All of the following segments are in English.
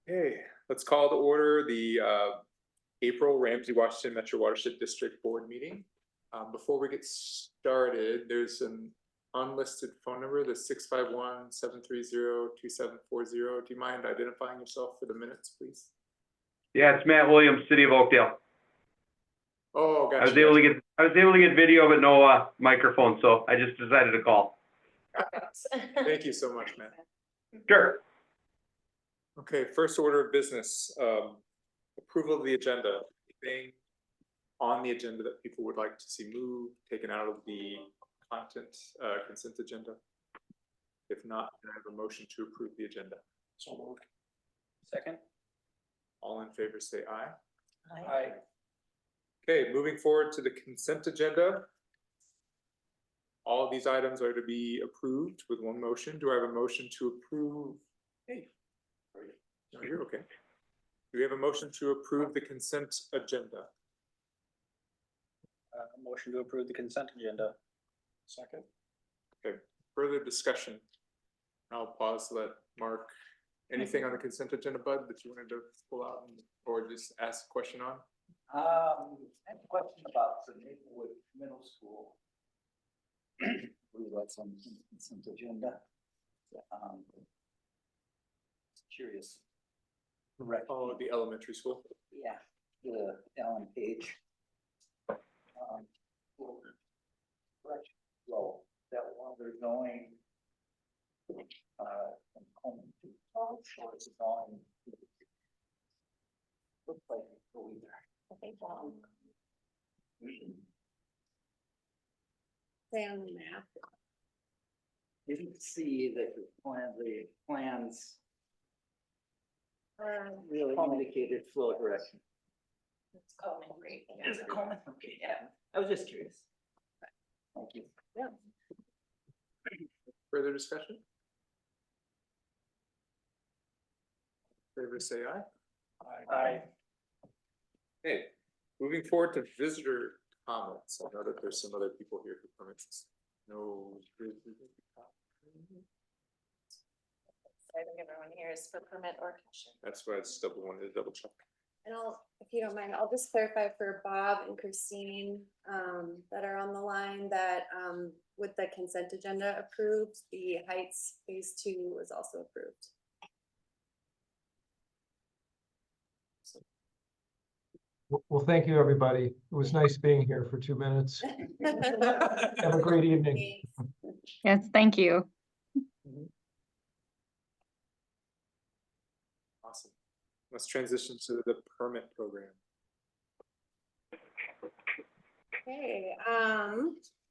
Okay, let's call to order the April Ramsey-Washington Metro Watershed District Board meeting. Before we get started, there's an unlisted phone number, the 651-730-2740. Do you mind identifying yourself for the minutes, please? Yeah, it's Matt Williams, City of Oakdale. Oh, gotcha. I was able to get video, but no microphone, so I just decided to call. Thank you so much, Matt. Sure. Okay, first order of business, approval of the agenda. Anything on the agenda that people would like to see moved, taken out of the consent agenda? If not, can I have a motion to approve the agenda? So moved. Second. All in favor say aye. Aye. Okay, moving forward to the consent agenda. All of these items are to be approved with one motion. Do I have a motion to approve? Hey, no, you're okay. Do we have a motion to approve the consent agenda? Motion to approve the consent agenda. Second. Okay, further discussion. I'll pause, let Mark, anything on the consent agenda, Bud, that you wanted to pull out or just ask a question on? I have a question about the Maplewood Middle School. We got some consent agenda. Curious. Correct. Oh, the elementary school. Yeah, the Ellen Page. Correct. Well, that one they're going. From Coleman to or is it going? Looks like it's going there. I think say on the map. Didn't see that the plans really indicated flow direction. It's Coleman Creek. Is it Coleman? Okay, yeah, I was just curious. Thank you. Yeah. Further discussion? Favor say aye. Aye. Okay, moving forward to visitor comments. I know that there's some other people here who comments. No. I think everyone here is for permit or condition. That's why I still wanted to double check. And if you don't mind, I'll just clarify for Bob and Christine that are on the line that with the consent agenda approved, the Heights Phase 2 was also approved. Well, thank you, everybody. It was nice being here for 2 minutes. Have a great evening. Yes, thank you. Awesome. Let's transition to the permit program. Okay,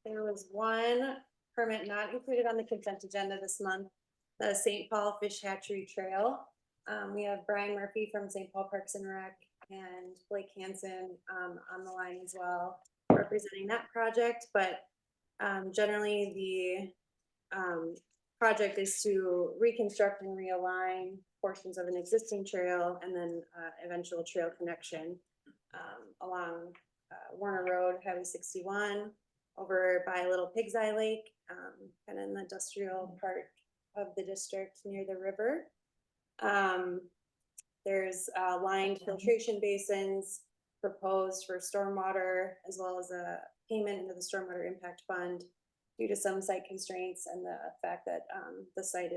there was one permit not included on the consent agenda this month, the St. Paul Fish Hatchery Trail. We have Brian Murphy from St. Paul Parks and Rec and Blake Hansen on the line as well, representing that project. But generally the project is to reconstruct and realign portions of an existing trail and then eventual trail connection along Warner Road, Highway 61, over by Little Pig's Eye Lake, kind of in the industrial part of the district near the river. There's lined filtration basins proposed for stormwater, as well as a payment into the Stormwater Impact Fund due to some site constraints and the fact that the site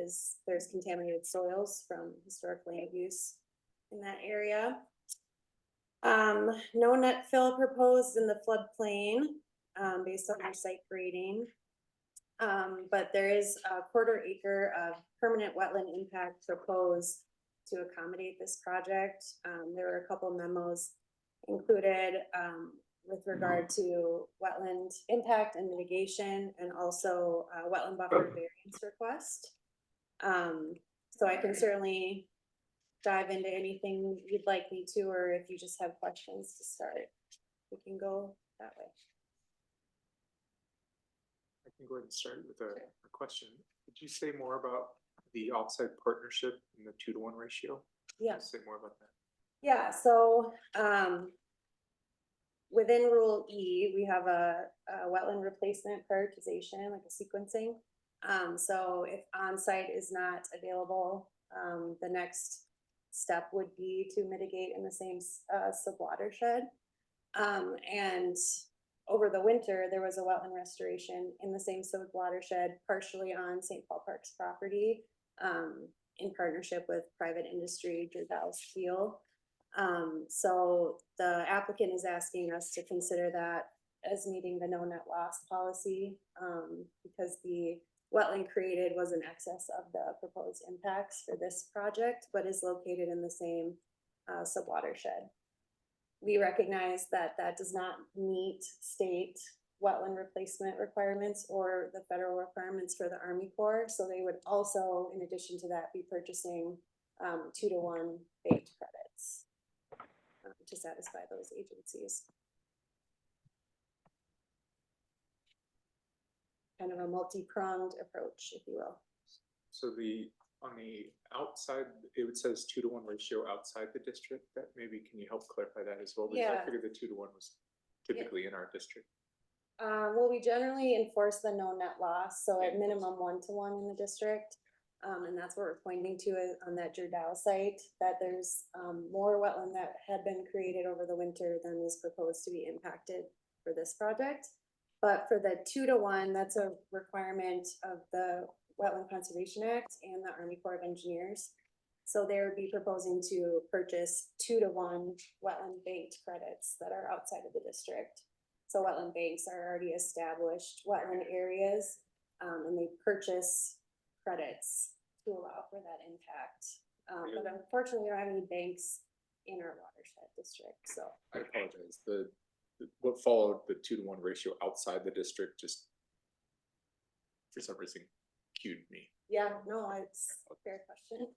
there's contaminated soils from historic land use in that area. No net fill proposed in the floodplain based on our site grading. But there is a 1/4 acre of permanent wetland impact proposed to accommodate this project. There were a couple memos included with regard to wetland impact and mitigation, and also wetland buffer variance request. So I can certainly dive into anything you'd like me to, or if you just have questions to start, we can go that way. I can go ahead and start with a question. Could you say more about the offsite partnership and the 2-to-1 ratio? Yeah. Say more about that. Yeah, so within Rule E, we have a wetland replacement prioritization, like a sequencing. So if on-site is not available, the next step would be to mitigate in the same sub-watershed. And over the winter, there was a wetland restoration in the same sub-watershed, partially on St. Paul Park's property, in partnership with private industry, Jardel Steel. So the applicant is asking us to consider that as meeting the no net loss policy, because the wetland created was in excess of the proposed impacts for this project, but is located in the same sub-watershed. We recognize that that does not meet state wetland replacement requirements or the federal requirements for the Army Corps. So they would also, in addition to that, be purchasing 2-to-1 baked credits to satisfy those agencies. Kind of a multi-pronged approach, if you will. So on the outside, it says 2-to-1 ratio outside the district. That maybe, can you help clarify that as well? Because I Yeah. figured the 2-to-1 was typically in our district. Well, we generally enforce the no net loss, so at minimum 1-to-1 in the district. And that's what we're pointing to on that Jardel site, that there's more wetland that had been created over the winter than is proposed to be impacted for this project. But for the 2-to-1, that's a requirement of the Wetland Conservation Act and the Army Corps of Engineers. So they would be proposing to purchase 2-to-1 wetland banked credits that are outside of the district. So wetland banks are already established wetland areas, and they purchase credits to allow for that impact. But unfortunately, we don't have any banks in our watershed district, so. I apologize. What followed the 2-to-1 ratio outside the district just for some reason cued me. Yeah, no, it's a fair question.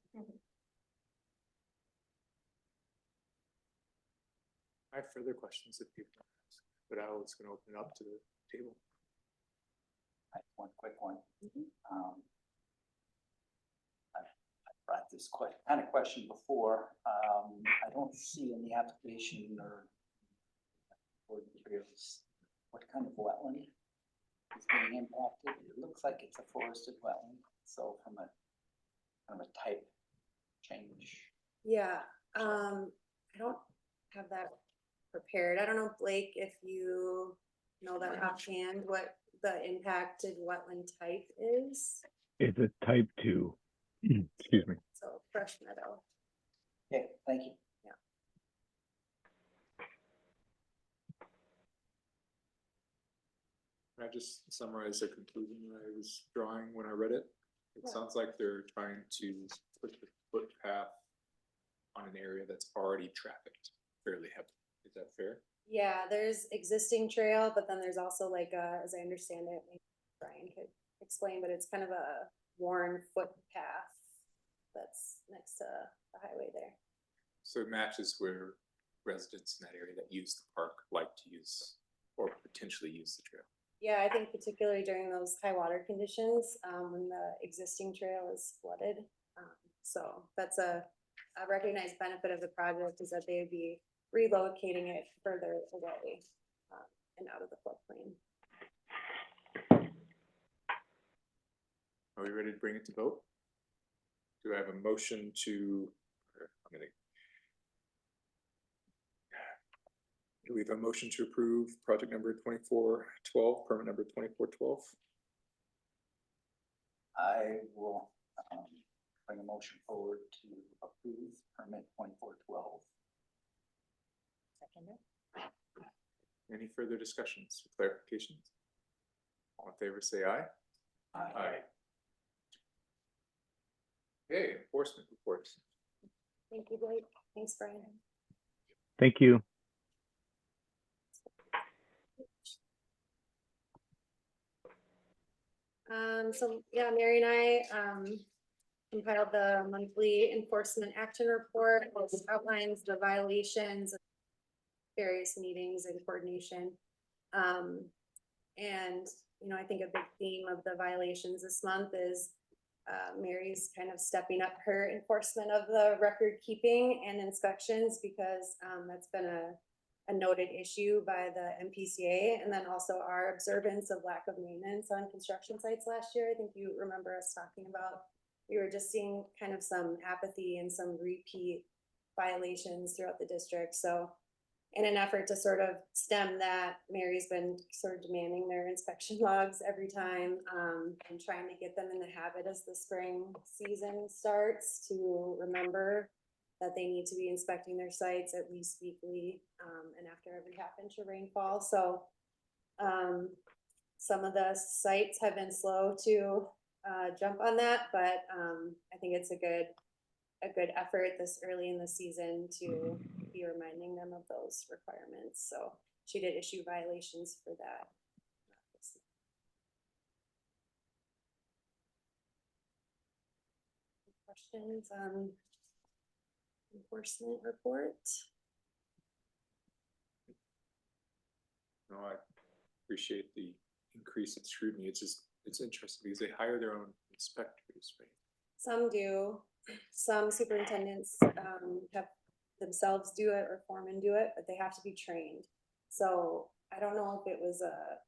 I have further questions if people ask, but I was going to open it up to the table. I have one quick one. I brought this kind of question before. I don't see in the application or materials what kind of wetland is being impacted. It looks like it's a forested wetland, so from a kind of a type change. Yeah, I don't have that prepared. I don't know, Blake, if you know that offhand, what the impacted wetland type is. It's a type 2. Excuse me. So fresh meadow. Okay, thank you. Can I just summarize the conclusion that I was drawing when I read it? It Yeah. sounds like they're trying to put the footpath on an area that's already trafficked fairly heavily. Is that fair? Yeah, there's existing trail, but then there's also like as I understand it, maybe Brian could explain, but it's kind of a worn footpath that's next to the highway there. So it matches where residents in that area that use the park like to use or potentially use the trail. Yeah, I think particularly during those high water conditions, when the existing trail is flooded. So that's a recognized benefit of the project, is that they would be relocating it further away and out of the floodplain. Are we ready to bring it to vote? Do I have a motion to, do we have a motion to approve project number 2412, permit number 2412? I will bring a motion forward to approve permit 2412. Second. Any further discussions or clarifications? All in favor, say aye. Aye. Okay, enforcement reports. Thank you, Blake. Thanks, Brian. Thank you. So yeah, Mary and I compiled the monthly enforcement action report, which outlines the violations of various meetings and coordination. And, you know, I think a big theme of the violations this month is Mary's kind of stepping up her enforcement of the record keeping and inspections, because that's been a noted issue by the MPCA, and then also our observance of lack of maintenance on construction sites last year. I think you remember us talking about we were just seeing kind of some apathy and some repeat violations throughout the district, so in an effort to sort of stem that, Mary's been sort of demanding their inspection logs every time, and trying to get them in the habit as the spring season starts to remember that they need to be inspecting their sites at least weekly, and after every half inch of rainfall, so some of the sites have been slow to jump on that, but I think it's a good effort this early in the season to be reminding them of those requirements. So she did issue violations for that. Questions on enforcement report? No, I appreciate the increase in scrutiny. It's interesting because they hire their own inspectors, right? Some do. Some superintendents have themselves do it or foremen do it, but they have to be trained. So I don't know if it was a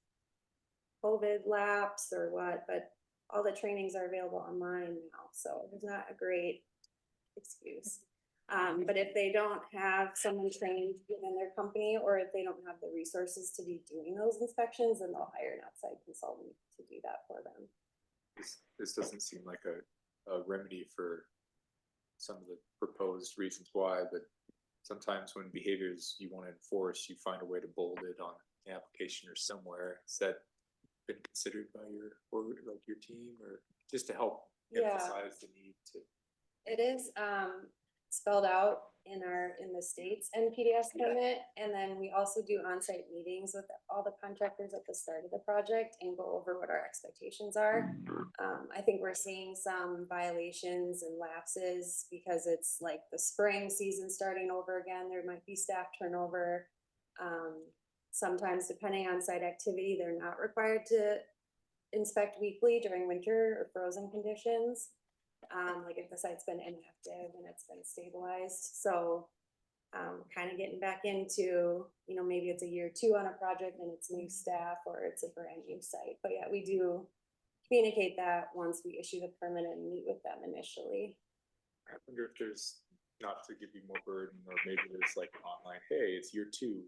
COVID lapse or what, but all the trainings are available online now, so there's not a great excuse. But if they don't have someone trained within their company, or if they don't have the resources to be doing those inspections, then they'll hire an outside consultant to do that for them. This doesn't seem like a remedy for some of the proposed reasons why, but sometimes when behaviors you want to enforce, you find a way to bold it on the application or somewhere. Has that been considered by your team, or just to help emphasize the need to? It is spelled out in the state's NPDS permit, and then we also do on-site meetings with all the contractors at the start of the project and go over what our expectations are. I think we're seeing some violations and lapses because it's like the spring season starting over again. There might be staff turnover. Sometimes, depending on site activity, they're not required to inspect weekly during winter or frozen conditions. Like if the site's been inactive and it's been stabilized. So kind of getting back into, maybe it's a year 2 on a project and it's new staff or it's a brand new site. But yeah, we do communicate that once we issue the permit and meet with them initially. I wonder if there's, not to give you more burden, or maybe there's like an online, hey, it's year 2.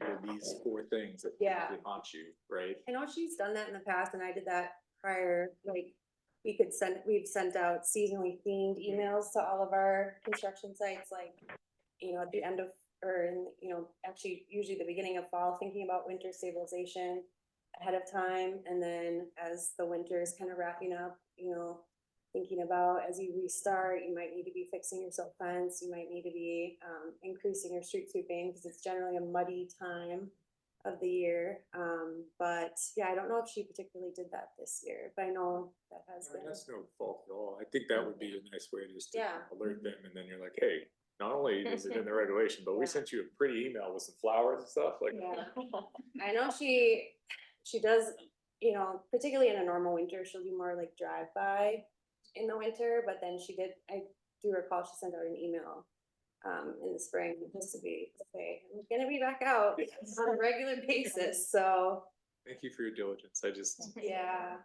Remember these 4 things that really haunt you, right? I know she's done that in the past, and I did that prior. Like we've sent out seasonally themed emails to all of our construction sites, like, at the end of, or in, actually usually the beginning of fall, thinking about winter stabilization ahead of time. And then as the winter is kind of wrapping up, thinking about as you restart, you might need to be fixing your silt fence, you might need to be increasing your street sweeping because it's generally a muddy time of the year. But yeah, I don't know if she particularly did that this year, but I know that has been. That's no fault at all. I think that would be a nice way to just alert them, and then you're like, hey, not only is it in the regulation, but we sent you a pretty email with some flowers and stuff like. Yeah. I know she does, particularly in a normal winter, she'll do more like drive-by in the winter, but then I do recall she sent out an email in the spring just to be, okay, I'm gonna be back out on a regular basis, so. Thank you for your diligence. I just, Yeah.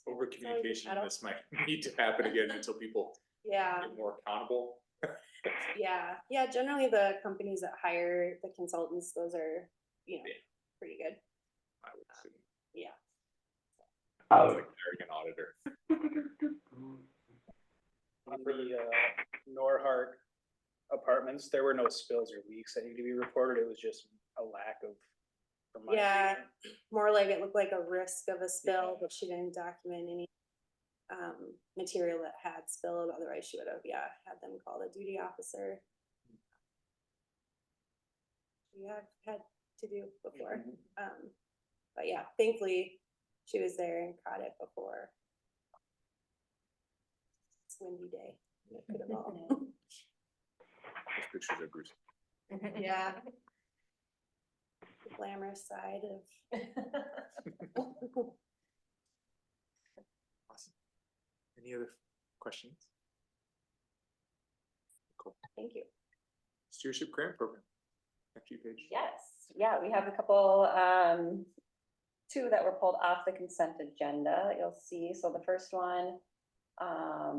over communication, this might need to happen again until people get more accountable. Yeah, generally the companies that hire the consultants, those are, pretty good. I would assume. Yeah. Like an auditor. On the Norhart apartments, there were no spills or leaks that need to be reported. It was just a lack of. from my opinion. More like it looked like a risk of a spill, but she didn't document any material that had spilled. Otherwise she would have had them call the duty officer. We have had to do before. But yeah, thankfully she was there and caught it before. It's a windy day. It could have all. Those pictures are gruesome. Yeah. The glamorous side of. Awesome. Any other questions? Cool. Thank you. Stewardship grant program. Thank you, Paige. Yes, yeah, we have a couple, 2 that were pulled off the consent agenda that you'll see. So the first one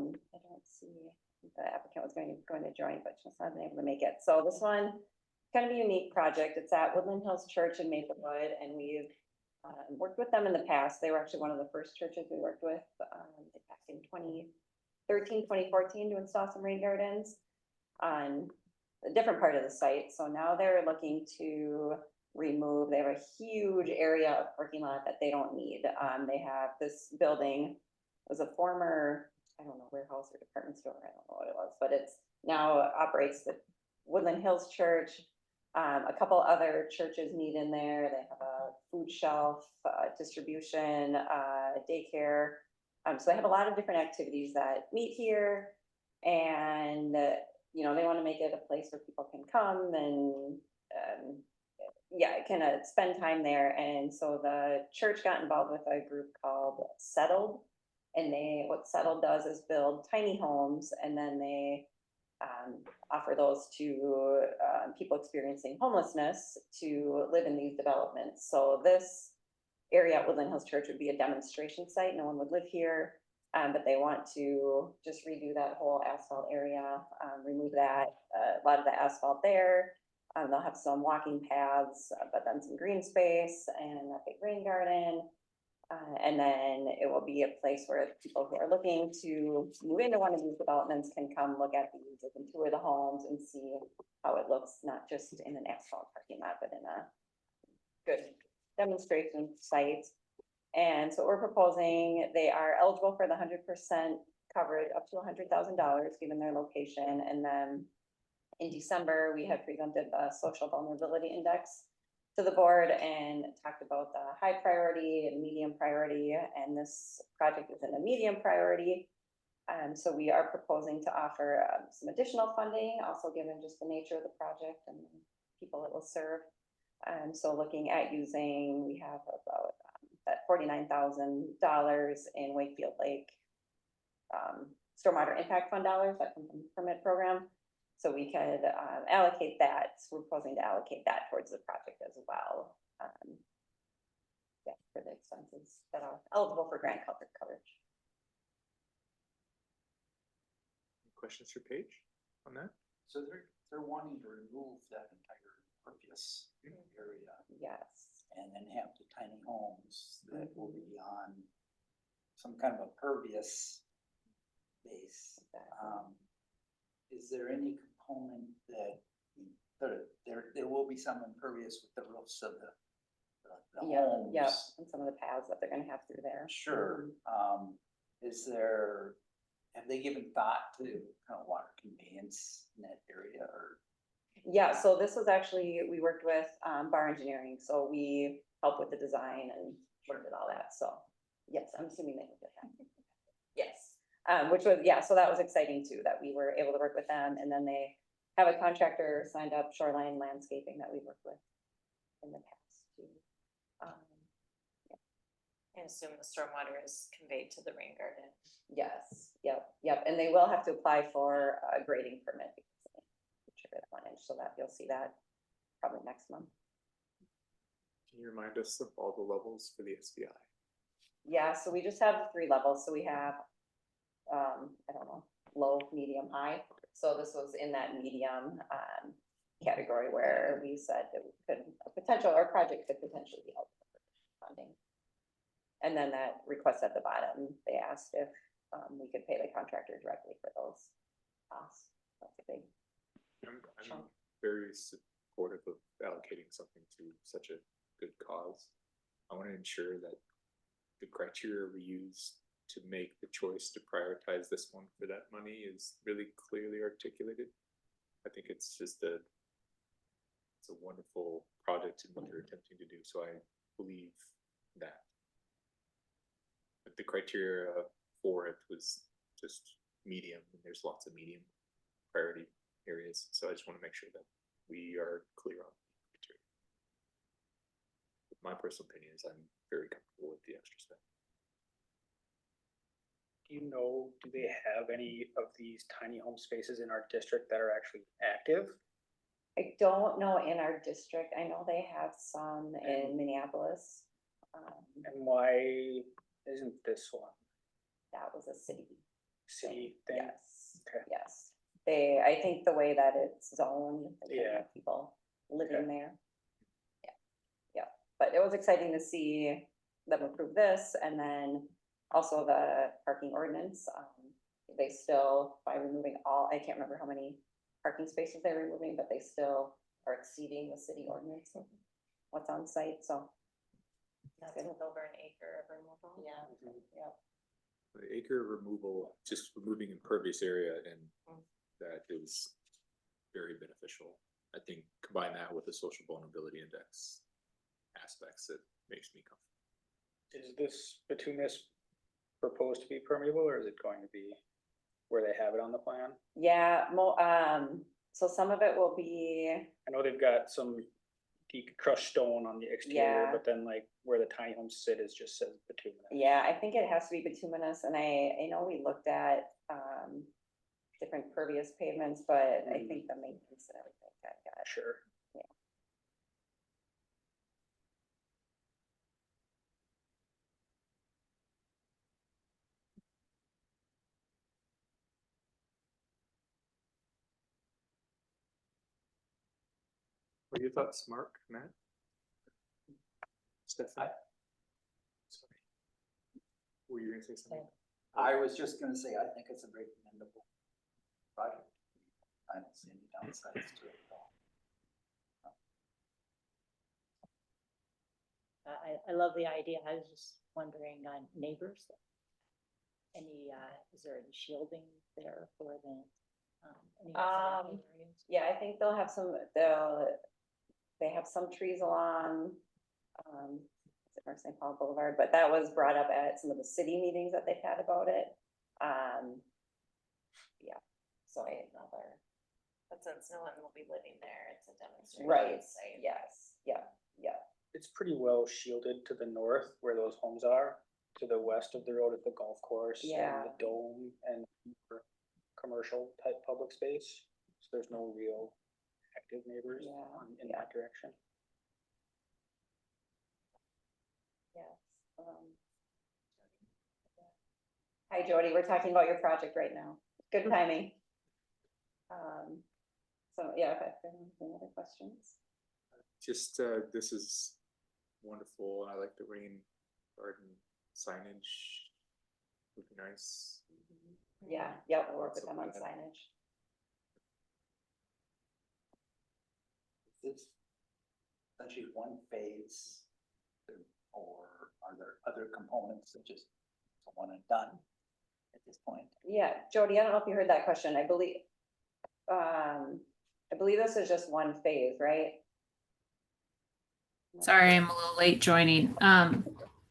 I don't see, the applicant was going to join, but just not been able to make it. So this one, kind of a unique project. It's at Woodland Hills Church in Maplewood, and we've worked with them in the past. They were actually one of the first churches we worked with back in 2013, 2014 to install some rain gardens on a different part of the site. So now they're looking to remove, they have a huge area of parking lot that they don't need. They have this building, it was a former, I don't know, warehouse or department store, I don't know what it was, but it's now operates the Woodland Hills Church. A couple other churches need in there. They have a food shelf, distribution, daycare. So they have a lot of different activities that meet here, and you know, they want to make it a place where people can come and yeah, kind of spend time there. And so the church got involved with a group called Settled, and what Settled does is build tiny homes, and then they offer those to people experiencing homelessness to live in these developments. So this area at Woodland Hills Church would be a demonstration site. No one would live here, but they want to just redo that whole asphalt area, remove that, a lot of the asphalt there. They'll have some walking paths, but then some green space and a big rain garden. And then it will be a place where people who are looking to move into one of these developments can come look at these, they can tour the homes and see how it looks, not just in an asphalt parking lot, but in a good demonstration site. And so we're proposing, they are eligible for the 100% coverage up to $100,000 given their location. And then in December, we had presented the social vulnerability index to the board and talked about the high priority and medium priority, and this project is in a medium priority. So we are proposing to offer some additional funding, also given just the nature of the project and the people it will serve. So looking at using, we have about that $49,000 in Wakefield Lake stormwater impact fund dollars that come from the permit program. So we could allocate that. So we're proposing to allocate that towards the project as well. Yeah, for the expenses that are eligible for grant coverage. Any questions for Paige on that? So they're wanting to remove that entire impervious area Yes. and then have the tiny homes that will be on some kind of a pervious base. Is there any component that there will be some impervious with the roofs of the homes? Yeah, and some of the paths that they're gonna have through there. Sure. Have they given thought to kind of water conveyance in that area, or? Yeah, so this was actually, we worked with Bar Engineering, so we helped with the design and worked with all that, so yes, I'm assuming they looked at that. Yes, which was, yeah, so that was exciting too, that we were able to work with them, and then they have a contractor signed up, Shoreline Landscaping, that we worked with in the past too. I assume the stormwater is conveyed to the rain garden. Yes, yep, and they will have to apply for a grading permit because they trigger that 1 inch, so that you'll see that probably next month. Can you remind us of all the levels for the SBI? Yeah, so we just have 3 levels, so we have, I don't know, low, medium, high. So this was in that medium category where we said that we could, our project could potentially be eligible for funding. And then that request at the bottom, they asked if we could pay the contractor directly for those costs. That's a big. I'm very supportive of allocating something to such a good cause. I want to ensure that the criteria we use to make the choice to prioritize this one for that money is really clearly articulated. I think it's a wonderful project in what they're attempting to do. So I believe that. But the criteria for it was just medium, and there's lots of medium priority areas. So I just want to make sure that we are clear on the criteria. My personal opinion is I'm very comfortable with the extra spend. Do you know, do they have any of these tiny home spaces in our district that are actually active? I don't know in our district. I know they have some in Minneapolis. And why isn't this one? That was a city city thing? Yes, Okay. yes. I think the way that it's zoned, they can't Yeah. have people living Okay. there. Yeah, yeah, but it was exciting to see them approve this, and then also the parking ordinance. They still, by removing all, I can't remember how many parking spaces they're removing, but they still are exceeding the city ordinance of what's on site, so. That's with over an acre of removal. Yeah, yeah. The acre removal, just removing impervious area, and that is very beneficial. I think combine that with the social vulnerability index aspects, it makes me comfortable. Is this bituminous proposed to be permeable, or is it going to be where they have it on the plan? Yeah, so some of it will be, I know they've got some crushed stone on the exterior, Yeah. but then like where the tiny homes sit is just says bituminous. yeah, I think it has to be bituminous, and I know we looked at, different pervious pavements, but I think the maintenance and everything got. Sure. What are your thoughts, Mark, Matt? Stephanie? Sorry. Were you gonna say something? I was just gonna say, I think it's a very commendable project. I don't see any downsides to it at all. I love the idea. I was just wondering on neighbors. Is there any shielding there for the, any surrounding areas? Yeah, I think they have some trees along, is it North St. Paul Boulevard, but that was brought up at some of the city meetings that they've had about it. Yeah, so another. But since no one will be living there, it's a demonstration. Right, site. yes, yeah, yeah. It's pretty well shielded to the north where those homes are. To the west of the road at the golf course. Yeah. And the dome and commercial type public space. So there's no real active neighbors Yeah, in yeah. that direction. Yes. Hi, Jody, we're talking about your project right now. Good timing. So, yeah, if I have any other questions? Just, this is wonderful. I like the rain garden signage. Would be nice. Yeah, yep, we'll work with So them on good. signage. Is this essentially one phase? Or are there other components that just one and done at this point? Yeah, Jody, I don't know if you heard that question. I believe this is just one phase, right? Sorry, I'm a little late joining.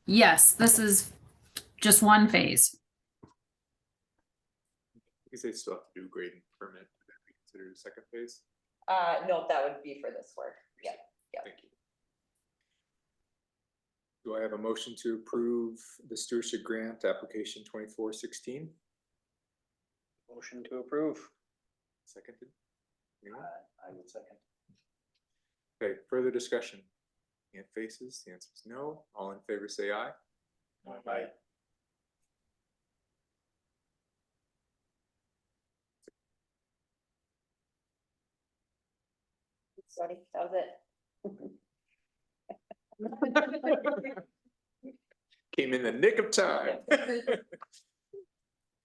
Yes, this is just one phase. Because they still have to do grading permit, would that be considered a second phase? No, that would be for this work. Yeah. Thank you. Do I have a motion to approve the stewardship grant application 2416? Motion to approve. Seconded? Anyone? I would second. Okay, further discussion? Hand faces, the answer is no. All in favor say aye. Aye. Sorry, that was it. Came in the nick of time.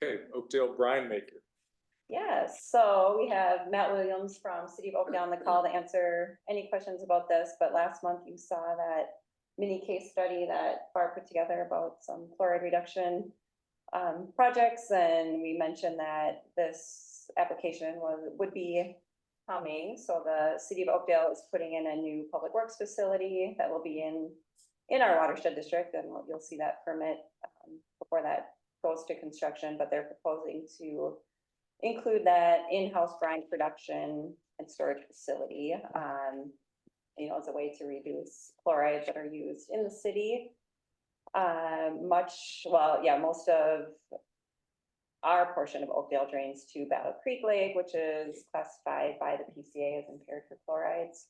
Okay, Oakdale brine maker. Yes, so we have Matt Williams from City of Oakdale on the call to answer any questions about this, but last month you saw that mini case study that Barb put together about some chloride reduction projects, and we mentioned that this application would be coming. So the City of Oakdale is putting in a new public works facility that will be in our watershed district, and you'll see that permit before that goes to construction, but they're proposing to include that in-house brine production and storage facility, as a way to reduce chlorides that are used in the city. Most of our portion of Oakdale drains to Battle Creek Lake, which is classified by the PCA as impaired for chlorides.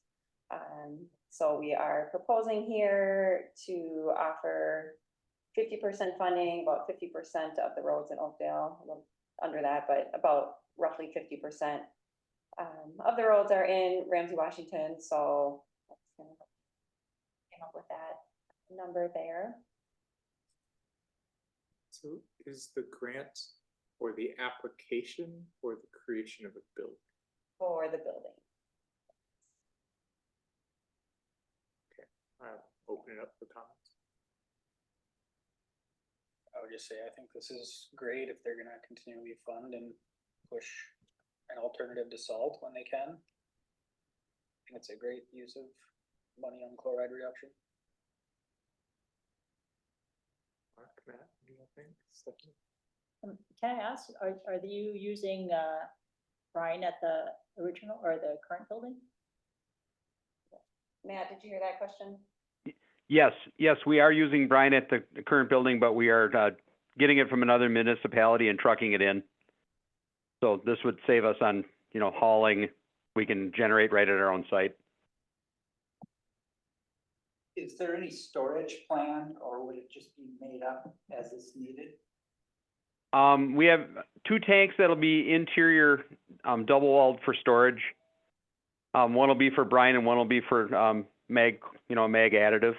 So we are proposing here to offer 50% funding, about 50% of the roads in Oakdale, under that, but about roughly 50%. Of the roads are in Ramsey-Washington, so that's kind of came up with that number there. So is the grant or the application or the creation of a building? For the building. I'll open it up for comments. I would just say, I think this is great if they're gonna continually fund and push an alternative to salt when they can. I think it's a great use of money on chloride reduction. Mark, Matt, anything? Stephanie? Can I ask, are you using, Brian at the original or the current building? Matt, did you hear that question? Yes, we are using brine at the current building, but we are getting it from another municipality and trucking it in. So this would save us on, hauling. We can generate right at our own site. Is there any storage plan, or would it just be made up as is needed? We have 2 tanks that'll be interior, double walled for storage. One will be for brine and one will be for mag, mag additive.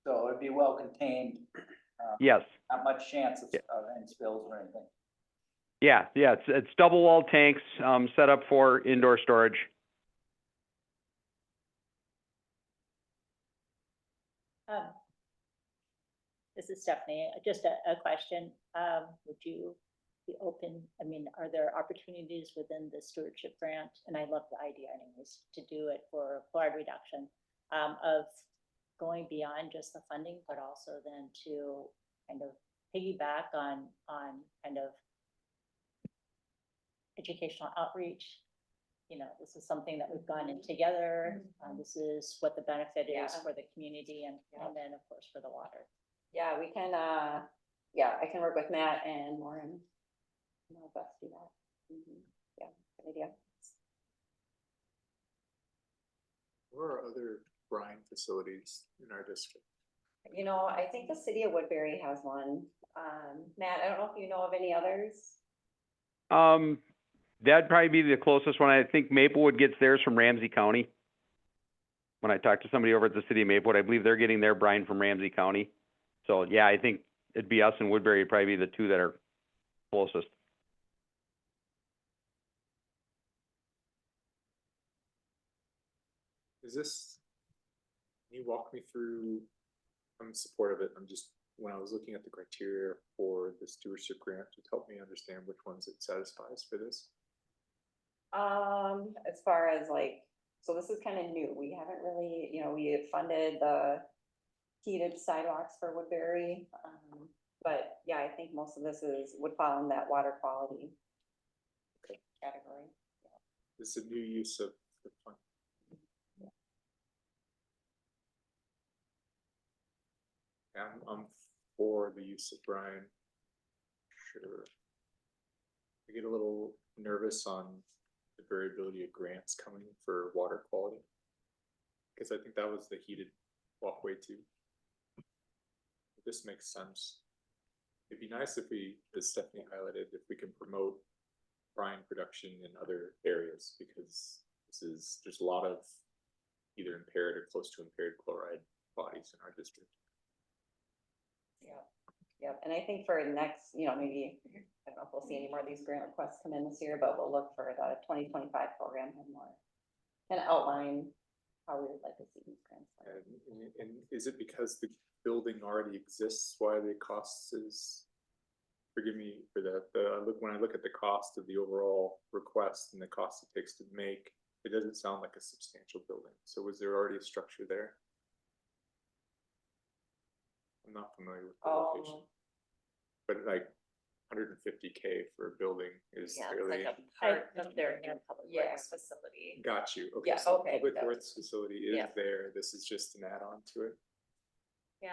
So it'd be well contained. Yes. Not much chance of any spills or anything. Yeah, it's double walled tanks, set up for indoor storage. This is Stephanie, just a question, would you be open, are there opportunities within the stewardship grant, and I love the idea anyways, to do it for chloride reduction, of going beyond just the funding, but also then to kind of piggyback on kind of educational outreach. This is something that we've gone in together. This is what the benefit is for the community and then of course for the water. Yeah, we can, I can work with Matt and Lauren. I'll best do that. Yeah, good idea. Where are other brine facilities in our district? I think the city of Woodbury has one. Matt, I don't know if you know of any others. That'd probably be the closest one. I think Maplewood gets theirs from Ramsey County. When I talked to somebody over at the city of Maplewood, I believe they're getting their brine from Ramsey County. So yeah, I think it'd be us and Woodbury would probably be the 2 that are closest. Can you walk me through, I'm in support of it, when I was looking at the criteria for the stewardship grant, just help me understand which ones it satisfies for this. As far as so this is kind of new. We haven't really, we have funded the heated sidewalks for Woodbury. But yeah, I think most of this would fall in that water quality category. This is a new use of the fund. I'm for the use of brine. Sure. I get a little nervous on the variability of grants coming for water quality, because I think that was the heated walkway too. This makes sense. It'd be nice if we, as Stephanie highlighted, if we can promote brine production in other areas, because there's a lot of either impaired or close to impaired chloride bodies in our district. Yeah, and I think for next, maybe, I don't know if we'll see any more of these grant requests come in this year, but we'll look for the 2025 program and more, and outline how we would like to see these grants. And is it because the building already exists why the cost is, forgive me for that, when I look at the cost of the overall request and the cost it takes to make, it doesn't sound like a substantial building. So was there already a structure there? I'm not familiar with the location, but 150K for a building is fairly. It's like a part of their new public works facility. Got you. Okay. Yeah, So okay, public got it. works facility is there. This is just an add-on to it. Yeah,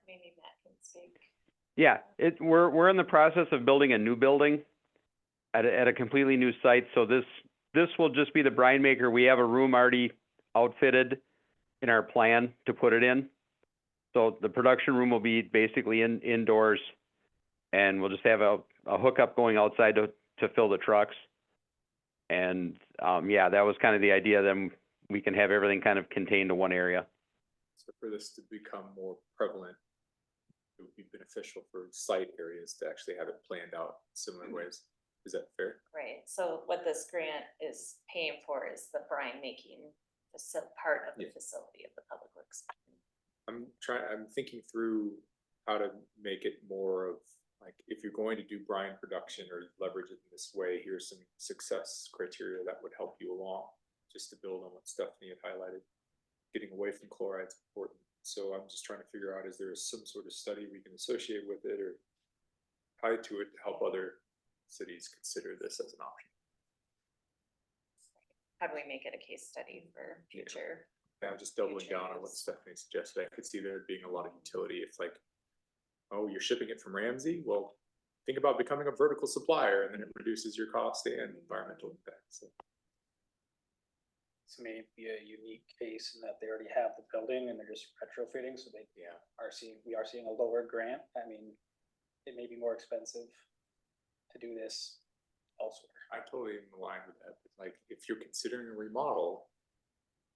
maybe Matt can speak. Yeah, we're in the process of building a new building at a completely new site. So this will just be the brine maker. We have a room already outfitted in our plan to put it in. So the production room will be basically indoors. and we'll just have a hookup going outside to fill the trucks. And, yeah, that was kind of the idea, then we can have everything kind of contained to one area. So for this to become more prevalent, it would be beneficial for site areas to actually have it planned out in similar ways. Is that fair? Right, so what this grant is paying for is the brine making part of the Yeah. facility of the public works. I'm thinking through how to make it more of, like, if you're going to do brine production or leverage it in this way, here's some success criteria that would help you along, just to build on what Stephanie had highlighted. Getting away from chloride is important. So I'm just trying to figure out, is there some sort of study we can associate with it or tie to it to help other cities consider this as an option? How do we make it a case study for future? Yeah, I'm just doubling Future down on what use. Stephanie suggested. I could see there being a lot of utility. It's like, oh, you're shipping it from Ramsey? Well, think about becoming a vertical supplier, and then it reduces your cost and environmental impact. So This may be a unique case in that they already have the building and they're just retrofitting, so they yeah, we are seeing a lower grant. I mean, it may be more expensive to do this elsewhere. I totally am aligned with that. But like, if you're considering a remodel,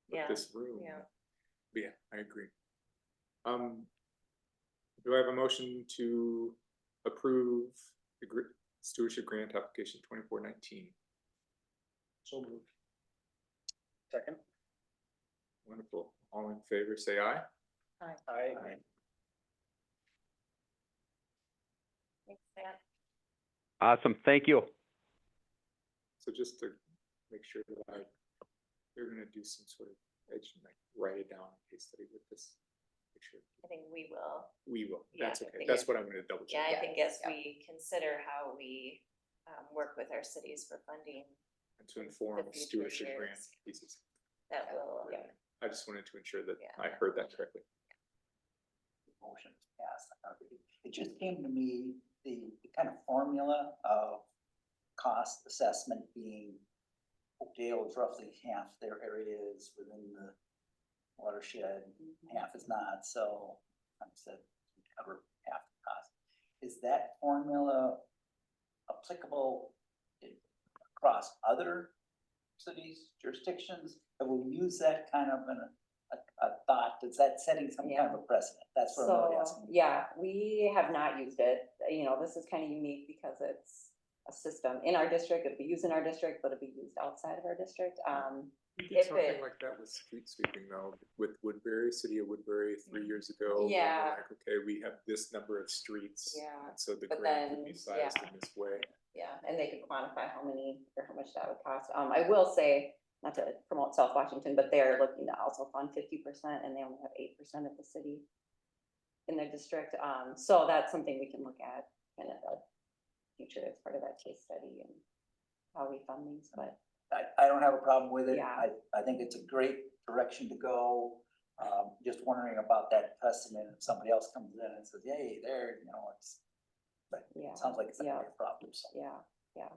with Yeah, this room, yeah. yeah, I agree. Do I have a motion to approve the stewardship grant application 2419? So moved. Second. Wonderful. All in favor, say aye. Aye. Thanks, Matt. Awesome, thank you. So just to make sure that they're gonna do some sort of edge, like write it down, case study with this. Make sure I think we will. we will. Yeah, That's I okay. think That's what I'm gonna double Yeah, check. I think as we consider how we work with our cities for funding, And to inform the future stewardship grant years. pieces. that will, I just wanted to ensure that Yeah. I heard that correctly. Motion is passed. It just came to me, the kind of formula of cost assessment being Oakdale is roughly half their area is within the watershed, half is not, so I said we cover half the cost. Is that formula applicable across other cities, jurisdictions? Have we used that kind of in a thought? Is that setting some kind of a precedent? That's what I'm really So, asking. yeah, we have not used it. You know, this is kind of unique because it's a system in our district. It'll be used in our district, but it'll be used outside of our district. We did If something it- like that with street sweeping though, with Woodbury, city of Woodbury 3 years ago. where we're Yeah. like, okay, we have this number of streets. Yeah, and so the but grant would be then, sized yeah. in this way. Yeah, and they could quantify how many or how much that would cost. I will say, not to promote South Washington, but they are looking to also fund 50% and they only have 8% of the city in their district. So that's something we can look at in the future as part of that case study and how we fund these, but I don't have a problem with it. Yeah. I think it's a great direction to go. Just wondering about that precedent, if somebody else comes in and says, yay, there, you know, it's, but yeah, it sounds like it's not gonna be yeah. a problem, so. yeah.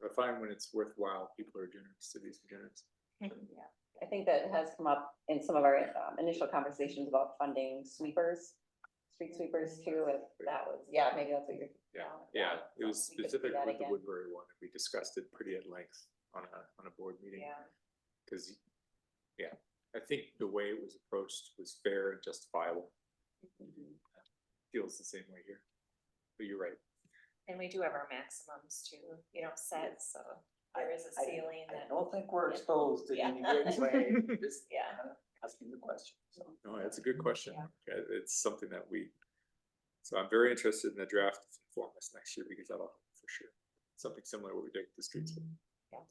I find when it's worthwhile, people are generous, cities are generous. Yeah, I think that has come up in some of our initial conversations about funding sweepers, street sweepers too, if that was, yeah, maybe that's what you're. Yeah, it was we could do specific that with the again. Woodbury one, and we discussed it pretty at length on a board meeting. Yeah. Cause, yeah, I think the way it was approached was fair and justifiable. Feels the same way here, but you're right. and we do have our maximums too, set, so there is a ceiling I that. don't think we're Yeah. exposed in any Yeah. great way, just Yeah. asking the question, so. No, that's a good question. Yeah. It's something that so I'm very interested in the draft to inform us next year because that'll help for sure. Something similar to what we did with the streets. Yeah.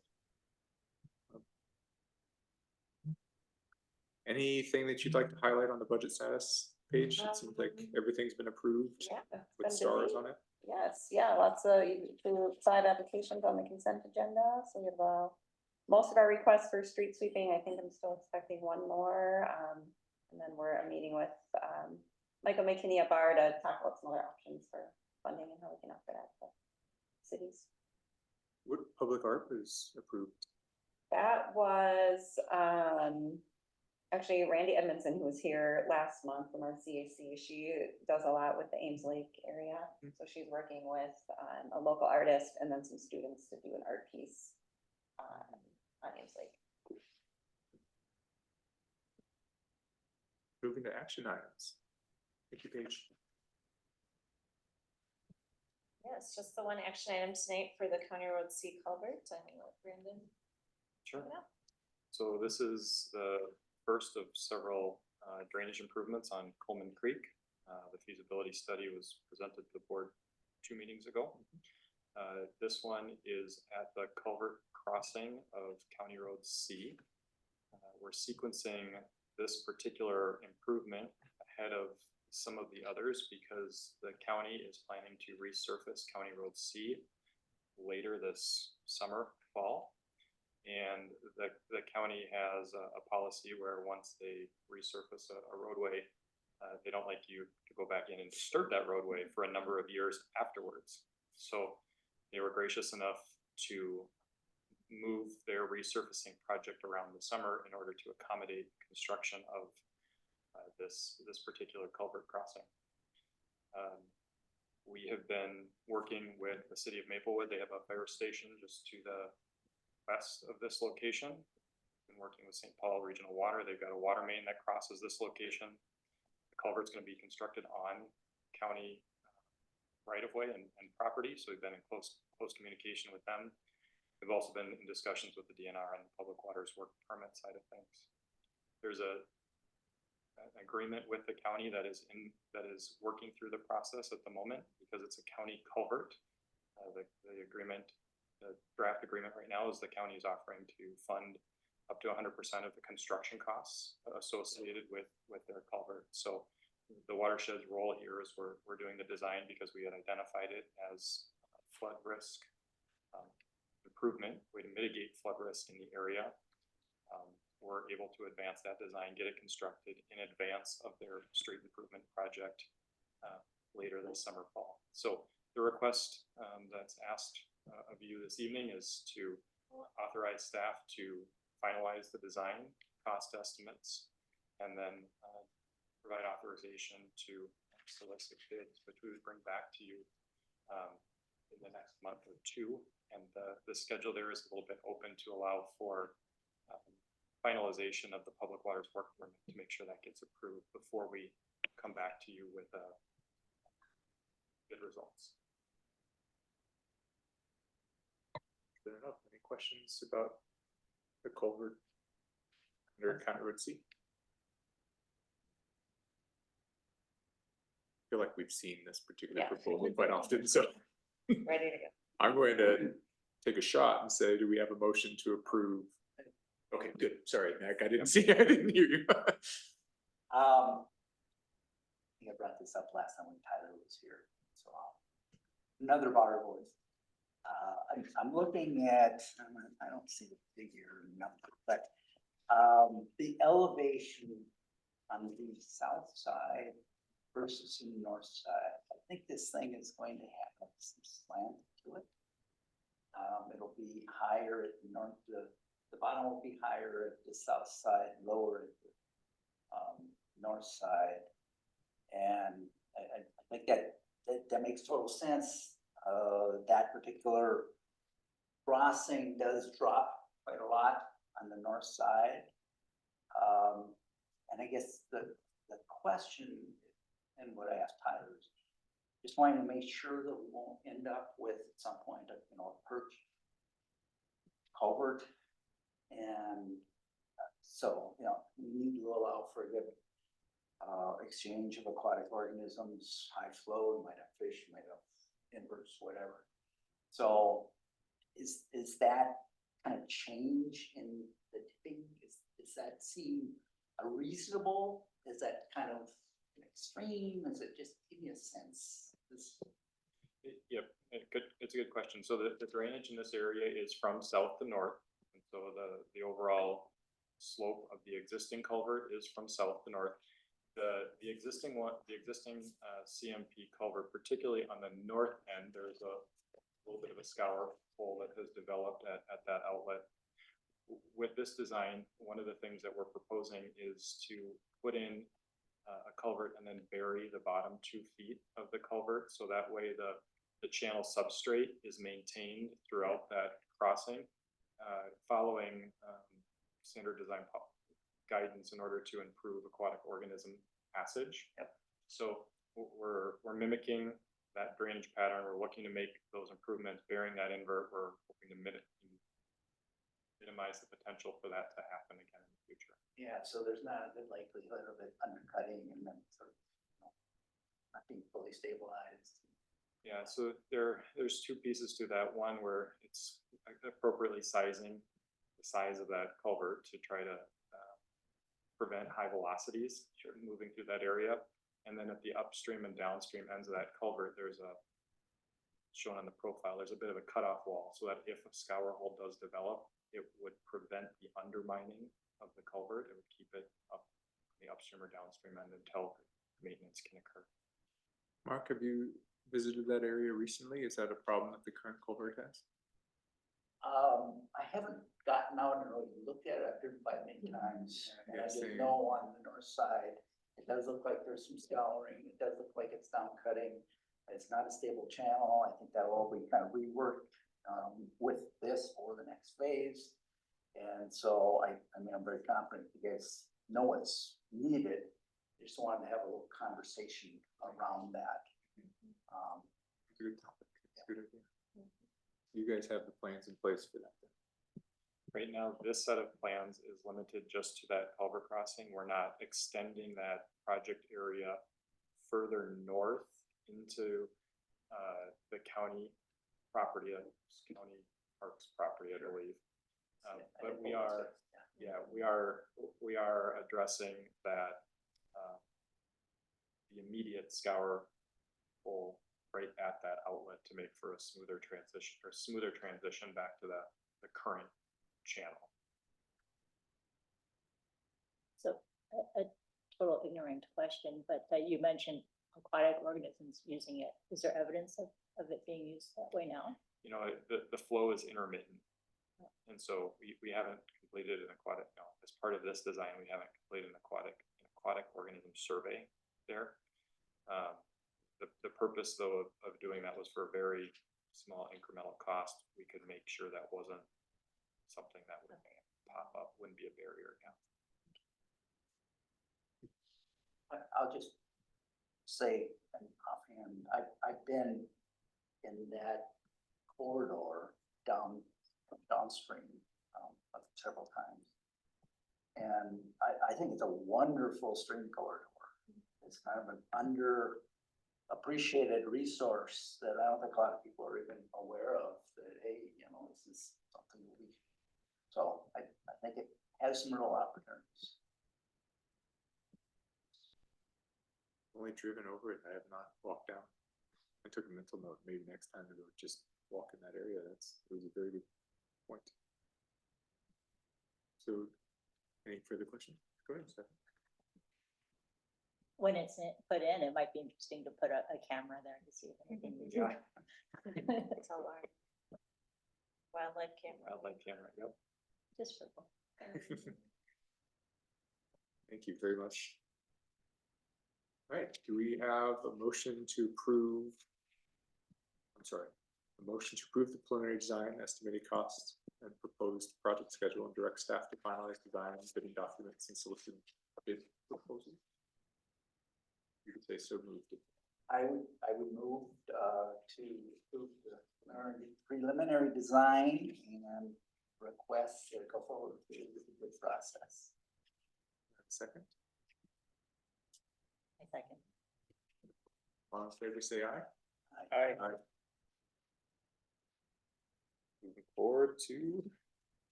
Anything that you'd like to highlight on the budget status page? It seems like everything's been approved Yeah, it's with been stars busy. on it. Yes, yeah, lots of 5 applications on the consent agenda, so we have most of our requests for street sweeping. I think I'm still expecting one more. And then we're meeting with Michael McKinney at Bar to talk about some other options for funding and how we can offer that to cities. What public art is approved? That was Actually, Randy Edmondson, who was here last month from our CAC, she does a lot with the Ames Lake area. So she's working with a local artist and then some students to do an art piece on Ames Lake. Moving to action items. Thank you, Paige. Yeah, it's just the one action item tonight for the County Road C culvert. I'm gonna let Brandon. Sure. Yeah. So this is the first of several drainage improvements on Coleman Creek. The feasibility study was presented to the board 2 meetings ago. This one is at the culvert crossing of County Road C. We're sequencing this particular improvement ahead of some of the others because the county is planning to resurface County Road C later this summer, fall. And the county has a policy where once they resurface a roadway, they don't like you to go back in and disturb that roadway for a number of years afterwards. So they were gracious enough to move their resurfacing project around the summer in order to accommodate construction of this particular culvert crossing. We have been working with the city of Maplewood. They have a fire station just to the west of this location. Been working with St. Paul Regional Water. They've got a water main that crosses this location. The culvert's going to be constructed on county right of way and property. So we've been in close communication with them. We've also been in discussions with the DNR on the public waters work permit side of things. There's an agreement with the county that is working through the process at the moment because it's a county culvert. The agreement, the draft agreement right now is the county is offering to fund up to 100% of the construction costs associated with their culvert. So the watershed's role here is we're doing the design because we had identified it as flood risk improvement, way to mitigate flood risk in the area. We're able to advance that design, get it constructed in advance of their street improvement project later this summer, fall. So the request that's asked of you this evening is to authorize staff to finalize the design, cost estimates, and then provide authorization to solicit bids, which we would bring back to you in the next month or two. And the schedule there is a little bit open to allow for finalization of the public waters work permit to make sure that gets approved before we come back to you with good results. Fair enough. Any questions about the culvert under County Road C? I feel like we've seen this particular proposal quite often, so Ready to go. I'm going to take a shot and say, do we have a motion to approve? Okay, good. Sorry, Nick, I didn't hear you. I think I brought this up last time when Tyler was here, so another bar voice. I'm looking at, I don't see the figure number, but the elevation on the south side versus the north side. I think this thing is going to have some slant to it. It'll be higher at the north, the bottom will be higher at the south side, lower at the north side. And I think that makes total sense. That particular crossing does drop quite a lot on the north side. And I guess the question, and what I asked Tyler is, just wanting to make sure that we won't end up with at some point, a perch culvert. And so, we need to allow for a good exchange of aquatic organisms, high flow, you might have fish, you might have inverts, whatever. So is that kind of change in the tipping, does that seem reasonable? Is that kind of extreme? Is it just, give me a sense? Yep, it's a good question. So the drainage in this area is from south to north. And so the overall slope of the existing culvert is from south to north. The existing CMP culvert, particularly on the north end, there's a little bit of a scour hole that has developed at that outlet. with this design, one of the things that we're proposing is to put in a culvert and then bury the bottom 2 feet of the culvert. So that way the channel substrate is maintained throughout that crossing, following standard design guidance in order to improve aquatic organism passage. Yep. So we're mimicking that drainage pattern. We're looking to make those improvements, burying that invert. We're hoping to minimize the potential for that to happen again in the future. Yeah, so there's not a good likelihood of it undercutting and then sort of, not being fully stabilized. Yeah, so there's 2 pieces to that. One where it's appropriately sizing the size of that culvert to try to prevent high velocities moving through that area. And then at the upstream and downstream ends of that culvert, there's shown on the profile, there's a bit of a cutoff wall so that if a scour hole does develop, it would prevent the undermining of the culvert. It would keep it up the upstream or downstream end until maintenance can occur. Mark, have you visited that area recently? Is that a problem that the current culvert has? I haven't gotten out and really looked at it. I've driven by many times. And I Yeah, just same. know on the north side, it does look like there's some scouring. It does look like it's down cutting. It's not a stable channel. I think that'll all be kind of reworked with this for the next phase. And so I mean, I'm very confident you guys know what's needed. I just wanted to have a little conversation around that. It's a good topic. It's a good idea. You guys have the plans in place for that then? Right now, this set of plans is limited just to that culvert crossing. We're not extending that project area further north into the county property, county parks property, I believe. But we are, yeah, we are addressing that the immediate scour hole right at that outlet to make for a smoother transition back to the current channel. So a total ignorant question, but you mentioned aquatic organisms using it. Is there evidence of it being used that way now? You know, the flow is intermittent. And so we haven't completed an aquatic, no, as part of this design, we haven't completed an aquatic organism survey there. The purpose though of doing that was for a very small incremental cost. We could make sure that wasn't something that would pop up, wouldn't be a barrier now. I'll just say offhand, I've been in that corridor downstream several times. And I think it's a wonderful stream corridor. It's kind of an underappreciated resource that I don't think a lot of people are even aware of, that, hey, this is something that so I think it has some real opportunities. Only driven over it. I have not walked down. I took a mental note, maybe next time to go just walk in that area. It was a very good point. So any further questions? Go ahead, Steph. When it's put in, it might be interesting to put a camera there to see if anything is. Yeah. It's a large wildlife camera. Wildlife camera, yep. Just for fun. Thank you very much. All right, do we have a motion to approve? I'm sorry, a motion to approve the preliminary design, estimated costs, and proposed project schedule, and direct staff to finalize design, bidding documents, and solicit bid proposals? You could say so moved. I would move to approve the preliminary design and request to go forward with the process. Second, I second. all in favor, say aye. Aye. Moving forward to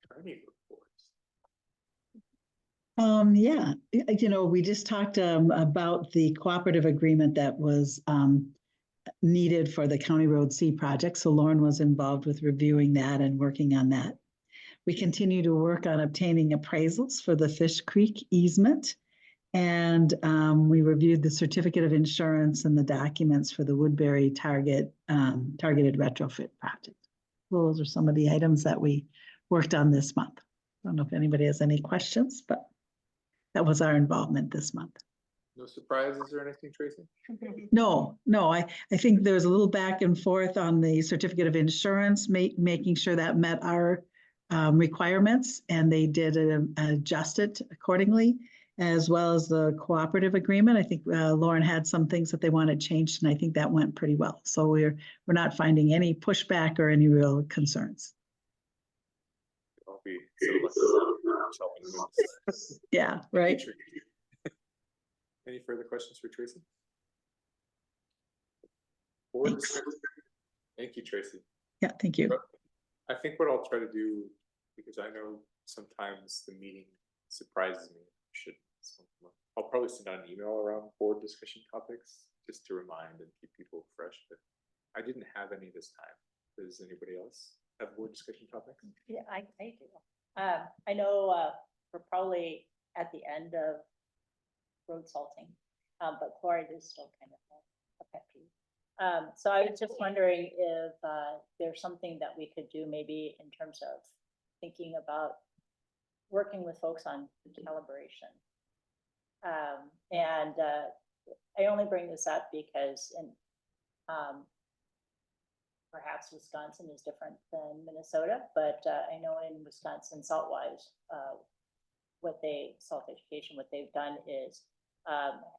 attorney reports. Yeah, we just talked about the cooperative agreement that was needed for the County Road C project. So Lauren was involved with reviewing that and working on that. We continue to work on obtaining appraisals for the Fish Creek easement. And we reviewed the certificate of insurance and the documents for the Woodbury targeted retrofit project. Those are some of the items that we worked on this month. I don't know if anybody has any questions, but that was our involvement this month. No surprises or anything, Tracy? No, I think there was a little back and forth on the certificate of insurance, making sure that met our requirements, and they did adjust it accordingly, as well as the cooperative agreement. I think Lauren had some things that they wanted changed, and I think that went pretty well. So we're not finding any pushback or any real concerns. I'll be helping with this. Yeah, right. Any further questions for Tracy? Board discussion? Thank you, Tracy. Yeah, thank you. I think what I'll try to do, because I know sometimes the meeting surprises me, I'll probably send out an email around board discussion topics just to remind and keep people fresh, but I didn't have any this time. Does anybody else have board discussion topics? Yeah, I do. I know we're probably at the end of road salting, but chloride is still kind of a pet peeve. So I was just wondering if there's something that we could do maybe in terms of thinking about working with folks on calibration. And I only bring this up because perhaps Wisconsin is different than Minnesota, but I know in Wisconsin salt-wise, salt education, what they've done is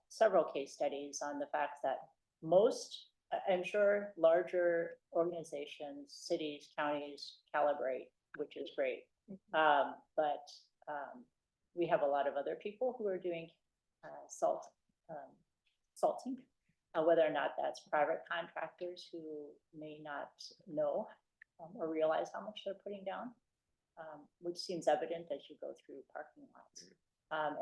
several case studies on the fact that most, I'm sure, larger organizations, cities, counties calibrate, which is great. But we have a lot of other people who are doing salting, whether or not that's private contractors who may not know or realize how much they're putting down, which seems evident as you go through parking lots.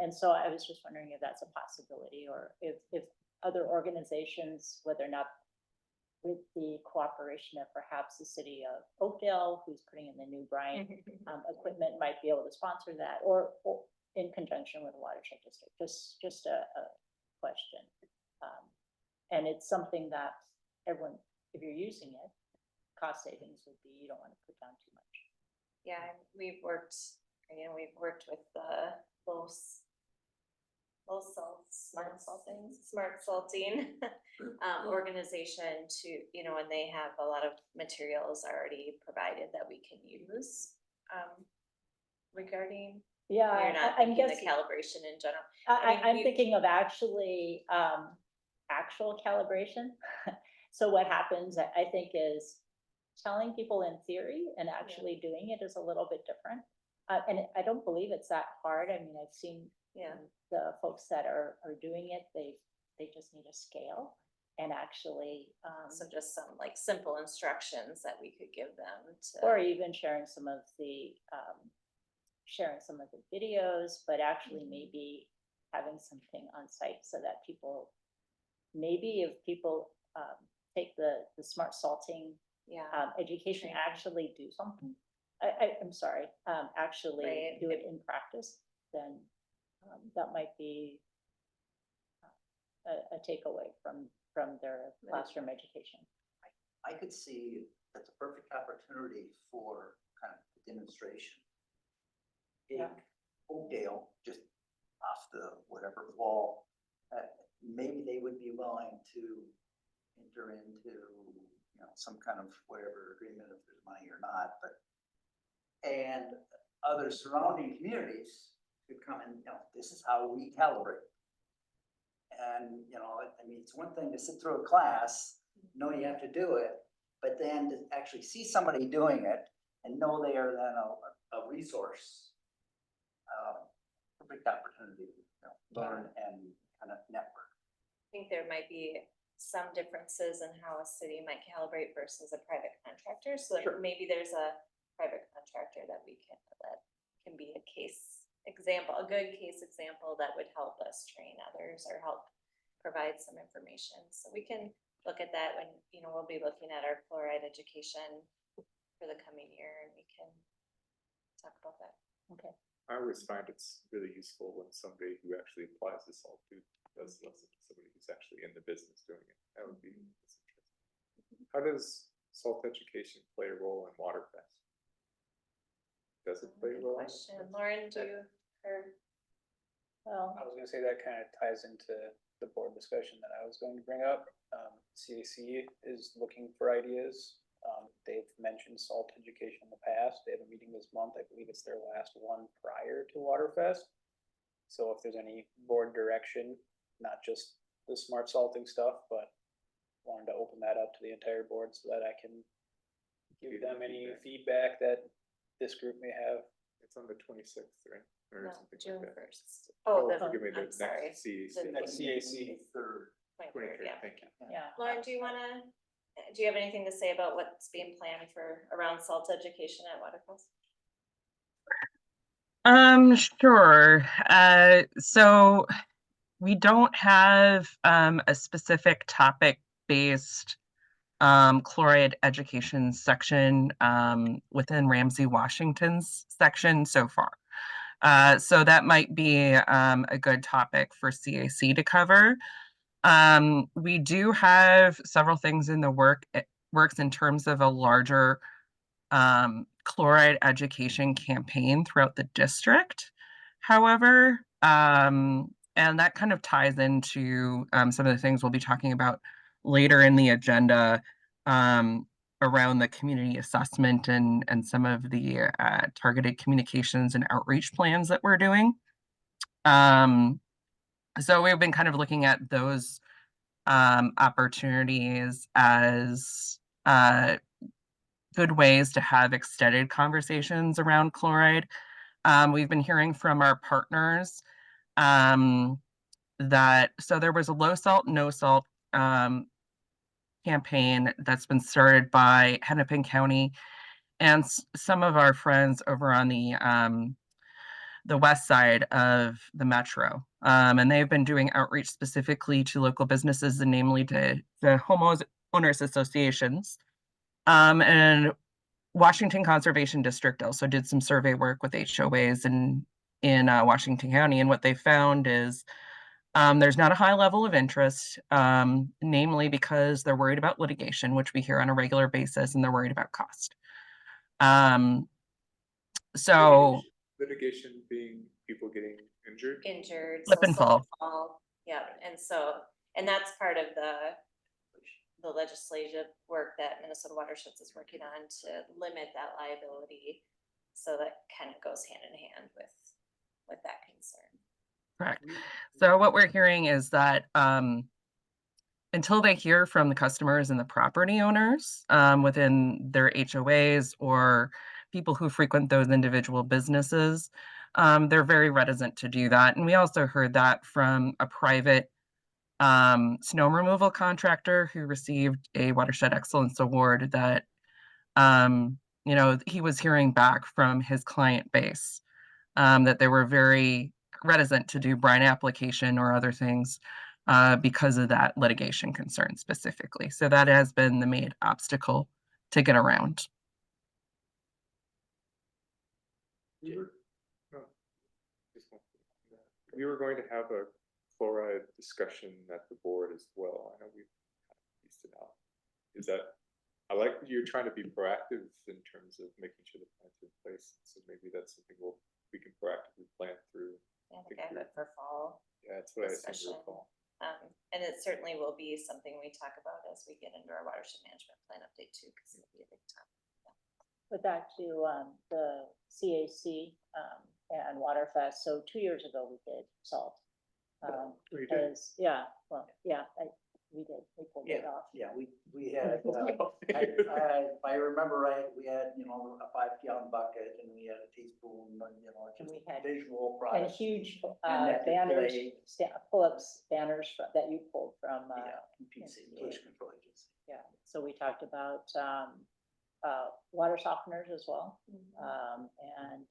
And so I was just wondering if that's a possibility, or if other organizations, whether or not with the cooperation of perhaps the city of Oakdale, who's putting in the new brine equipment, might be able to sponsor that, or in conjunction with the watershed district. Just a question. And it's something that everyone, if you're using it, cost savings would be, you don't want to put down too much. Yeah, we've worked with the smart salting organization to, and they have a lot of materials already provided that we can use regarding. Yeah, You're not I'm thinking the guessing, calibration in general. I'm thinking of actually actual calibration. So what happens, I think, is telling people in theory and actually doing it is a little bit different. And I don't believe it's that hard. I mean, I've seen the folks that are doing it, they just need a scale and actually. So just some like simple instructions that we could give them to. Or even sharing some of the videos, but actually maybe having something on site so that people, maybe if people take the smart salting education, actually do something. I'm sorry, actually do it in practice, then that might be a takeaway from their classroom education. I could see that's a perfect opportunity for kind of a demonstration. Big Oakdale, just off the whatever wall, maybe they would be willing to enter into, some kind of whatever agreement, if there's money or not, and other surrounding communities could come and, this is how we calibrate. And, I mean, it's one thing to sit through a class, know you have to do it, but then to actually see somebody doing it and know they are then a resource, perfect opportunity to learn and kind of network. I think there might be some differences in how a city might calibrate versus a private contractor. So maybe there's a private contractor that can be a case example, a good case example that would help us train others or help provide some information. So we can look at that when, we'll be looking at our fluoride education for the coming year, and we can talk about that. Okay. I always find it's really useful when somebody who actually applies the salt does listen to somebody who's actually in the business doing it. That would be interesting. How does salt education play a role in Waterfest? Does it play a role? Question, Lauren, do you, or, Well, I was gonna say that kind of ties into the board discussion that I was going to bring up. CAC is looking for ideas. They've mentioned salt education in the past. They have a meeting this month. I believe it's their last one prior to Waterfest. So if there's any board direction, not just the smart salting stuff, but wanted to open that up to the entire board so that I can give them any feedback that this group may have. It's on the 26th, right? Or no, something June like that. first? Oh, Forgive me, the I'm sorry. next CAC. The CAC. Third. 23rd, yeah. Thank you. yeah. Lauren, do you have anything to say about what's being planned for around salt education at Waterfalls? Sure. So we don't have a specific topic-based chloride education section within Ramsey-Washington's section so far. So that might be a good topic for CAC to cover. We do have several things in the works in terms of a larger chloride education campaign throughout the district. However, and that kind of ties into some of the things we'll be talking about later in the agenda around the community assessment and some of the targeted communications and outreach plans that we're doing. So we've been kind of looking at those opportunities as good ways to have extended conversations around chloride. We've been hearing from our partners that, so there was a low salt, no salt campaign that's been started by Hennepin County and some of our friends over on the west side of the metro. And they've been doing outreach specifically to local businesses and namely to the homeowners associations. And Washington Conservation District also did some survey work with HOAs in Washington County. And what they found is there's not a high level of interest, namely because they're worried about litigation, which we hear on a regular basis, and they're worried about cost. So Litigation being people getting injured? Injured. Slip and fall. Yeah, and that's part of the legislative work that Minnesota Watersheds is working on to limit that liability. So that kind of goes hand in hand with that concern. Correct. So what we're hearing is that until they hear from the customers and the property owners within their HOAs or people who frequent those individual businesses, they're very reticent to do that. And we also heard that from a private snow removal contractor who received a Watershed Excellence Award that, you know, he was hearing back from his client base that they were very reticent to do brine application or other things because of that litigation concern specifically. So that has been the main obstacle to get around. We were going to have a chloride discussion at the board as well. I know we've kind of pieced it out. Is that, I like that you're trying to be proactive in terms of making sure the plans are in place. So maybe that's something we can proactively plan through. I think I have it for fall. Yeah, that's what I discussion. assumed for fall. And it certainly will be something we talk about as we get into our watershed management plan update too, because it'll be a big topic. But back to the CAC and Waterfest. So 2 years ago we did salt. We did. Because, yeah, well, yeah, we did. We pulled it off. Yeah, we had, if I remember right, we had, you know, a 5-gallon bucket and we had a teaspoon, you know, And just we had- visual And products. huge And that banners, display- pull-ups, banners that you pulled from. Yeah, PC, pollution control agency. Yeah, so we talked about water softeners as well. And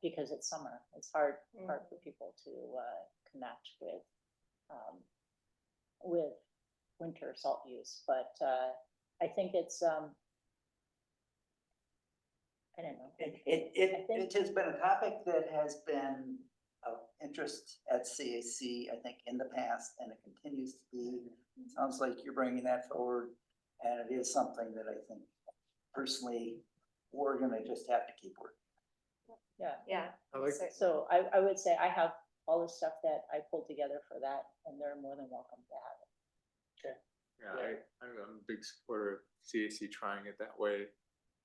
because it's summer, it's hard for people to connect with winter salt use, but I think it's I don't know. It has been a topic that has been of interest at CAC, I think, in the past, and it continues to be. It sounds like you're bringing that forward, and it is something that I think personally we're gonna just have to keep working. Yeah. Yeah. I like- certainly. So I would say I have all the stuff that I pulled together for that, and they're more than welcome to have it. Yeah, I'm a big supporter of CAC trying it that way.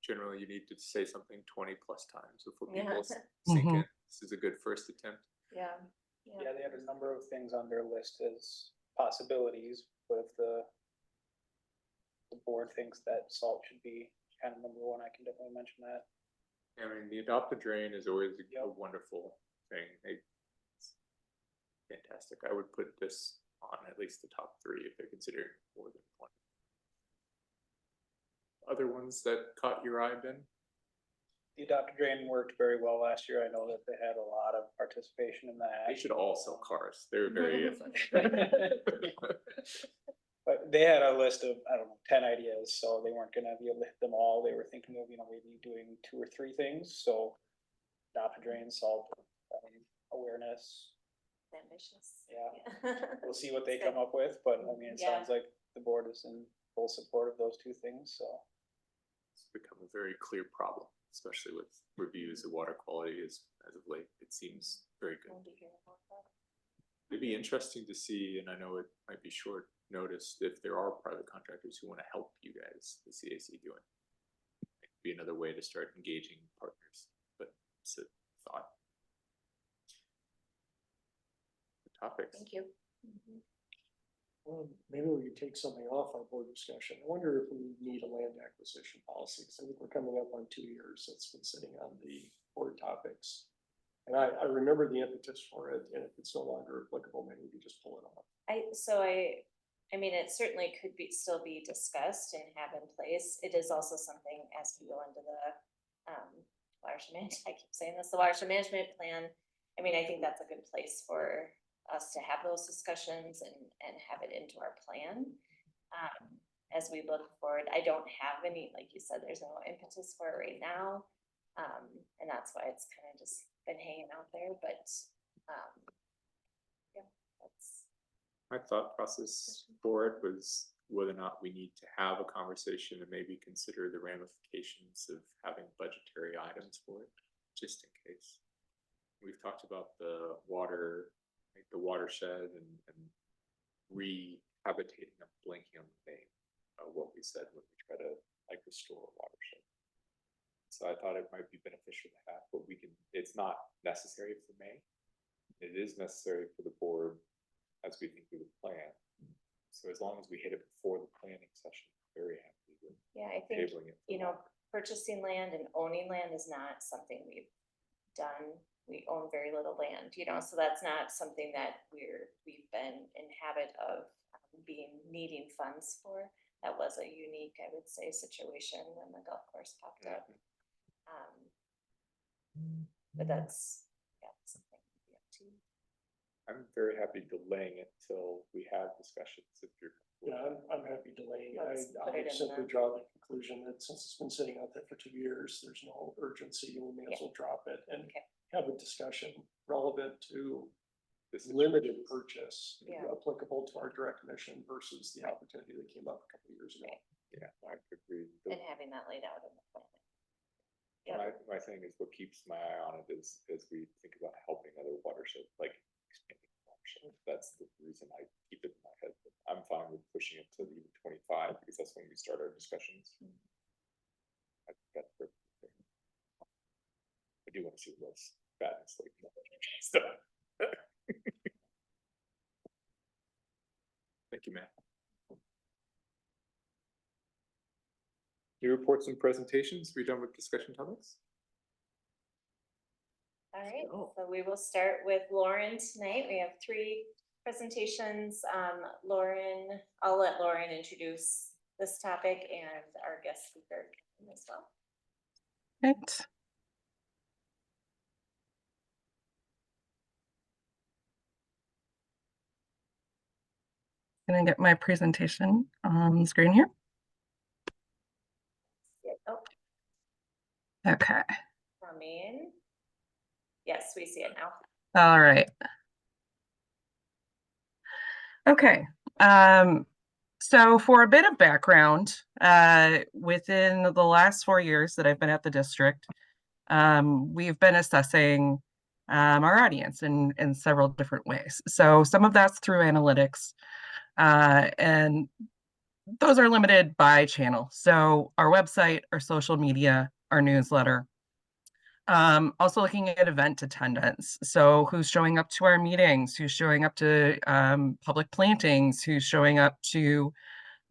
Generally, you need to say something 20+ times before people Yeah. sink Mhm. in. This is a good first attempt. Yeah. Yeah, they have a number of things on their list as possibilities, but if the board thinks that salt should be kind of number one, I can definitely mention that. I mean, the adopt a drain is always a Yep. wonderful thing. It's fantastic. I would put this on at least the top 3 if they're considering more than one. Other ones that caught your eye, Ben? The adopt a drain worked very well last year. I know that they had a lot of participation in that. They should all sell cars. They're very effective. But they had a list of, I don't know, 10 ideas, so they weren't gonna be able to hit them all. They were thinking of, maybe doing 2 or 3 things, so adopt a drain, salt, awareness. Ambitious. Yeah. We'll see what they come up with, but I mean, it Yeah. sounds like the board is in full support of those 2 things, so. It's become a very clear problem, especially with reviews of water quality as of late. It seems very good. We'll be hearing about that. It'd be interesting to see, and I know it might be short notice, if there are private contractors who want to help you guys, the CAC doing. It could be another way to start engaging partners, but it's a thought. The topics. Thank you. Well, maybe we could take something off our board discussion. I wonder if we need a land acquisition policy, because I think we're coming up on 2 years that's been sitting on the board topics. And I remember the impetus for it, and if it's no longer applicable, maybe we could just pull it off. I mean, it certainly could still be discussed and have in place. It is also something as we go into the watershed management, I keep saying this, the watershed management plan. I mean, I think that's a good place for us to have those discussions and have it into our plan. As we look forward, I don't have any, like you said, there's no impetus for it right now. And that's why it's kind of just been hanging out there, but yeah, that's. My thought process for it was whether or not we need to have a conversation and maybe consider the ramifications of having budgetary items for it, just in case. We've talked about the water, like the watershed and rehabitating, I'm blanking on the name, what we said when we try to restore a watershed. So I thought it might be beneficial to have, but it's not necessary for May. It is necessary for the board as we think through the plan. So as long as we hit it before the planning session, I'm very happy with I think, tabling it. purchasing land and owning land is not something we've done. We own very little land, so that's not something that we've been in habit of needing funds for. That was a unique, I would say, situation when the golf course popped up. But that's, something to be up to. I'm very happy delaying it till we have discussions if you're. Yeah, I'm happy delaying. Let's I put it would in simply the- draw the conclusion that since it's been sitting out there for 2 years, there's no urgency, and we may as well drop it and Okay. have a discussion relevant to This is limited purchase, Yeah. applicable to our direct mission versus the opportunity that came up a couple of years ago. Right. Yeah, I agree. And having that laid out in the plan. Yep. My thing is what keeps my eye on it is as we think about helping other watersheds, like expanding watershed. That's the reason I keep it in my head. But I'm fine with pushing it to even 25 because that's when we start our discussions. I think that's perfect. I do want to see less badness like stuff. Thank you, Matt. New reports and presentations. We done with discussion topics? All right, so we will start with Lauren tonight. We have 3 presentations. Lauren, I'll let Lauren introduce this topic and our guest speaker as well. Right. Can I get my presentation on the screen here? Oh, Okay. coming. Yes, we see it now. All right. Okay. So for a bit of background, within the last 4 years that I've been at the district, we've been assessing our audience in several different ways. So some of that's through analytics, and those are limited by channel. So our website, our social media, our newsletter. Also looking at event attendance. So who's showing up to our meetings, who's showing up to public plantings, who's showing up to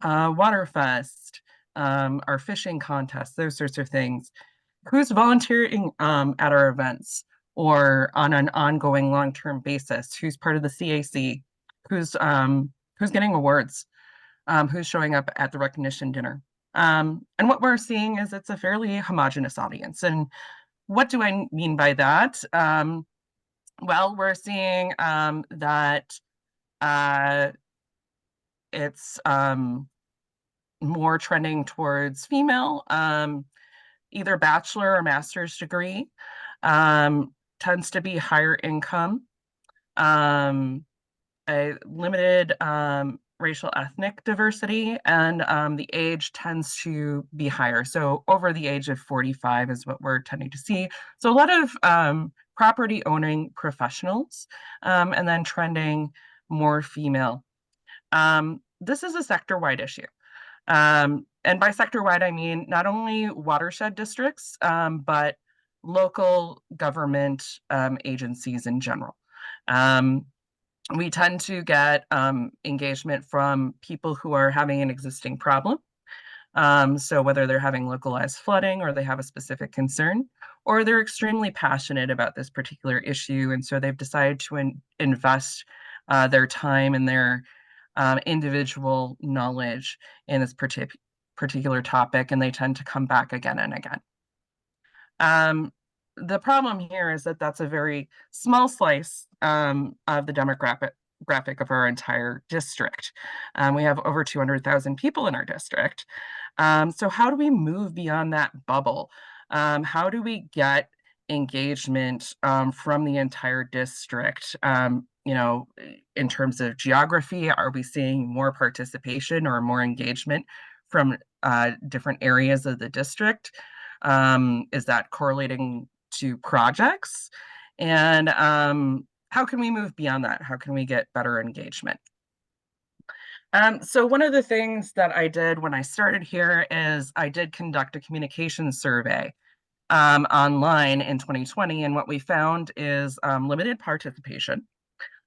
Waterfest, our fishing contests, those sorts of things. Who's volunteering at our events or on an ongoing long-term basis? Who's part of the CAC? Who's getting awards? Who's showing up at the recognition dinner? And what we're seeing is it's a fairly homogenous audience. And what do I mean by that? Well, we're seeing that it's more trending towards female, either bachelor or master's degree, tends to be higher income, a limited racial ethnic diversity, and the age tends to be higher. So over the age of 45 is what we're tending to see. So a lot of property owning professionals, and then trending more female. This is a sector-wide issue. And by sector-wide, I mean not only watershed districts, but local government agencies in general. We tend to get engagement from people who are having an existing problem. So whether they're having localized flooding or they have a specific concern, or they're extremely passionate about this particular issue, and so they've decided to invest their time and their individual knowledge in this particular topic, and they tend to come back again and again. The problem here is that that's a very small slice of the demographic of our entire district. We have over 200,000 people in our district. So how do we move beyond that bubble? How do we get engagement from the entire district? You know, in terms of geography, are we seeing more participation or more engagement from different areas of the district? Is that correlating to projects? And how can we move beyond that? How can we get better engagement? So one of the things that I did when I started here is I did conduct a communications survey online in 2020, and what we found is limited participation.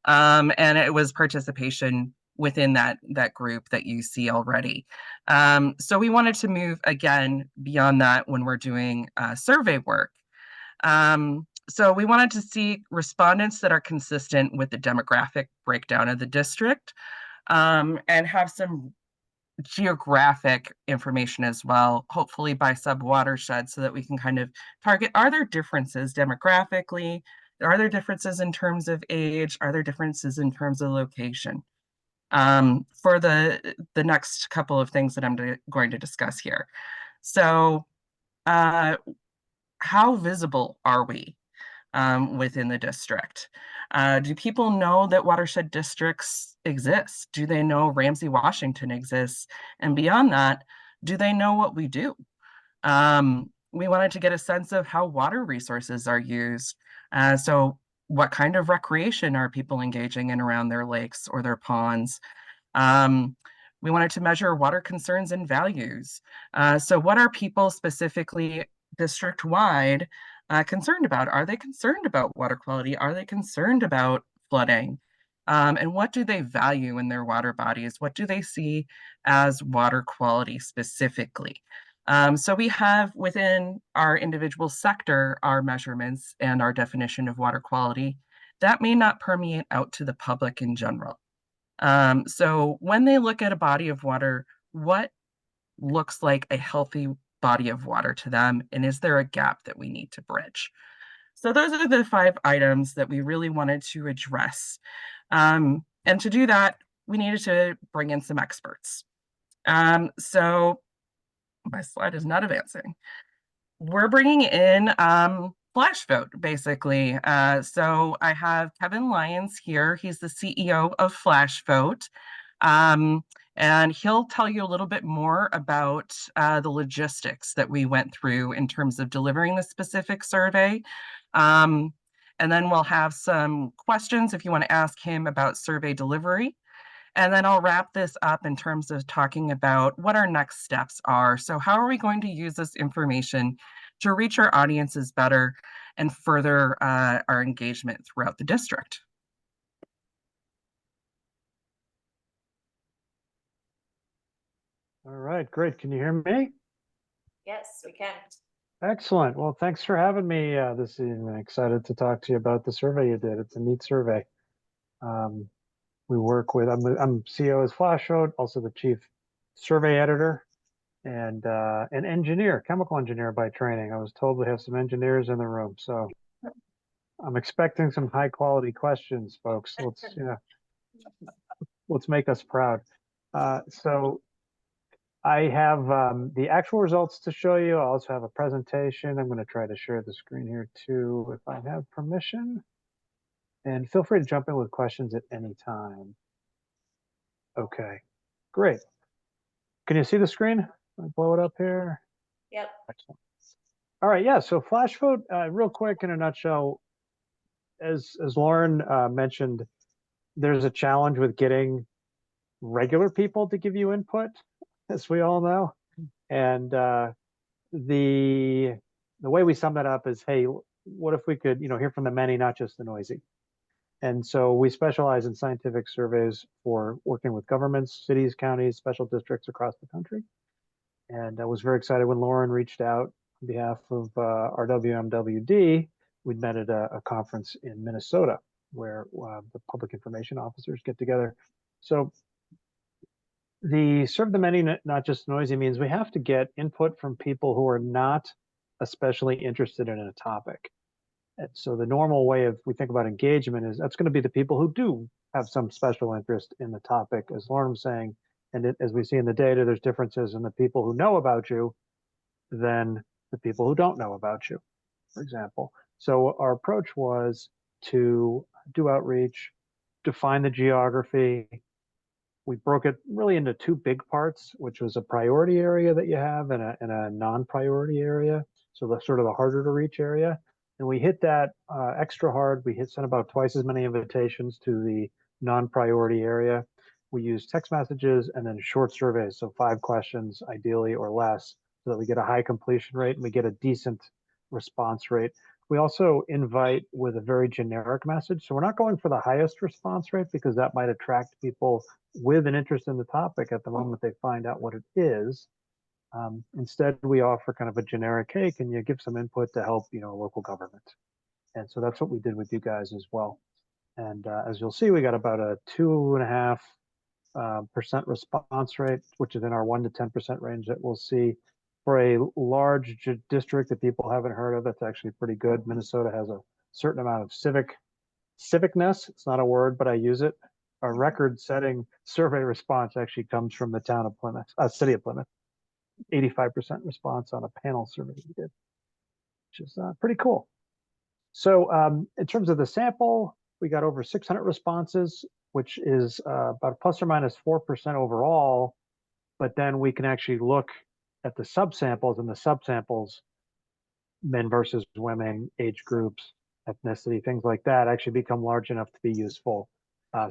And it was participation within that group that you see already. So we wanted to move again beyond that when we're doing survey work. So we wanted to see respondents that are consistent with the demographic breakdown of the district, and have some geographic information as well, hopefully by sub-watershed, so that we can kind of target, are there differences demographically? Are there differences in terms of age? Are there differences in terms of location? For the next couple of things that I'm going to discuss here. So how visible are we within the district? Do people know that watershed districts exist? Do they know Ramsey-Washington exists? And beyond that, do they know what we do? We wanted to get a sense of how water resources are used. So what kind of recreation are people engaging in around their lakes or their ponds? We wanted to measure water concerns and values. So what are people specifically district-wide concerned about? Are they concerned about water quality? Are they concerned about flooding? And what do they value in their water bodies? What do they see as water quality specifically? So we have within our individual sector, our measurements and our definition of water quality. That may not permeate out to the public in general. So when they look at a body of water, what looks like a healthy body of water to them? And is there a gap that we need to bridge? So those are the 5 items that we really wanted to address. And to do that, we needed to bring in some experts. So my slide is not advancing. We're bringing in flash vote, basically. So I have Kevin Lyons here. He's the CEO of Flash Vote. And he'll tell you a little bit more about the logistics that we went through in terms of delivering the specific survey. And then we'll have some questions if you want to ask him about survey delivery. And then I'll wrap this up in terms of talking about what our next steps are. So how are we going to use this information to reach our audiences better and further our engagement throughout the district? All right, great. Can you hear me? Yes, we can. Excellent. Well, thanks for having me this evening. Excited to talk to you about the survey you did. It's a neat survey. We work with, I'm CEO as Flash showed, also the chief survey editor and an engineer, chemical engineer by training. I was told we have some engineers in the room, so I'm expecting some high quality questions, folks. Let's make us proud. So I have the actual results to show you. I also have a presentation. I'm going to try to share the screen here too, if I have permission. And feel free to jump in with questions at any time. Okay, great. Can you see the screen? I'll blow it up here. Yep. Excellent. All right, yeah, so flash vote, real quick in a nutshell, as Lauren mentioned, there's a challenge with getting regular people to give you input, as we all know. And the way we sum that up is, hey, what if we could, hear from the many, not just the noisy? And so we specialize in scientific surveys for working with governments, cities, counties, special districts across the country. And I was very excited when Lauren reached out on behalf of our WMWD. We'd met at a conference in Minnesota where the public information officers get together. So the serve the many, not just noisy, means we have to get input from people who are not especially interested in a topic. And so the normal way of we think about engagement is that's going to be the people who do have some special interest in the topic, as Lauren was saying. And as we see in the data, there's differences in the people who know about you than the people who don't know about you, for example. So our approach was to do outreach, define the geography. We broke it really into two big parts, which was a priority area that you have and a non-priority area. So the sort of the harder to reach area. And we hit that extra hard. We sent about twice as many invitations to the non-priority area. We use text messages and then short surveys, so 5 questions ideally or less, so that we get a high completion rate and we get a decent response rate. We also invite with a very generic message. So we're not going for the highest response rate because that might attract people with an interest in the topic at the moment they find out what it is. Instead, we offer kind of a generic, hey, can you give some input to help, local government? And so that's what we did with you guys as well. And as you'll see, we got about a 2.5% response rate, which is in our 1 to 10% range that we'll see. For a large district that people haven't heard of, that's actually pretty good. Minnesota has a certain amount of civicness. It's not a word, but I use it. Our record-setting survey response actually comes from the town of Plymouth, city of Plymouth. 85% response on a panel survey we did, which is pretty cool. So in terms of the sample, we got over 600 responses, which is about plus or minus 4% overall. But then we can actually look at the subsamples, and the subsamples, men versus women, age groups, ethnicity, things like that, actually become large enough to be useful.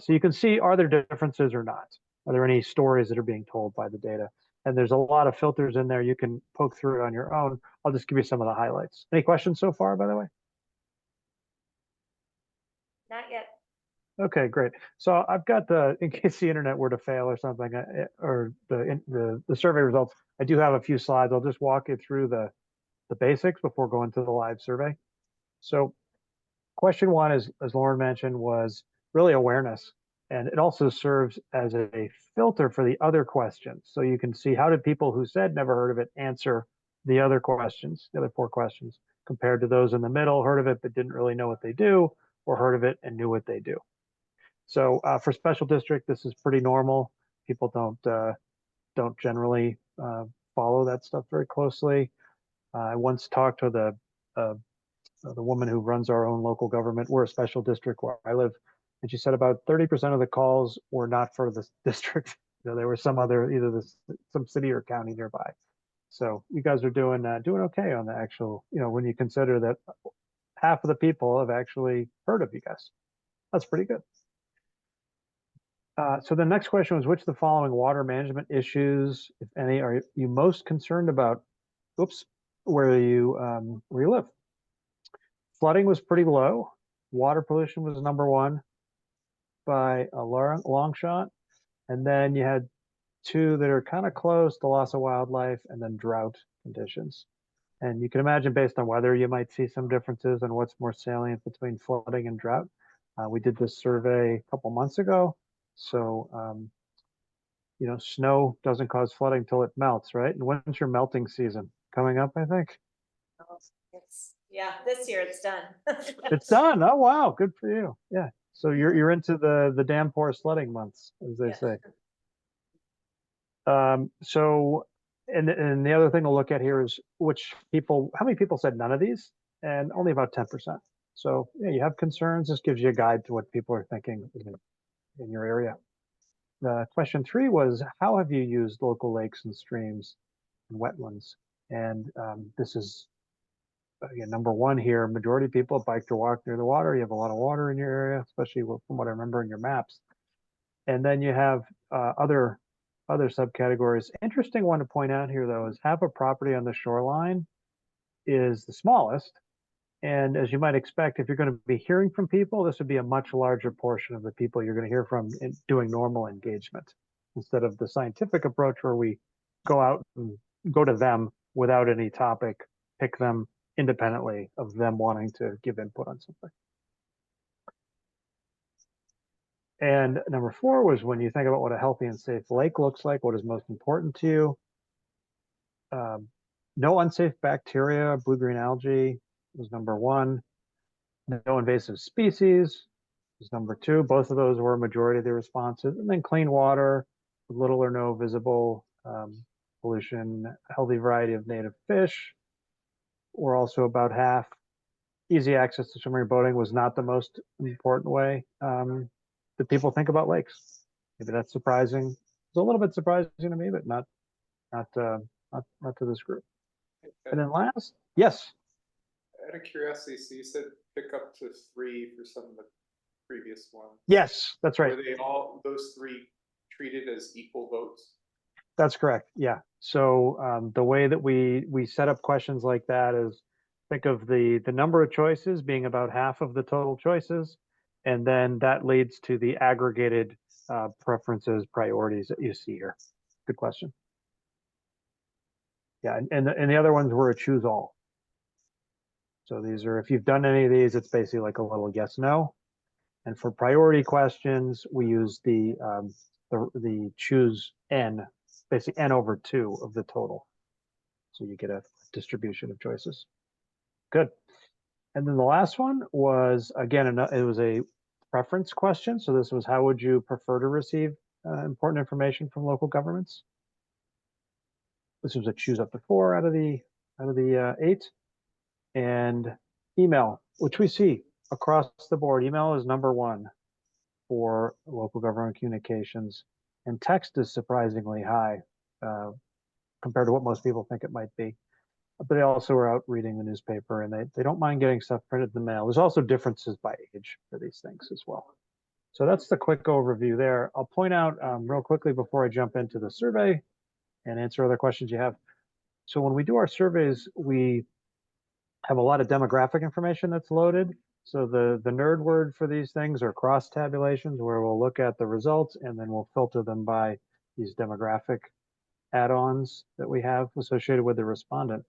So you can see, are there differences or not? Are there any stories that are being told by the data? And there's a lot of filters in there. You can poke through it on your own. I'll just give you some of the highlights. Any questions so far, by the way? Not yet. Okay, great. So I've got in case the internet were to fail or something, or the survey results, I do have a few slides. I'll just walk you through the basics before going to the live survey. So question 1 is, as Lauren mentioned, was really awareness. And it also serves as a filter for the other questions. So you can see how did people who said never heard of it answer the other questions, the other 4 questions, compared to those in the middle, heard of it but didn't really know what they do, or heard of it and knew what they do. So for special district, this is pretty normal. People don't generally follow that stuff very closely. I once talked to the woman who runs our own local government. We're a special district where I live, and she said about 30% of the calls were not for the district. There was some other, some city or county nearby. So you guys are doing okay on the actual, when you consider that half of the people have actually heard of you guys. That's pretty good. So the next question was, which of the following water management issues, if any, are you most concerned about? Oops, where you live? Flooding was pretty low. Water pollution was number one by a long shot. And then you had two that are kind of close, the loss of wildlife and then drought conditions. And you can imagine based on weather, you might see some differences in what's more salient between flooding and drought. We did this survey a couple months ago. So, snow doesn't cause flooding till it melts, right? And when's your melting season? Coming up, I think. Yeah, this year it's done. It's done. Oh, wow. Good for you. Yeah. So you're into the damn poor sledding months, as they say. So, and the other thing to look at here is how many people said none of these, and only about 10%. So yeah, you have concerns. This gives you a guide to what people are thinking in your area. Question 3 was, how have you used local lakes and streams and wetlands? And this is again, number one here. Majority of people bike or walk near the water. You have a lot of water in your area, especially from what I remember in your maps. And then you have other subcategories. Interesting one to point out here, though, is half a property on the shoreline is the smallest. And as you might expect, if you're going to be hearing from people, this would be a much larger portion of the people you're going to hear from in doing normal engagement, instead of the scientific approach where we go out and go to them without any topic, pick them independently of them wanting to give input on something. And number 4 was, when you think about what a healthy and safe lake looks like, what is most important to you? No unsafe bacteria, blue-green algae was number 1. No invasive species was number 2. Both of those were a majority of the responses. And then clean water, with little or no visible pollution, healthy variety of native fish were also about half. Easy access to swimming or boating was not the most important way that people think about lakes. Maybe that's surprising. It's a little bit surprising to me, but not to this group. And then last, yes. Out of curiosity, so you said pick up to 3 for some of the previous ones. Yes, that's right. Were they all, those 3 treated as equal votes? That's correct. Yeah. So the way that we set up questions like that is, think of the number of choices being about half of the total choices, and then that leads to the aggregated preferences, priorities that you see here. Good question. Yeah, and the other ones were a choose all. So these are, if you've done any of these, it's basically like a little yes, no. And for priority questions, we use the choose n, basically n over 2 of the total. So you get a distribution of choices. Good. And then the last one was, again, it was a preference question. So this was, how would you prefer to receive important information from local governments? This was a choose up to 4 out of the 8. And email, which we see across the board. Email is number 1 for local government communications, and text is surprisingly high compared to what most people think it might be. But they also are out reading the newspaper, and they don't mind getting stuff printed in the mail. There's also differences by age for these things as well. So that's the quick overview there. I'll point out real quickly before I jump into the survey and answer other questions you have. So when we do our surveys, we have a lot of demographic information that's loaded. So the nerd word for these things are cross tabulations, where we'll look at the results and then we'll filter them by these demographic add-ons that we have associated with the respondent.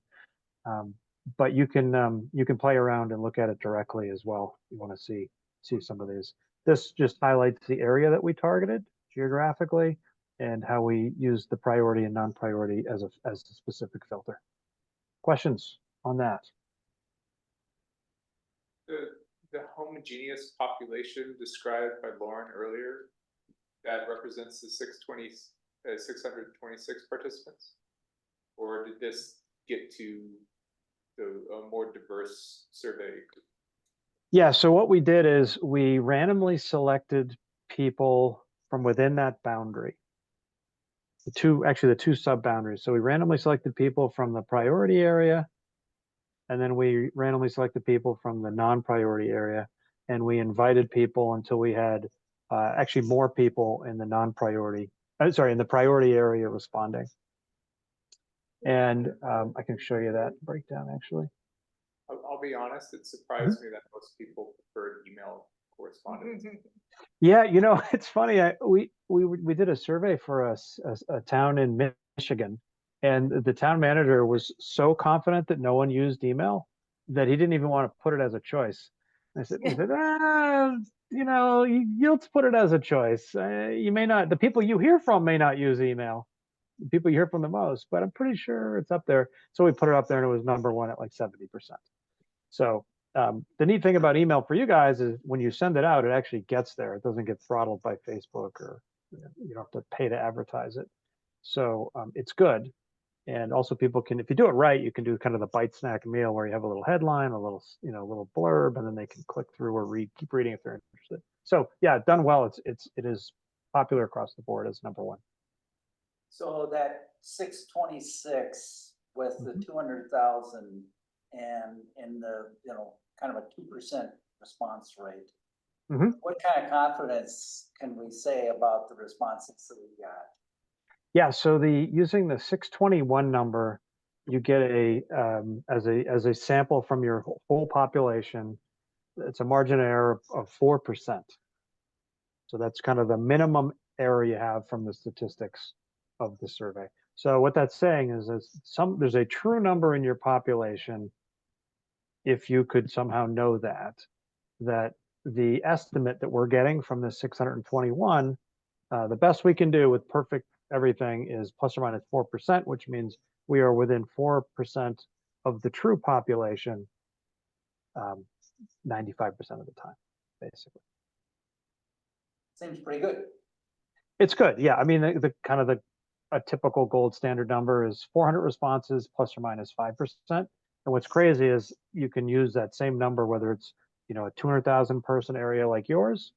But you can play around and look at it directly as well. You want to see some of these. This just highlights the area that we targeted geographically and how we use the priority and non-priority as a specific filter. Questions on that? The homogeneous population described by Lauren earlier, that represents the 626 participants? Or did this get to a more diverse survey? Yeah, so what we did is we randomly selected people from within that boundary. the two sub boundaries. So we randomly selected people from the priority area, and then we randomly selected people from the non-priority area, and we invited people until we had actually more people in the non-priority, in the priority area responding. And I can show you that breakdown actually. I'll be honest, it surprised me that most people preferred email correspondence. Yeah, it's funny. We did a survey for a town in Michigan, and the town manager was so confident that no one used email that he didn't even want to put it as a choice. We said, you'll put it as a choice. You may not. The people you hear from may not use email. The people you hear from the most, but I'm pretty sure it's up there. So we put it up there, and it was #1 at like 70%. So the neat thing about email for you guys is when you send it out, it actually gets there. It doesn't get throttled by Facebook, or you don't have to pay to advertise it. So it's good. And also people can, if you do it right, you can do kind of the bite snack meal where you have a little headline, a little blurb, and then they can click through or keep reading if they're interested. So yeah, done well. It is popular across the board as #1. So that 626 with the 200,000 and in the, kind of a 2% response rate. What kind of confidence can we say about the responses that we got? Yeah, so using the 621 number, you get as a sample from your whole population. It's a margin of error of 4%. So that's kind of the minimum error you have from the statistics of the survey. So what that's saying is there's a true number in your population, if you could somehow know that the estimate that we're getting from the 621, the best we can do with perfect everything is ±4%, which means we are within 4% of the true population 95% of the time, basically. Seems pretty good. It's good, yeah. I mean, a typical gold standard number is 400 responses ±5%. And what's crazy is you can use that same number, whether it's a 200,000 person area like yours,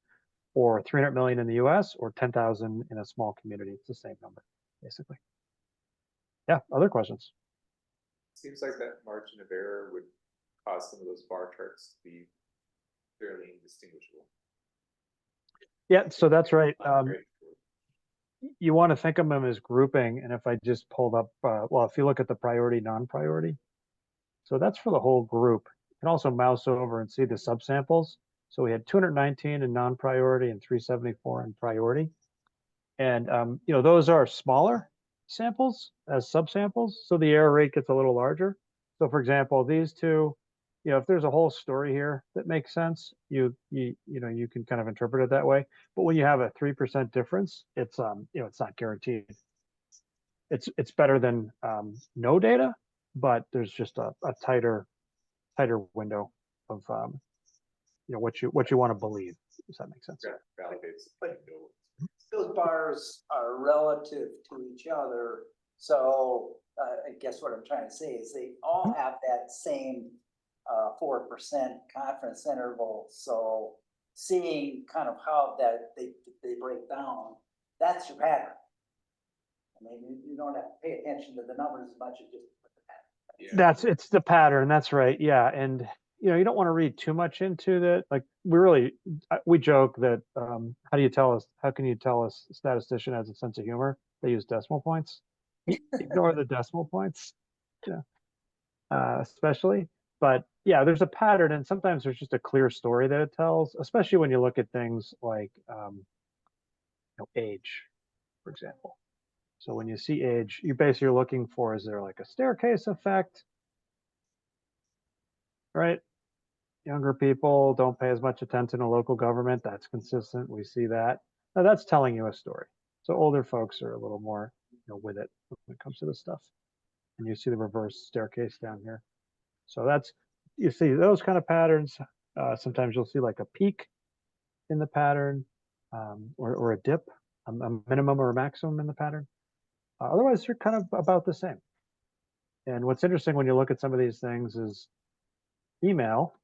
or 300 million in the US, or 10,000 in a small community. It's the same number, basically. Yeah, other questions? Seems like that margin of error would cause some of those bar charts to be fairly indistinguishable. Yeah, so that's right. You want to think of them as grouping, and if I just pulled up, if you look at the priority, non-priority, so that's for the whole group. You can also mouse over and see the subsamples. So we had 219 in non-priority and 374 in priority. And, those are smaller samples as subsamples. So the error rate gets a little larger. So for example, these two, if there's a whole story here that makes sense, you can kind of interpret it that way. But when you have a 3% difference, it's not guaranteed. It's better than no data, but there's just a tighter window of what you want to believe. Does that make sense? Yeah, validates. But those bars are relative to each other. So I guess what I'm trying to say is they all have that same 4% confidence interval. So seeing kind of how that they break down, that's your pattern. I mean, you don't have to pay attention to the numbers as much as just the pattern. It's the pattern. That's right. Yeah. And you don't want to read too much into that. Like we joke that how can you tell a statistician has a sense of humor? They use decimal points. Ignore the decimal points. Yeah. Especially. But yeah, there's a pattern, and sometimes there's just a clear story that it tells, especially when you look at things like age, for example. So when you see age, you basically are looking for, is there like a staircase effect? Right? Younger people don't pay as much attention to local government. That's consistent. We see that. Now that's telling you a story. So older folks are a little more with it when it comes to this stuff. And you see the reverse staircase down here. So you see those kind of patterns. Sometimes you'll see like a peak in the pattern, or a dip, a minimum or a maximum in the pattern. Otherwise, you're kind of about the same. And what's interesting when you look at some of these things is email.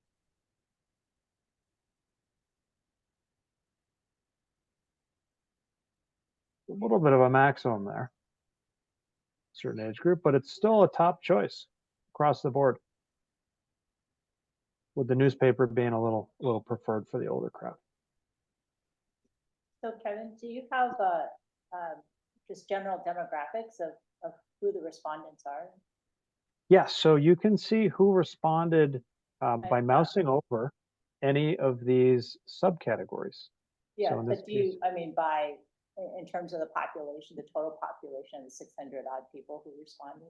A little bit of a maximum there. certain age group, but it's still a top choice across the board. With the newspaper being a little preferred for the older crowd. So Kevin, do you have just general demographics of who the respondents are? Yes, so you can see who responded by mousing over any of these subcategories. Yeah, So in this but do you, I mean, in terms of the population, the total population, the 600 odd people who responded?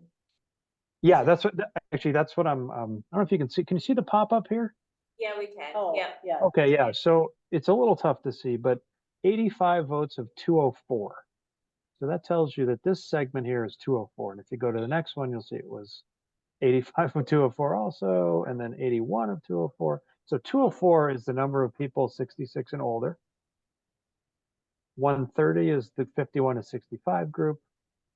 Yeah, that's what, actually, that's what I'm, I don't know if you can see, can you see the pop-up here? Yeah, we can. Oh, Yeah. yeah. Okay, yeah, so it's a little tough to see, but 85 votes of 204. So that tells you that this segment here is 204. And if you go to the next one, you'll see it was 85 of 204 also, and then 81 of 204. So 204 is the number of people 66 and older. 130 is the 51 to 65 group.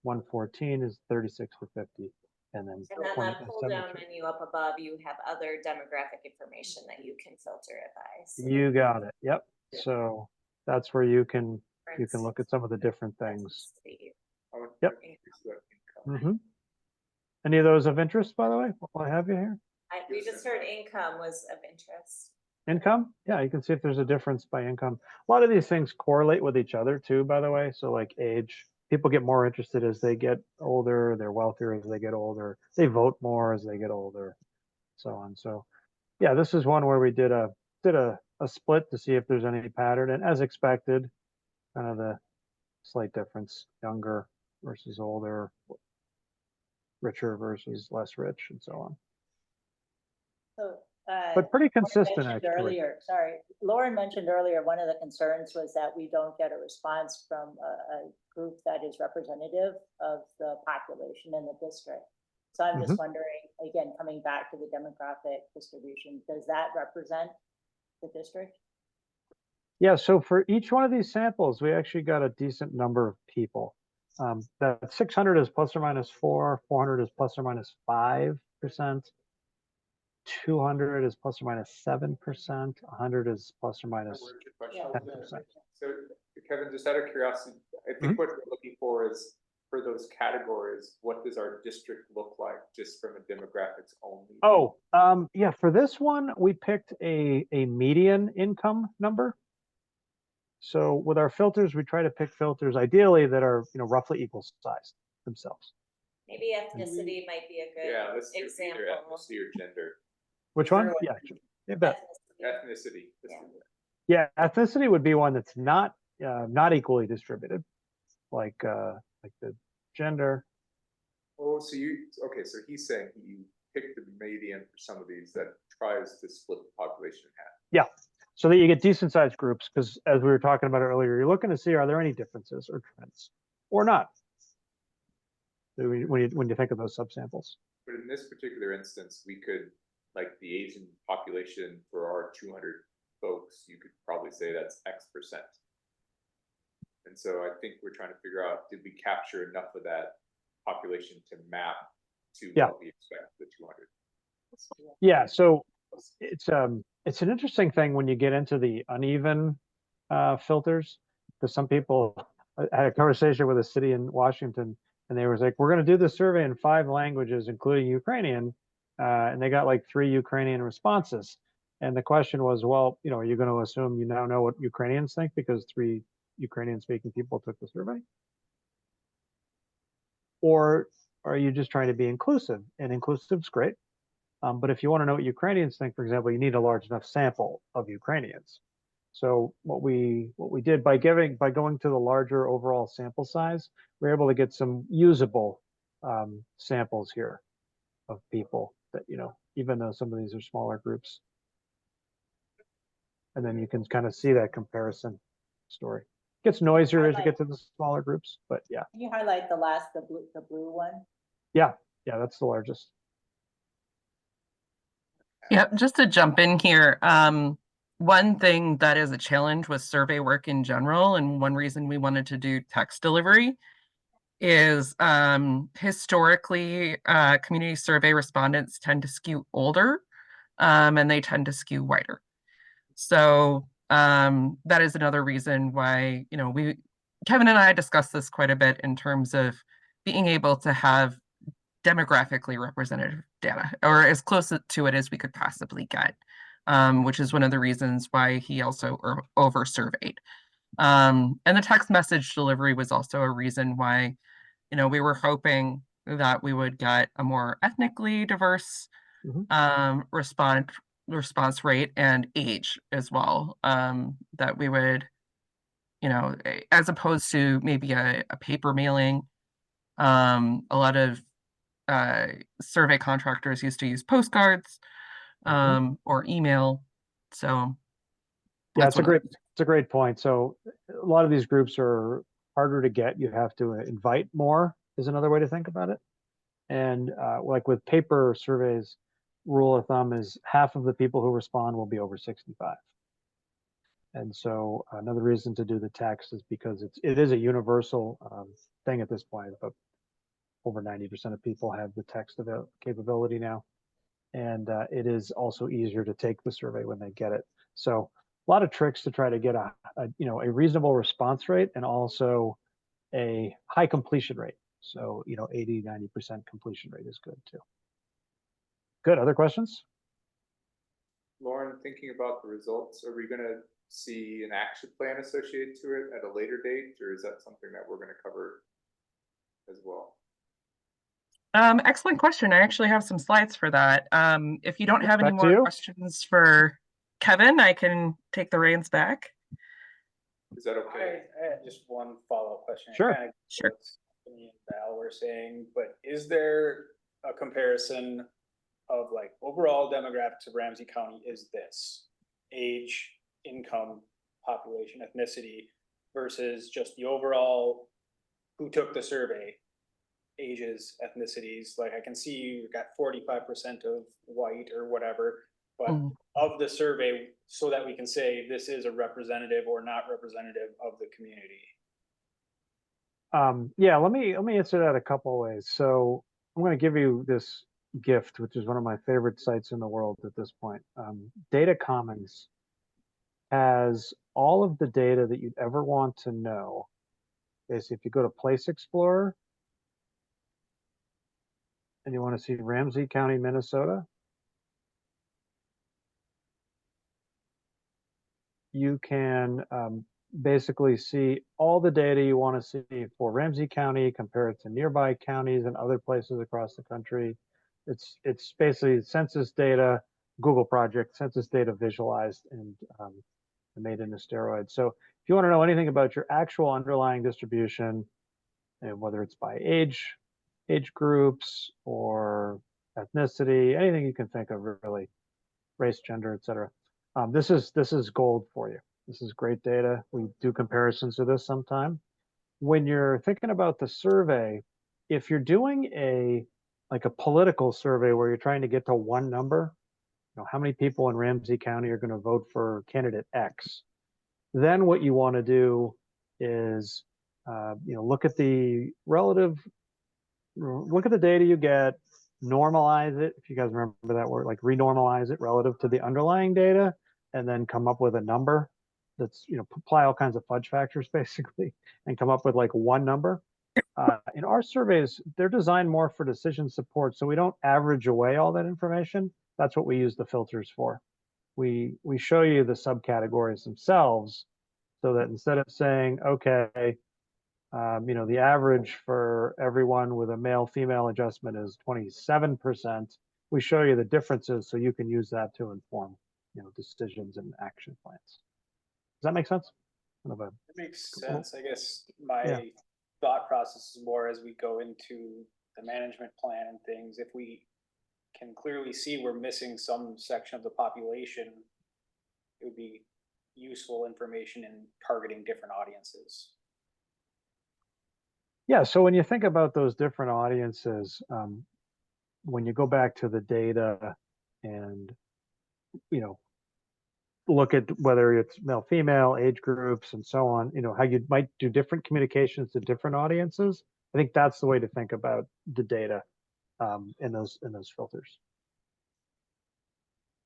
114 is 36 to 50. And then And then 20 the to pull down 73. menu up above, you have other demographic information that you can filter it by. So You got it. Yep. So that's where you can look at some of the different things. Yep. Any of those of interest, by the way, while I have you here? We just heard income was of interest. Income? Yeah, you can see if there's a difference by income. A lot of these things correlate with each other too, by the way. So like age, people get more interested as they get older, they're wealthier as they get older, they vote more as they get older, so on. So yeah, this is one where we did a split to see if there's any pattern, and as expected, kind of the slight difference, younger versus older, richer versus less rich, and so on. So, but pretty Lauren consistent, mentioned actually. Earlier, sorry, Lauren mentioned earlier, one of the concerns was that we don't get a response from a group that is representative of the population in the district. So I'm just wondering, again, coming back to the demographic distribution, does that represent the district? Yeah, so for each one of these samples, we actually got a decent number of people. That 600 is plus or minus 4, 400 is plus or minus 5%, 200 is plus or minus 7%, 100 is plus or minus 10%. So Kevin, just out of curiosity, I think what we're looking for is, for those categories, what does our district look like just from a demographics only? Oh, yeah, for this one, we picked a median income number. So with our filters, we try to pick filters ideally that are, roughly equal sized themselves. Maybe ethnicity might be a good example. Either ethnicity or gender. Which one? Yeah, I bet. Ethnicity. Yeah, ethnicity would be one that's not equally distributed, like the gender. Oh, so so he's saying you pick the median for some of these that tries to split the population in half. Yeah, so that you get decent sized groups, because as we were talking about earlier, you're looking to see, are there any differences or trends or not when you think of those subsamples. But in this particular instance, we could, like the Asian population for our 200 folks, you could probably say that's X%. And so I think we're trying to figure out, did we capture enough of that population to map to what we expect the 200? Yeah, so it's an interesting thing when you get into the uneven filters, because some people, I had a conversation with a city in Washington, and they were like, we're going to do this survey in 5 languages, including Ukrainian, and they got like 3 Ukrainian responses. And the question was, well, are you going to assume you now know what Ukrainians think because 3 Ukrainian-speaking people took the survey? Or are you just trying to be inclusive? And inclusive's great. But if you want to know what Ukrainians think, for example, you need a large enough sample of Ukrainians. So what we did by going to the larger overall sample size, we're able to get some usable samples here of people that, even though some of these are smaller groups. And then you can kind of see that comparison story. It gets noisier as you get to the smaller groups, but yeah. Can you highlight the blue one? Yeah, that's the largest. Yep, just to jump in here, one thing that is a challenge with survey work in general, and one reason we wanted to do text delivery, is historically community survey respondents tend to skew older, and they tend to skew whiter. So that is another reason why, Kevin and I discussed this quite a bit in terms of being able to have demographically representative data, or as close to it as we could possibly get, which is one of the reasons why he also over surveyed. And the text message delivery was also a reason why, we were hoping that we would get a more ethnically diverse response rate and age as well. That we would, as opposed to maybe a paper mailing. A lot of survey contractors used to use postcards or email. So yeah, it's a great point. So a lot of these groups are harder to get. You have to invite more is another way to think about it. And like with paper surveys, rule of thumb is half of the people who respond will be over 65. And so another reason to do the text is because it is a universal thing at this point, but over 90% of people have the text capability now. And it is also easier to take the survey when they get it. So a lot of tricks to try to get a reasonable response rate and also a high completion rate. So, 80, 90% completion rate is good too. Good, other questions? Lauren, thinking about the results, are we gonna see an action plan associated to it at a later date, or is that something that we're gonna cover as well? Excellent question. I actually have some slides for that. If you don't have any more questions for Kevin, I can take the reins back. Is that okay? I had just one follow-up question. Sure. Sure. Me and Val were saying, but is there a comparison of like overall demographics of Ramsey County is this? Age, income, population, ethnicity versus just the overall who took the survey, ages, ethnicities. Like I can see you got 45% of white or whatever, but of the survey, so that we can say this is a representative or not representative of the community. Yeah, let me answer that a couple of ways. So I'm going to give you this gift, which is one of my favorite sites in the world at this point. Data Commons has all of the data that you'd ever want to know. Is if you go to Place Explorer and you want to see Ramsey County, Minnesota, you can basically see all the data you want to see for Ramsey County, compare it to nearby counties and other places across the country. It's basically census data, Google project, census data visualized and made into steroids. So if you want to know anything about your actual underlying distribution, and whether it's by age groups or ethnicity, anything you can think of really, race, gender, etc. This is gold for you. This is great data. We do comparisons to this sometime. When you're thinking about the survey, if you're doing a political survey where you're trying to get to one number, how many people in Ramsey County are going to vote for candidate X, then what you want to do is look at the data you get, normalize it, if you guys remember that word, like renormalize it relative to the underlying data, and then come up with a number that's, apply all kinds of fudge factors basically, and come up with like one number. In our surveys, they're designed more for decision support, so we don't average away all that information. That's what we use the filters for. We show you the subcategories themselves, so that instead of saying, okay, the average for everyone with a male-female adjustment is 27%, we show you the differences so you can use that to inform, decisions and action plans. Does that make sense? It makes sense. I guess my thought process is more as we go into the management plan and things, if we can clearly see we're missing some section of the population, it would be useful information in targeting different audiences. Yeah, so when you think about those different audiences, when you go back to the data and, look at whether it's male, female, age groups, and so on, how you might do different communications to different audiences, I think that's the way to think about the data in those filters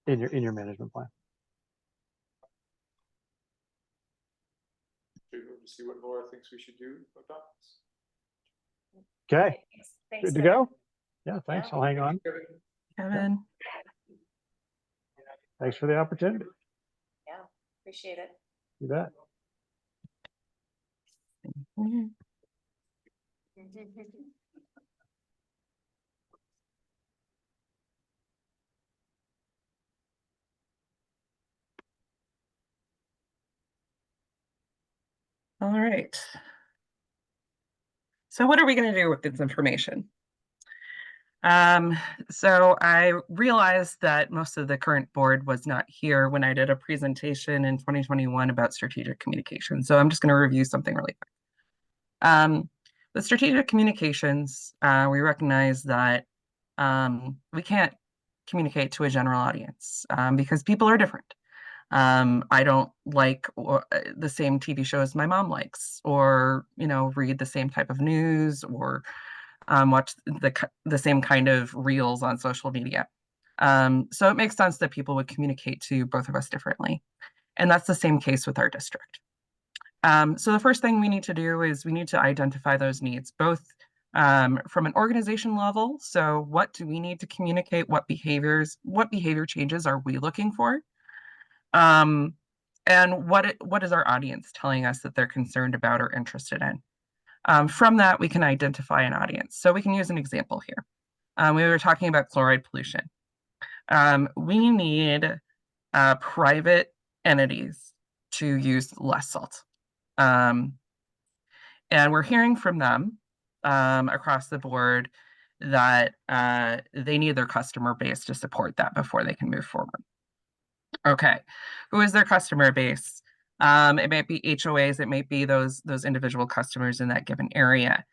in your management plan. Should we see what Laura thinks we should do about this? Okay, Thanks, good to Kevin. go? Yeah, thanks. Yeah. I'll hang on. Kevin. Thanks for the opportunity. Yeah, appreciate it. You bet. All right. So what are we going to do with this information? So I realized that most of the current board was not here when I did a presentation in 2021 about strategic communication. So I'm just going to review something really quick. The strategic communications, we recognize that we can't communicate to a general audience because people are different. I don't like the same TV shows my mom likes, or read the same type of news, or watch the same kind of reels on social media. So it makes sense that people would communicate to both of us differently. And that's the same case with our district. So the first thing we need to do is we need to identify those needs, both from an organization level. So what do we need to communicate? What behavior changes are we looking for? And what is our audience telling us that they're concerned about or interested in? From that, we can identify an audience. So we can use an example here. We were talking about chloride pollution. We need private entities to use less salt. And we're hearing from them across the board that they need their customer base to support that before they can move forward. Okay, who is their customer base? It might be HOAs, it might be those individual customers in that given area.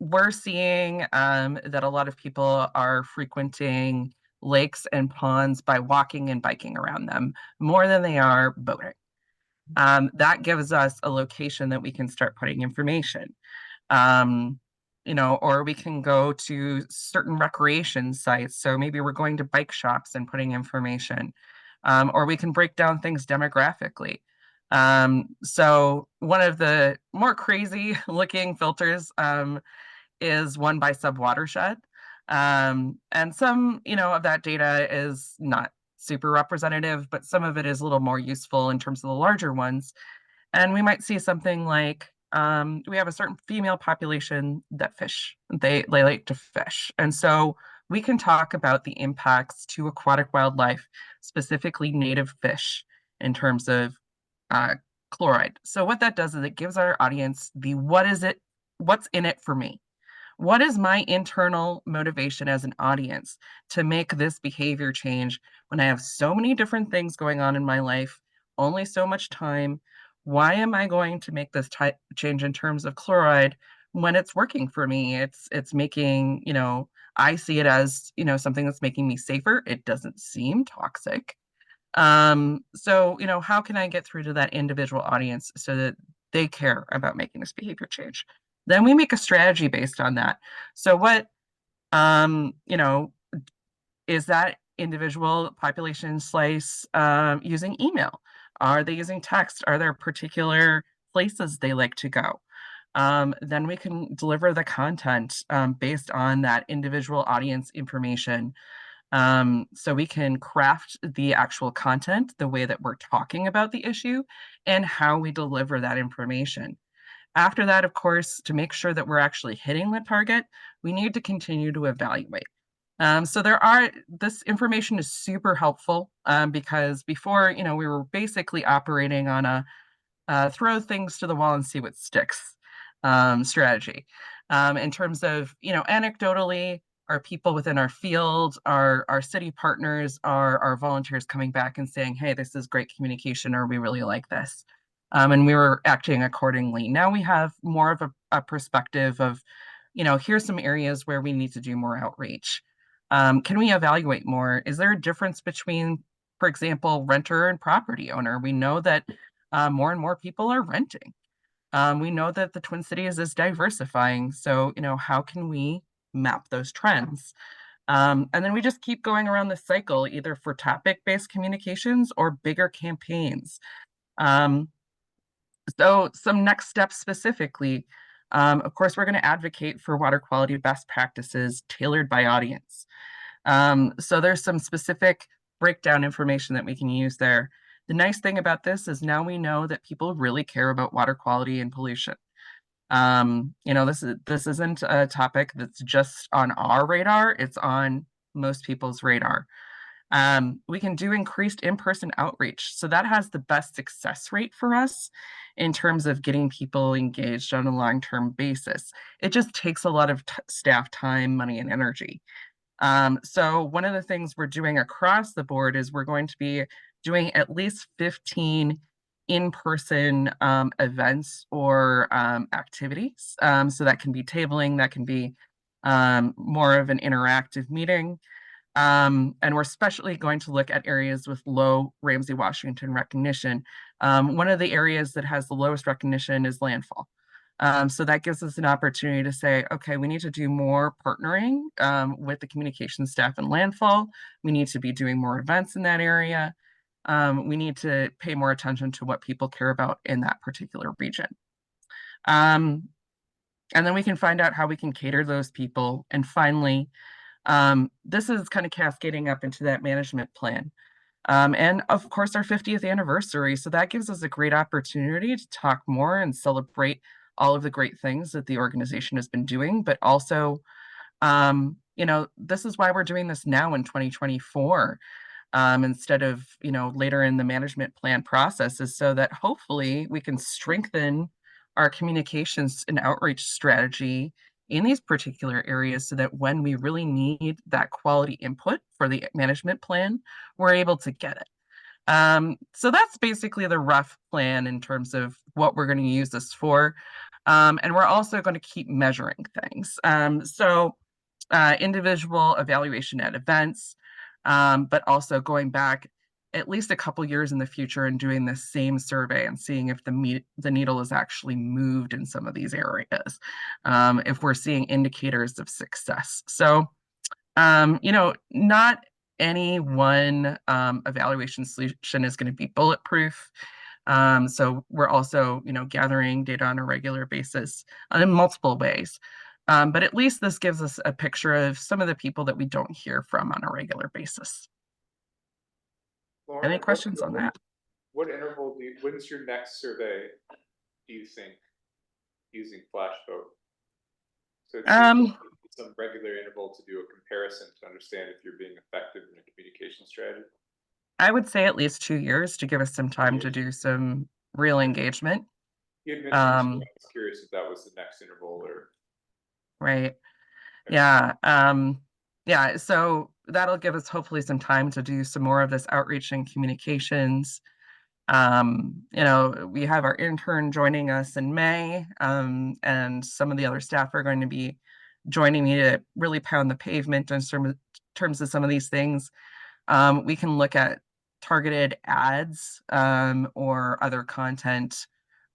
We're seeing that a lot of people are frequenting lakes and ponds by walking and biking around them more than they are boating. That gives us a location that we can start putting information. Or we can go to certain recreation sites. So maybe we're going to bike shops and putting information, or we can break down things demographically. So one of the more crazy looking filters is one by sub-watershed. And some, of that data is not super representative, but some of it is a little more useful in terms of the larger ones. And we might see something like, we have a certain female population that fish. They like to fish. And so we can talk about the impacts to aquatic wildlife, specifically native fish, in terms of chloride. So what that does is it gives our audience what's in it for me? What is my internal motivation as an audience to make this behavior change when I have so many different things going on in my life, only so much time? Why am I going to make this change in terms of chloride when it's working for me? It's making, I see it as, something that's making me safer. It doesn't seem toxic. So, how can I get through to that individual audience so that they care about making this behavior change? Then we make a strategy based on that. So what, is that individual population slice using email? Are they using text? Are there particular places they like to go? Then we can deliver the content based on that individual audience information. So we can craft the actual content, the way that we're talking about the issue, and how we deliver that information. After that, of course, to make sure that we're actually hitting the target, we need to continue to evaluate. So this information is super helpful because before, we were basically operating on a throw things to the wall and see what sticks strategy. In terms of, anecdotally, our people within our field, our city partners, our volunteers coming back and saying, hey, this is great communication, or we really like this. And we were acting accordingly. Now we have more of a perspective of, here's some areas where we need to do more outreach. Can we evaluate more? Is there a difference between, for example, renter and property owner? We know that more and more people are renting. We know that the Twin Cities is diversifying. So, how can we map those trends? And then we just keep going around the cycle, either for topic-based communications or bigger campaigns. So some next steps specifically, Of course, we're going to advocate for water quality best practices tailored by audience. So there's some specific breakdown information that we can use there. The nice thing about this is now we know that people really care about water quality and pollution. This isn't a topic that's just on our radar, it's on most people's radar. We can do increased in-person outreach. So that has the best success rate for us in terms of getting people engaged on a long-term basis. It just takes a lot of staff time, money, and energy. So one of the things we're doing across the board is we're going to be doing at least 15 in-person events or activities. So that can be tabling, that can be more of an interactive meeting. And we're especially going to look at areas with low Ramsey-Washington recognition. One of the areas that has the lowest recognition is landfall. So that gives us an opportunity to say, okay, we need to do more partnering with the communications staff in landfall. We need to be doing more events in that area. We need to pay more attention to what people care about in that particular region. And then we can find out how we can cater those people. And finally, this is kind of cascading up into that management plan. And of course, our 50th anniversary. So that gives us a great opportunity to talk more and celebrate all of the great things that the organization has been doing, but also, this is why we're doing this now in 2024, instead of, later in the management plan process, is so that hopefully we can strengthen our communications and outreach strategy in these particular areas so that when we really need that quality input for the management plan, we're able to get it. So that's basically the rough plan in terms of what we're going to use this for. And we're also going to keep measuring things. Individual evaluation at events, but also going back at least a couple years in the future and doing the same survey and seeing if the needle is actually moved in some of these areas, if we're seeing indicators of success. So, not any one evaluation solution is going to be bulletproof. So we're also, gathering data on a regular basis in multiple ways. But at least this gives us a picture of some of the people that we don't hear from on a regular basis. Lauren, Any questions on that? What interval when's your next survey, do you think, using flash vote? So it's some regular interval to do a comparison to understand if you're being effective in a communication strategy? I would say at least 2 years to give us some time to do some real engagement. You had mentioned, I was curious if that was the next interval or. Right. Yeah. Yeah. So that'll give us hopefully some time to do some more of this outreach and communications. We have our intern joining us in May, and some of the other staff are going to be joining me to really pound the pavement in terms of some of these things. We can look at targeted ads or other content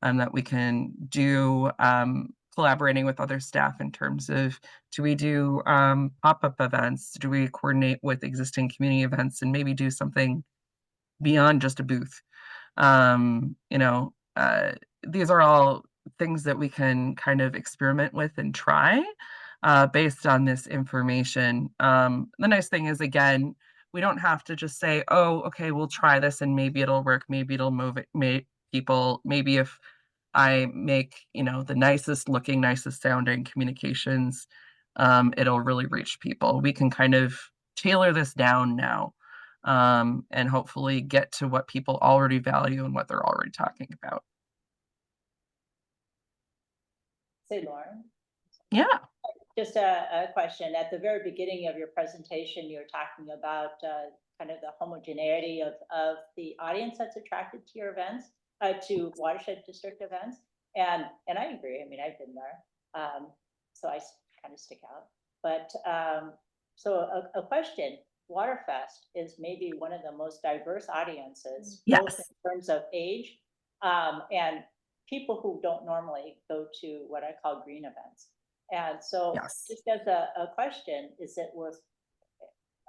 that we can do, collaborating with other staff in terms of, do we do pop-up events? Do we coordinate with existing community events and maybe do something beyond just a booth? These are all things that we can kind of experiment with and try based on this information. The nice thing is, again, we don't have to just say, oh, okay, we'll try this and maybe it'll work. Maybe it'll move people. Maybe if I make, the nicest looking, nicest sounding communications, it'll really reach people. We can kind of tailor this down now, and hopefully get to what people already value and what they're already talking about. Say, Lauren. Yeah. Just a question. At the very beginning of your presentation, you were talking about kind of the homogeneity of the audience that's attracted to your events, to watershed district events. And I agree. I mean, I've been there. So I kind of stick out. But so a question, Waterfest is maybe one of the most diverse audiences, yes, both in terms of age and people who don't normally go to what I call green events. And so yes, just as a question, is it worth,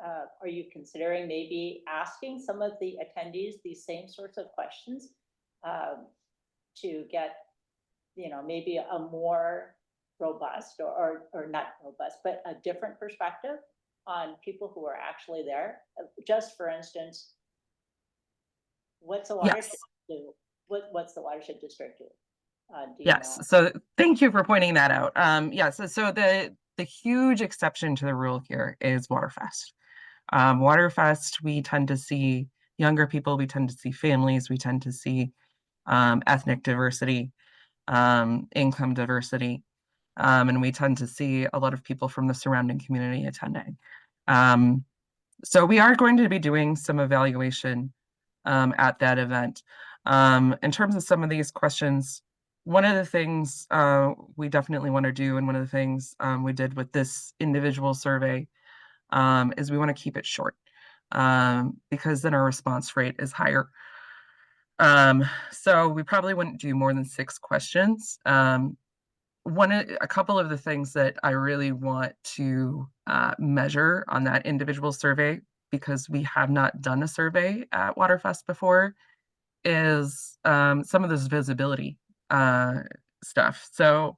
are you considering maybe asking some of the attendees these same sorts of questions to get maybe a more robust or not robust, but a different perspective on people who are actually there. Just for instance, what's a watershed do? What's the watershed district do? Do you know? Yes, so thank you for pointing that out. Yes, so the huge exception to the rule here is Waterfest. Waterfest, we tend to see younger people, we tend to see families, we tend to see ethnic diversity, income diversity, and we tend to see a lot of people from the surrounding community attending. So we are going to be doing some evaluation at that event. In terms of some of these questions, one of the things we definitely want to do, and one of the things we did with this individual survey is we want to keep it short because then our response rate is higher. So we probably wouldn't do more than 6 questions. A couple of the things that I really want to measure on that individual survey, because we have not done a survey at Waterfest before, is some of this visibility stuff. So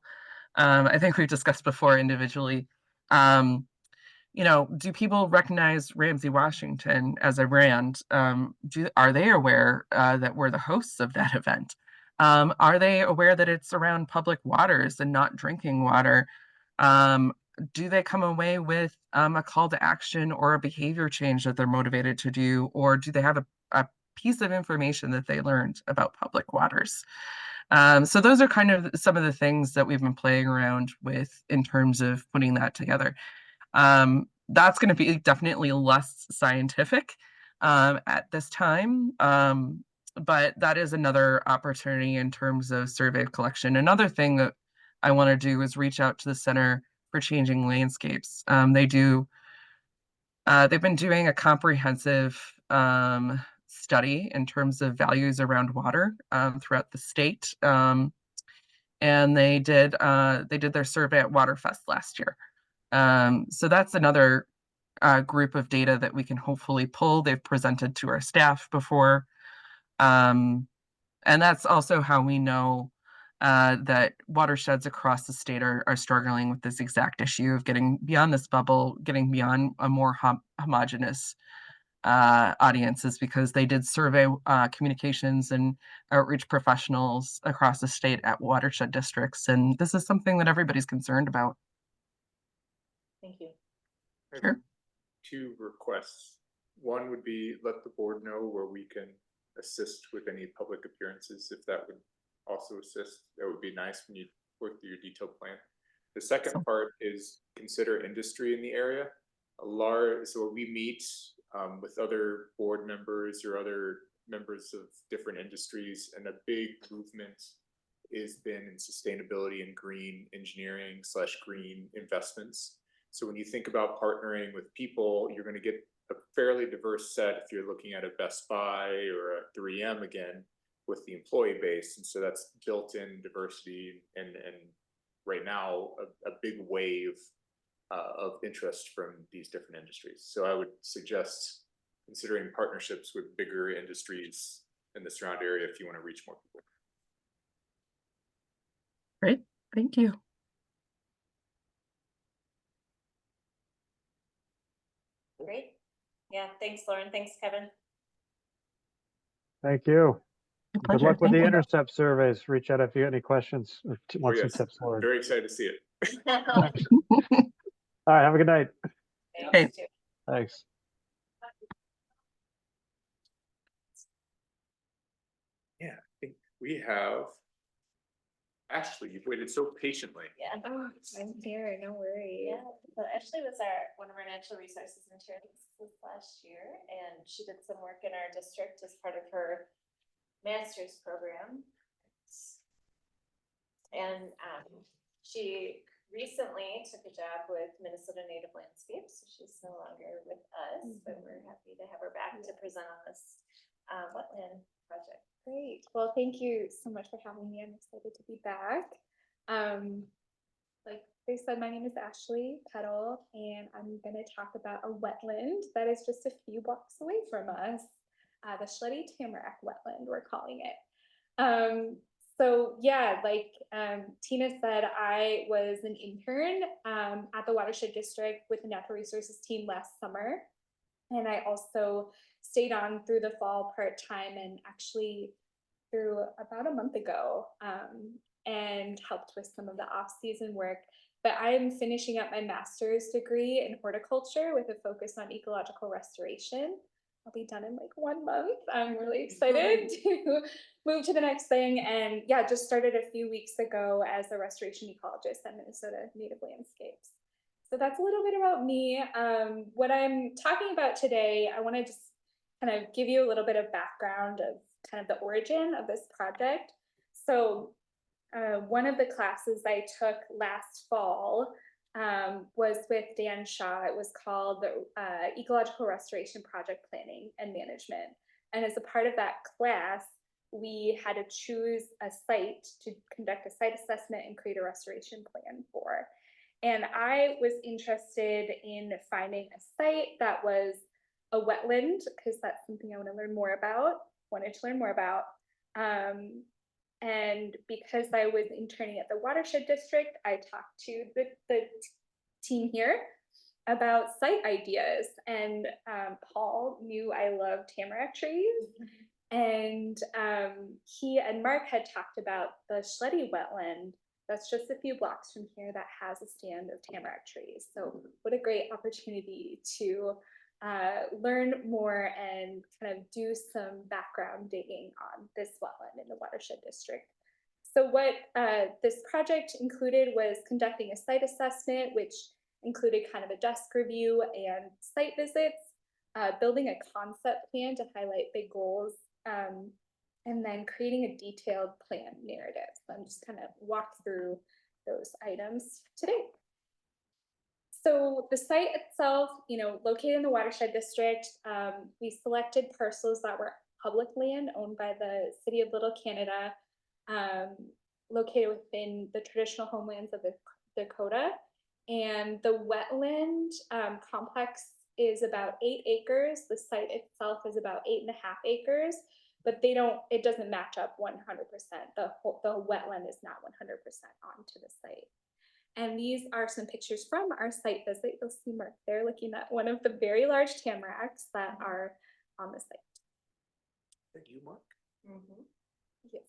I think we've discussed before individually, do people recognize Ramsey-Washington as a brand? Are they aware that we're the hosts of that event? Are they aware that it's around public waters and not drinking water? Do they come away with a call to action or a behavior change that they're motivated to do? Or do they have a piece of information that they learned about public waters? So those are kind of some of the things that we've been playing around with in terms of putting that together. That's going to be definitely less scientific at this time. But that is another opportunity in terms of survey collection. Another thing that I want to do is reach out to the Center for Changing Landscapes. They've been doing a comprehensive study in terms of values around water throughout the state. And they did their survey at Waterfest last year. So that's another group of data that we can hopefully pull. They've presented to our staff before. And that's also how we know that watersheds across the state are struggling with this exact issue of getting beyond this bubble, getting beyond a more homogeneous audiences, because they did survey communications and outreach professionals across the state at watershed districts. And this is something that everybody's concerned about. Thank you. Sure. 2 requests. One would be let the board know where we can assist with any public appearances. If that would also assist, that would be nice when you work through your detailed plan. The second part is consider industry in the area. So we meet with other board members or other members of different industries, and a big movement has been in sustainability and green engineering / green investments. So when you think about partnering with people, you're going to get a fairly diverse set if you're looking at a Best Buy or a 3M again with the employee base. And so that's built-in diversity and right now a big wave of interest from these different industries. So I would suggest considering partnerships with bigger industries in the surrounding area if you want to reach more people. Great, thank you. Great. Yeah, thanks, Lauren. Thanks, Kevin. Thank you. Good luck with the Thank you. intercept surveys. Reach out if you have any questions or want some tips, Lauren. Very excited to see it. All right, have a good night. Thanks. Thanks. Yeah, I think we have Ashley. You've waited so patiently. Yeah. Oh, I'm here, no worries. Yeah, so Ashley was one of our natural resources interns this last year, and she did some work in our district as part of her master's program. And she recently took a job with Minnesota Native Landscapes, so she's no longer with us, but we're happy to have her back to present on this wetland project. Great. Well, thank you so much for having me. I'm excited to be back. Like they said, my name is Ashley Petal, and I'm going to talk about a wetland that is just a few blocks away from us, the Shleddy Tamarack wetland, we're calling it. So yeah, like Tina said, I was an intern at the Watershed District with the Natural Resources team last summer. And I also stayed on through the fall part-time and actually through about a month ago and helped with some of the off-season work. But I'm finishing up my master's degree in horticulture with a focus on ecological restoration. I'll be done in like 1 month. I'm really excited to move to the next thing. And yeah, just started a few weeks ago as a restoration ecologist at Minnesota Native Landscapes. So that's a little bit about me. What I'm talking about today, I want to just kind of give you a little bit of background of kind of the origin of this project. So one of the classes I took last fall was with Dan Shaw. It was called the Ecological Restoration Project Planning and Management. And as a part of that class, we had to choose a site to conduct a site assessment and create a restoration plan for. And I was interested in finding a site that was a wetland, because that's something I want to learn more about, and because I was interning at the Watershed District, I talked to the team here about site ideas. And Paul knew I loved tamarack trees. And he and Mark had talked about the Schletty wetland that's just a few blocks from here that has a stand of tamarack trees. So what a great opportunity to learn more and kind of do some background digging on this wetland in the Watershed District. So what this project included was conducting a site assessment, which included kind of a desk review and site visits, building a concept plan to highlight big goals, and then creating a detailed plan narrative. So I'm just kind of walk through those items today. So the site itself, located in the Watershed District, we selected parcels that were public land owned by the City of Little Canada, located within the traditional homelands of the Dakota. And the wetland complex is about 8 acres. The site itself is about 8.5 acres, but it doesn't match up 100%. The wetland is not 100% onto the site. And these are some pictures from our site visit. You'll see Mark there looking at one of the very large tamaracks that are on the site. Thank you, Mark. Mm-hmm. Yes.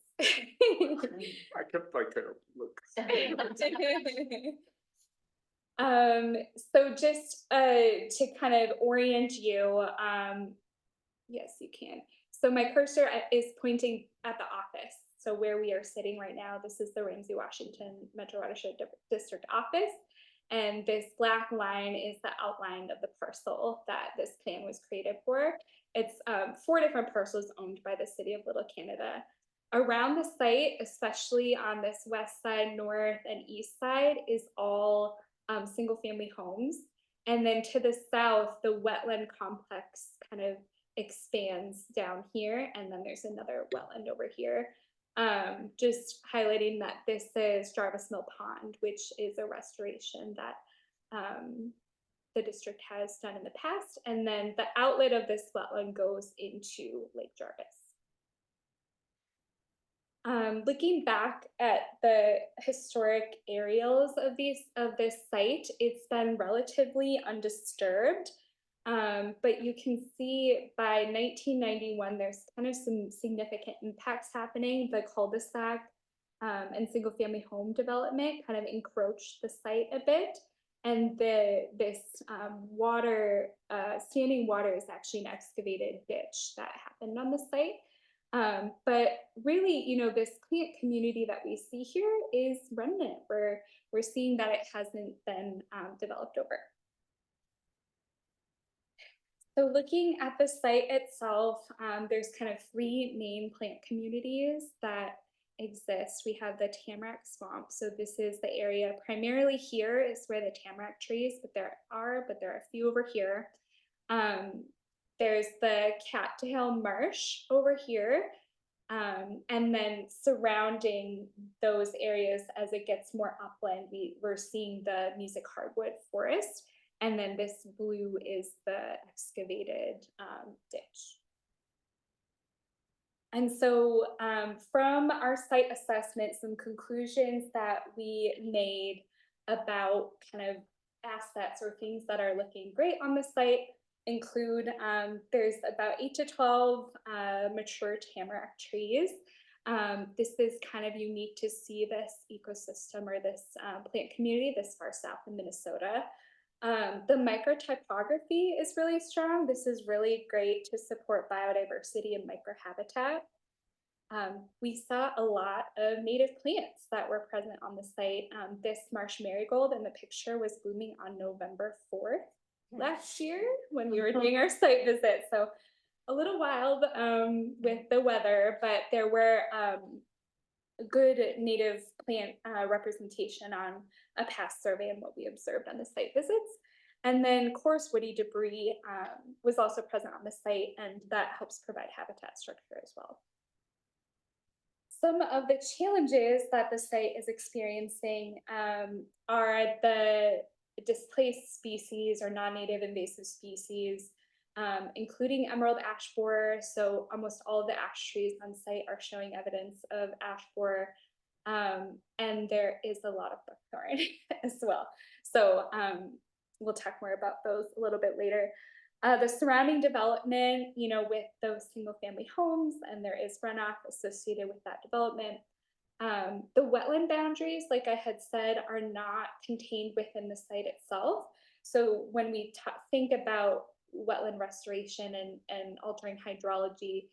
I kept like kind of look. So just to kind of orient you, yes, you can. So my cursor is pointing at the office. So where we are sitting right now, this is the Ramsey-Washington Metro Watershed District office. And this black line is the outline of the parcel that this plan was created for. It's 4 different parcels owned by the City of Little Canada. Around the site, especially on this west side, north, and east side, is all single family homes. And then to the south, the wetland complex kind of expands down here. And then there's another wetland over here. Just highlighting that this is Jarvis Mill Pond, which is a restoration that the district has done in the past. And then the outlet of this wetland goes into Lake Jarvis. Looking back at the historic aerials of this site, it's been relatively undisturbed. But you can see by 1991, there's kind of some significant impacts happening. The cul-de-sac and single family home development kind of encroached the site a bit. And this standing water is actually an excavated ditch that happened on the site. But really, this plant community that we see here is remnant. We're seeing that it hasn't been developed over. So looking at the site itself, there's kind of 3 main plant communities that exist. We have the Tamarack Swamp. So this is the area primarily here is where the tamarack trees, but there are a few over here. There's the Cattail Marsh over here. And then surrounding those areas as it gets more upland, we're seeing the Music Hardwood Forest. And then this blue is the excavated ditch. And so from our site assessment, some conclusions that we made about kind of assets or things that are looking great on the site include there's about 8 to 12 mature tamarack trees. This is kind of unique to see this ecosystem or this plant community this far south in Minnesota. The microtypography is really strong. This is really great to support biodiversity and microhabitat. We saw a lot of native plants that were present on the site. This marsh marigold in the picture was blooming on November 4th last year when we were doing our site visit. So a little wild with the weather, but there were good native plant representation on a past survey and what we observed on the site visits. And then coarse woody debris was also present on the site, and that helps provide habitat structure as well. Some of the challenges that the site is experiencing are the displaced species or non-native invasive species, including emerald ash borer. So almost all of the ash trees on site are showing evidence of ash borer, and there is a lot of buckthorn as well. So we'll talk more about those a little bit later. The surrounding development, you know, with those single family homes, and there is runoff associated with that development. The wetland boundaries, like I had said, are not contained within the site itself. So when we think about wetland restoration and altering hydrology,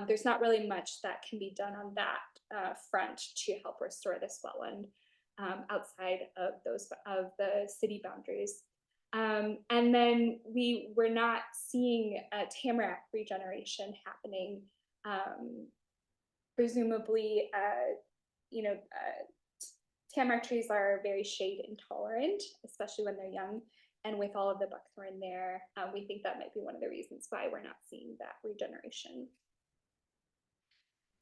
there's not really much that can be done on that front to help restore this wetland outside of the city boundaries. And then we were not seeing tamarack regeneration happening. Presumably, you know, tamarack trees are very shade intolerant, especially when they're young. And with all of the buckthorn there, we think that might be one of the reasons why we're not seeing that regeneration.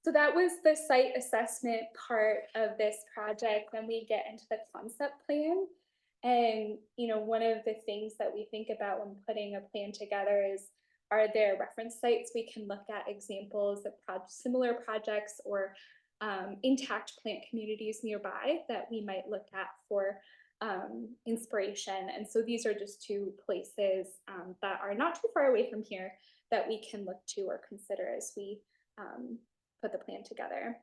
So that was the site assessment part of this project. When we get into the concept plan, and you know, one of the things that we think about when putting a plan together is, are there reference sites we can look at examples of similar projects or intact plant communities nearby that we might look at for inspiration. And so these are just two places that are not too far away from here that we can look to or consider as we put the plan together.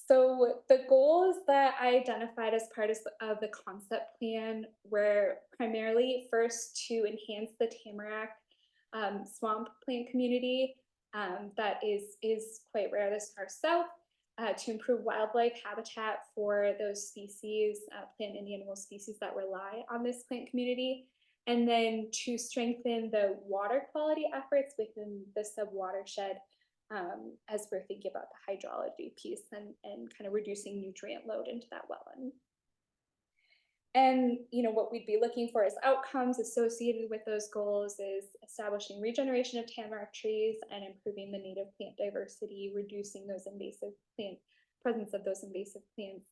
So the goals that I identified as part of the concept plan were primarily first to enhance the tamarack swamp plant community that is quite rare this far south, to improve wildlife habitat for those species, plant and animal species that rely on this plant community, and then to strengthen the water quality efforts within the sub-watershed as we're thinking about the hydrology piece and kind of reducing nutrient load into that wetland. And you know, what we'd be looking for as outcomes associated with those goals is establishing regeneration of tamarack trees and improving the native plant diversity, reducing those invasive plant presence of those invasive plants,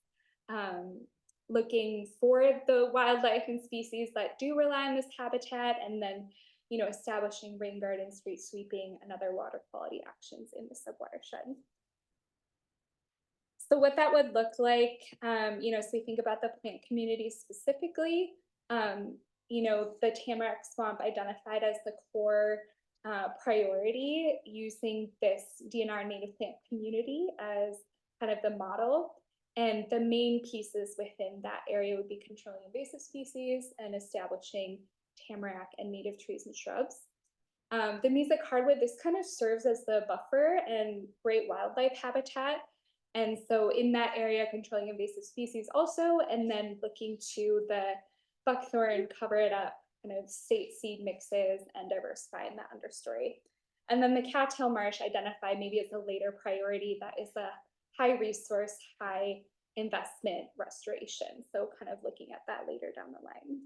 looking for the wildlife and species that do rely on this habitat, and then you know, establishing rain garden, street sweeping, and other water quality actions in the subwatershed. So what that would look like, you know, so we think about the plant community specifically, you know, the tamarack swamp identified as the core priority, using this DNR native plant community as kind of the model. And the main pieces within that area would be controlling invasive species and establishing tamarack and native trees and shrubs. The mesic hardwood, this kind of serves as the buffer and great wildlife habitat. And so in that area, controlling invasive species also, and then looking to the buckthorn, cover it up, kind of state seed mixes and diversify in that understory. And then the cattail marsh identified maybe as a later priority that is a high resource, high investment restoration. So kind of looking at that later down the line.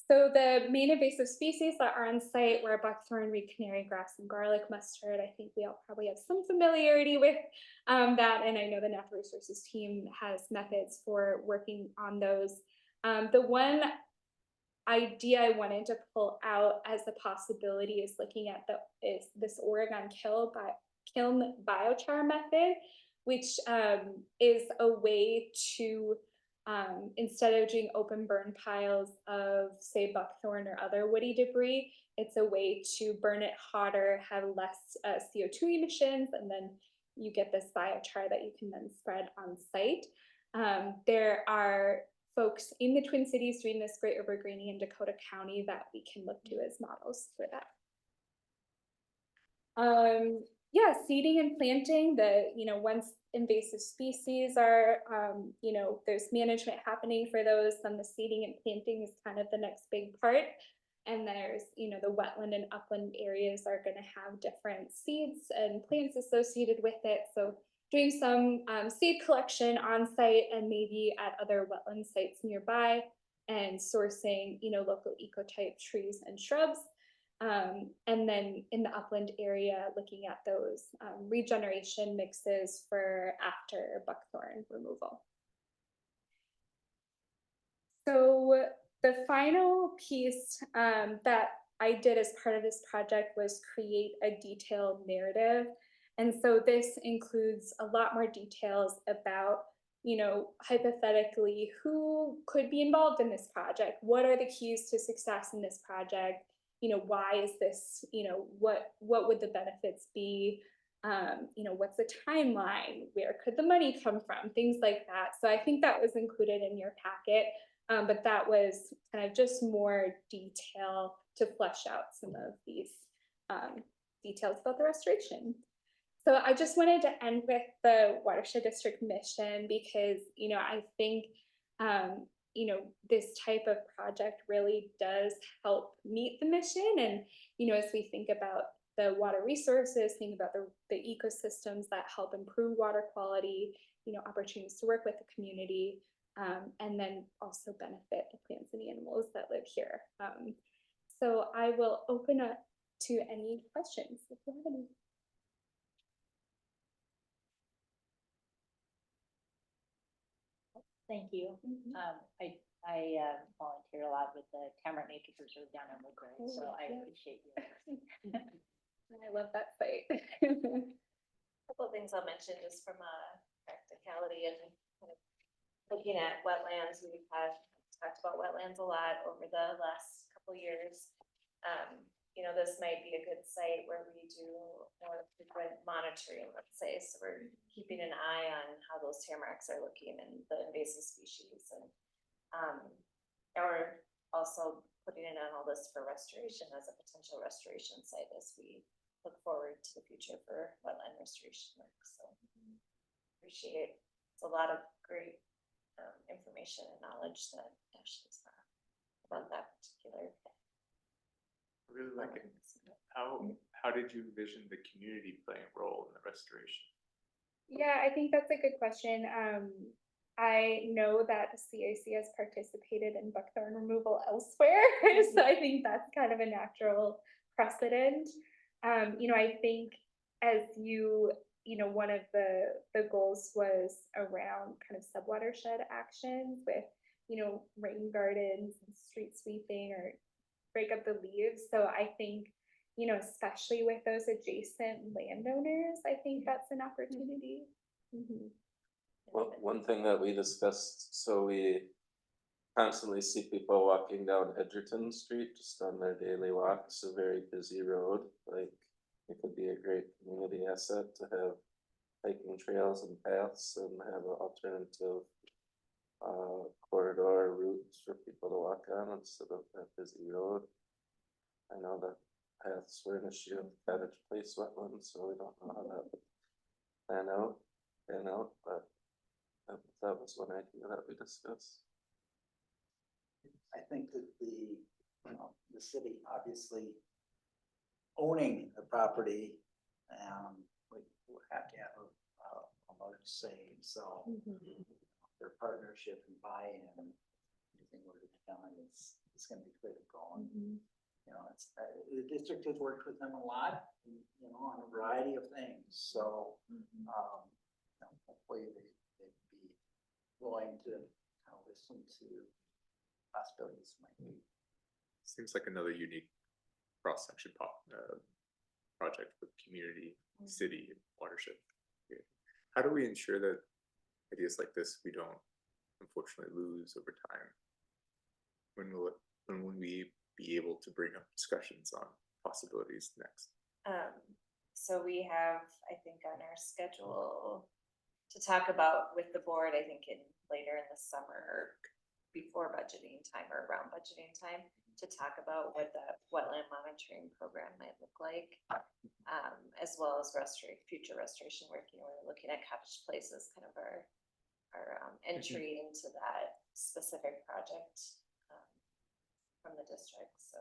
So the main invasive species that are on site were buckthorn, reed canary grass, and garlic mustard. I think we all probably have some familiarity with that, and I know the natural resources team has methods for working on those. The one idea I wanted to pull out as a possibility is looking at this Oregon kiln biochar method, which is a way to instead of doing open burn piles of, say, buckthorn or other woody debris, it's a way to burn it hotter, have less CO2 emissions, and then you get this biochar that you can then spread on site. There are folks in the Twin Cities doing this, Great River Granny in Dakota County, that we can look to as models for that. Yeah, seeding and planting, once invasive species are, there's management happening for those, then the seeding and planting is kind of the next big part. And there's, the wetland and upland areas are going to have different seeds and plants associated with it. So doing some seed collection on site and maybe at other wetland sites nearby, and sourcing, local ecotype trees and shrubs. And then in the upland area, looking at those regeneration mixes for after buckthorn removal. So the final piece that I did as part of this project was create a detailed narrative. And so this includes a lot more details about, hypothetically, who could be involved in this project? What are the keys to success in this project? Why is this, what would the benefits be? What's the timeline? Where could the money come from? Things like that. So I think that was included in your packet, but that was kind of just more detail to flesh out some of these details about the restoration. So I just wanted to end with the Watershed District mission because, I think, this type of project really does help meet the mission. And, as we think about the water resources, think about the ecosystems that help improve water quality, opportunities to work with the community, and then also benefit the plants and animals that live here. So I will open up to any questions if you have any. Thank you. I volunteer a lot with the Tamarack Nature Preserve down in Woodbury, so I appreciate you. I love that site. Couple of things I'll mention just from a practicality and kind of looking at wetlands. We've talked about wetlands a lot over the last couple of years. This might be a good site where we do more frequent monitoring, let's say. So we're keeping an eye on how those tamaracks are looking and the invasive species, and we're also putting in on all this for restoration as a potential restoration site as we look forward to the future for wetland restoration work. So appreciate it's a lot of great information and knowledge that Ashley's got about that particular. Really like it. How did you envision the community playing a role in the restoration? Yeah, I think that's a good question. I know that the CAC has participated in buckthorn removal elsewhere, so I think that's kind of a natural precedent. I think as one of the goals was around kind of subwatershed actions with, rain gardens and street sweeping or break up the leaves. So I think, especially with those adjacent landowners, I think that's an opportunity. Mm-hmm. Well, one thing that we discussed, so we constantly see people walking down Edgerton Street just on their daily walks, a very busy road. Like, it could be a great community asset to have hiking trails and paths and have an alternative corridor routes for people to walk on instead of that busy road. I know that paths were an issue in Cottage Place wetlands, so we don't know how that would pan out, but that was one idea that we discussed. I think that the city obviously owning the property, we have to have a large say. So their partnership and buy-in, anything we're done is going to be critical. And, the district has worked with them a lot, on a variety of things. So hopefully they'd be willing to listen to possibilities might be Seems like another unique cross-section project with community, city, and watershed. Yeah. How do we ensure that ideas like this we don't unfortunately lose over time? When will we be able to bring up discussions on possibilities next? So we have, I think, on our schedule to talk about with the board, I think later in the summer, before budgeting time or around budgeting time, to talk about what the wetland monitoring program might look like, as well as future restoration work. You know, we're looking at Cottage Place as kind of our entry into that specific project from the district. So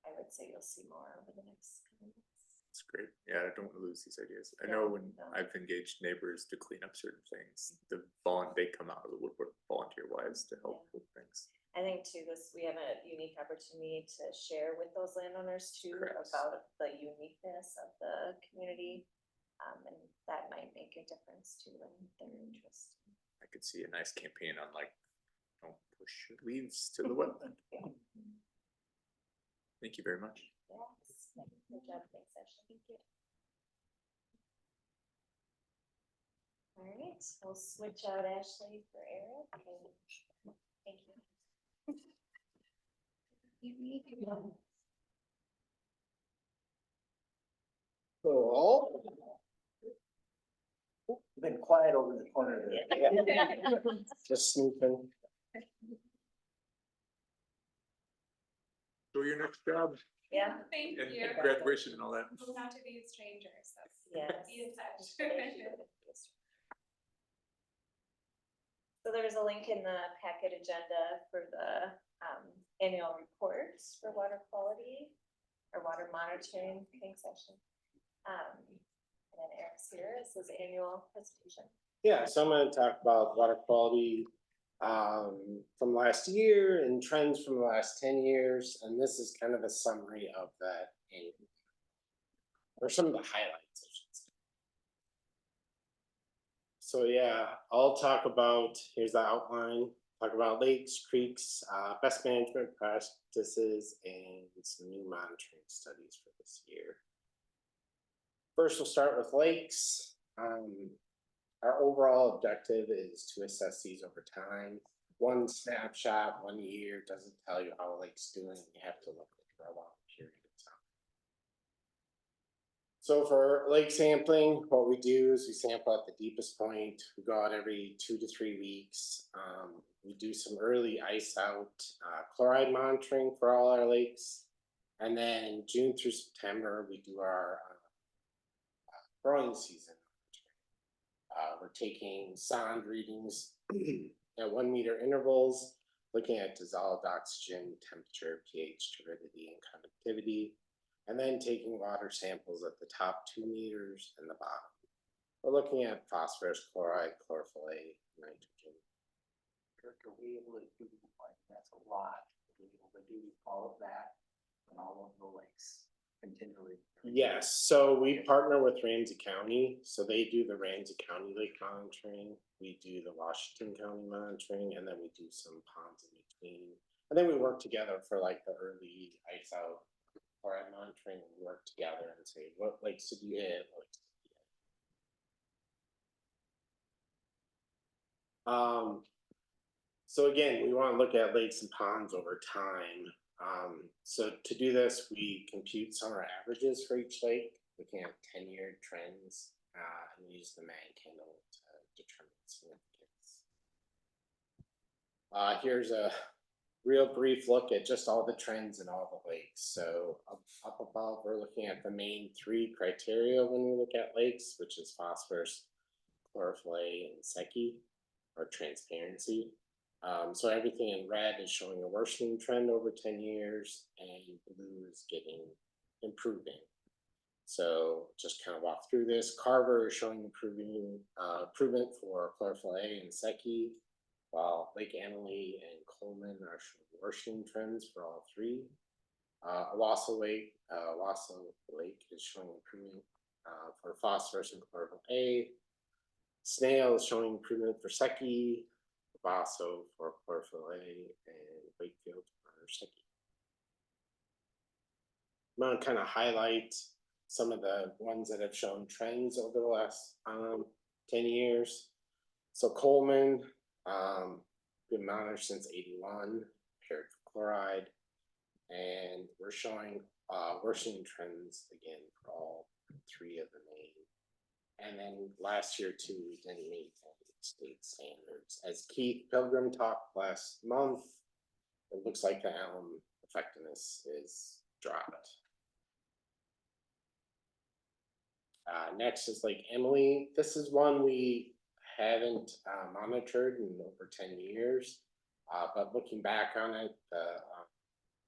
I would say you'll see more over the next couple months. That's great. Yeah, I don't want to lose these ideas. I Yeah, know when no. I've engaged neighbors to clean up certain things, they come out of the woodwork volunteer wise to help with things. I think too, we have a unique opportunity to share with those landowners too Correct. about the uniqueness of the community. And that might make a difference too in their interest. I could see a nice campaign on like, don't push your leaves to the wetland. Thank you very much. Yes, good job, thanks Ashley. Thank you. All right, we'll switch out Ashley for Eric. And thank you. Cool. Been quiet over the corner there. Just snooping. Enjoy your next job Yeah. Thank and you. graduation and all that. We'll have to be strangers. Yes. Be in touch. So there's a link in the packet agenda for the annual reports for water quality or water monitoring. Thanks, Ashley. And then Eric's here is his annual presentation. Yeah, so I'm going to talk about water quality from last year and trends from the last 10 years. And this is kind of a summary of that, or some of the highlights, I should say. So yeah, I'll talk about, here's the outline, talk about lakes, creeks, best management practices, and some new monitoring studies for this year. First, we'll start with lakes. Our overall objective is to assess these over time. One snapshot, 1 year doesn't tell you how a lake's doing. You have to look for a long period of time. So for lake sampling, what we do is we sample at the deepest point. We go out every 2 to 3 weeks. We do some early ice out chloride monitoring for all our lakes. And then June through September, we do our growing season. We're taking sond readings at 1 meter intervals, looking at dissolved oxygen, temperature, pH, turbidity, and conductivity, and then taking water samples at the top 2 meters and the bottom. We're looking at phosphorus, chloride, chlorophyll A, nitrogen. Are we able to do, like, that's a lot, are we able to do all of that on all of the lakes continually? Yes, so we partner with Ramsey County, so they do the Ramsey County lake monitoring. We do the Washington County monitoring, and then we do some ponds in between. And then we work together for like the early ice out chloride monitoring. We work together and say, what lakes did you hit? What lakes did you hit? So again, we want to look at lakes and ponds over time. So to do this, we compute summer averages for each lake, looking at 10-year trends, and we use the Mann candle to determine significance. Here's a real brief look at just all the trends in all the lakes. So up above, we're looking at the main 3 criteria when we look at lakes, which is phosphorus, chlorophyll A, and Secchi, or transparency. So everything in red is showing a worsening trend over 10 years, and blue is improving. So just kind of walk through this. Carver is showing improvement for chlorophyll A and Secchi, while Lake Annalee and Coleman are showing worsening trends for all 3. Owasso Lake is showing improvement for phosphorus and chlorophyll A. Snail is showing improvement for Secchi. Vaso for Chlorophyll A, and Wakefield for Sticky. I'm gonna kind of highlight some of the ones that have shown trends over the last 10 years. So Coleman, been monitored since 81, paired for chloride, and we're showing worsening trends again for all three of the main. And then last year too, we didn't meet state standards. As Keith Pilgrim talked last month, it looks like the alum effectiveness is dropped. Next is Lake Emily. This is one we haven't monitored in over 10 years, but looking back on it,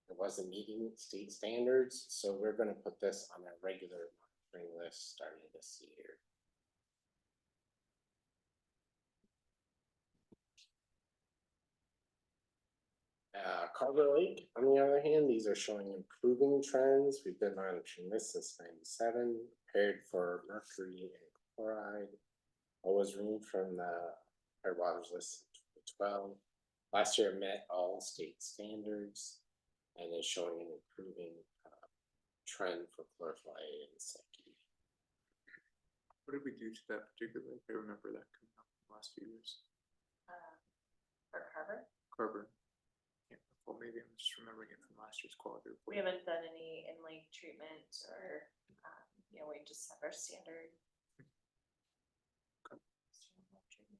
it wasn't meeting state standards, so we're going to put this on a regular monitoring list starting this year. Carver Lake, on the other hand, these are showing improving trends. We've been monitoring this since 97, paired for mercury and chloride. Always removed from the Fair Waters list in 2012. Last year it met all state standards and is showing an improving trend for chlorophyll A and Seki. What did we do to that particularly? I remember that coming up in the last few years. For Carver? Carver. Yeah, well, maybe I'm just remembering it from last year's quality report. We haven't done any in-lake treatment or, you know, we just have our standard.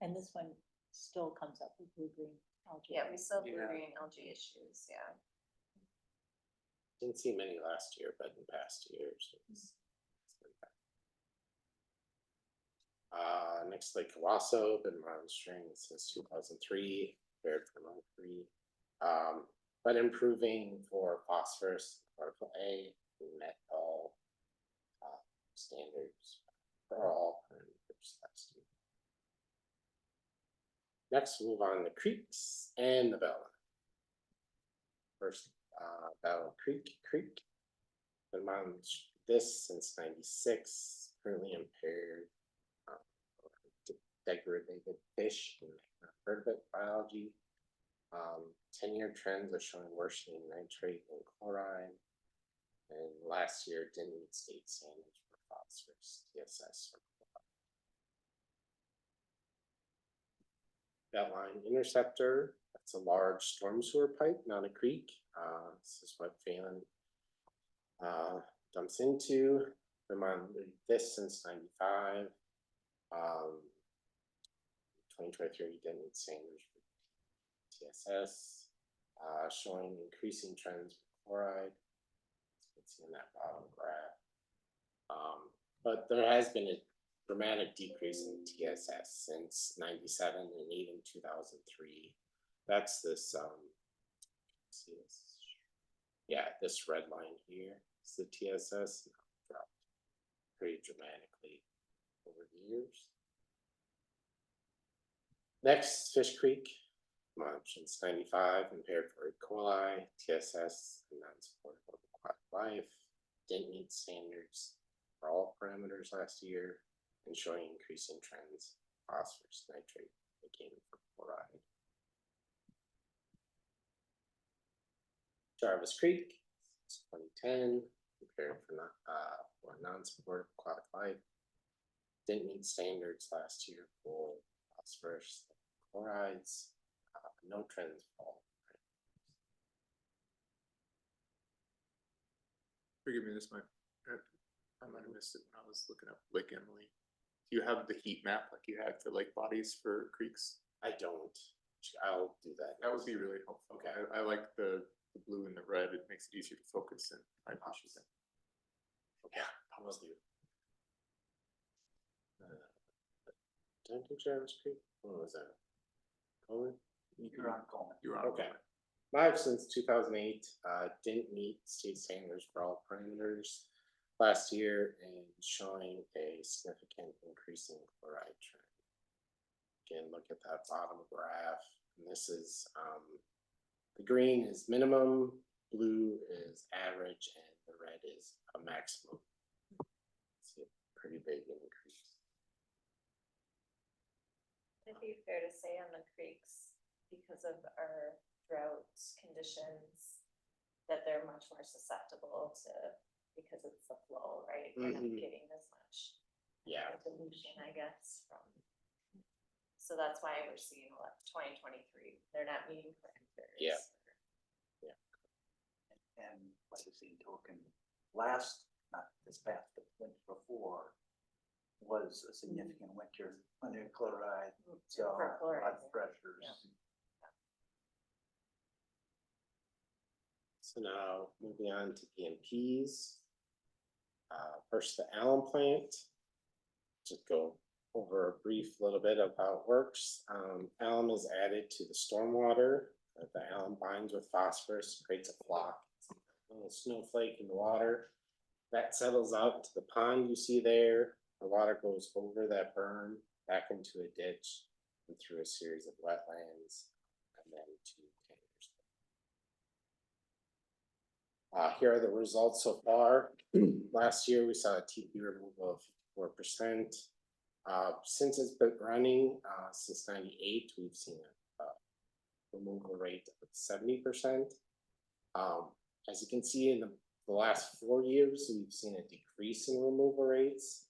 And this one still comes up with blue-green algae. Yeah, we still have blue-green algae issues, yeah. Didn't see many last year, but in past years. Next, Lake Kawaso, been monitoring since 2003, paired for mercury, but improving for phosphorus, chlorophyll A, we met all standards for all parameters last year. Next, we'll move on to creeks and the Bella. First, Bella Creek. Been monitoring this since 96, currently impaired. Degraded fish and vertebrate biology. 10-year trends are showing worsening nitrate and chloride. And last year didn't meet state standards for phosphorus, TSS, or chloride. Beltline Interceptor, that's a large storm sewer pipe, not a creek. This is what Phelan dumps into. Been monitoring this since 95. 2023 didn't meet standards for TSS, showing increasing trends for chloride. You can see in that bottom graph. But there has been a dramatic decrease in TSS since 97 and even 2003. That's this, see this? Yeah, this red line here is the TSS, dropped pretty dramatically over the years. Next, Fish Creek, monitored since 95, impaired for E. coli, TSS, and non-supportive of aquatic life. Didn't meet standards for all parameters last year, and showing increasing trends, phosphorus, nitrate, again for chloride. Jarvis Creek, 2010, impaired for non-supportive aquatic life. Didn't meet standards last year for phosphorus, chlorides, no trends for all. Forgive me, I might have missed it when I was looking up Lake Emily. Do you have the heat map like you had for lake bodies for creeks? I don't. I'll do that. That would be really helpful. Okay. I like the blue and the red. It makes it easier to focus, and I appreciate that. Okay, I will do. Did I do Jarvis Creek? What was that? Coleman? You're on Coleman. You were on. Okay. Live since 2008, didn't meet state standards for all parameters last year, and showing a significant increasing chloride trend. Again, look at that bottom graph. And this is the green is minimum, blue is average, and the red is a maximum. See a pretty big increase. It'd be fair to say on the creeks, because of our drought conditions, that they're much more susceptible to, because it's the flow, right? We're not Mhm. getting as much Yeah. dilution, I guess, from. So that's why we're seeing a lot, 2023, they're not meeting parameters. Yeah. And by the same token, last, not this past, but winter before, was a significant winter, under chloride, so For chloride, blood pressures. yeah. So now moving on to EMPs. First, the Allen plant. Just go over a brief little bit of how it works. Alum is added to the stormwater. The alum binds with phosphorus, creates a flock, a little snowflake in the water. That settles out to the pond you see there. The water goes over that berm, back into a ditch, and through a series of wetlands, and then to tankers. Here are the results so far. Last year, we saw a TP removal of 4%. Since it's been running since '98, we've seen a removal rate of 70%. As you can see, in the last 4 years, we've seen a decrease in removal rates.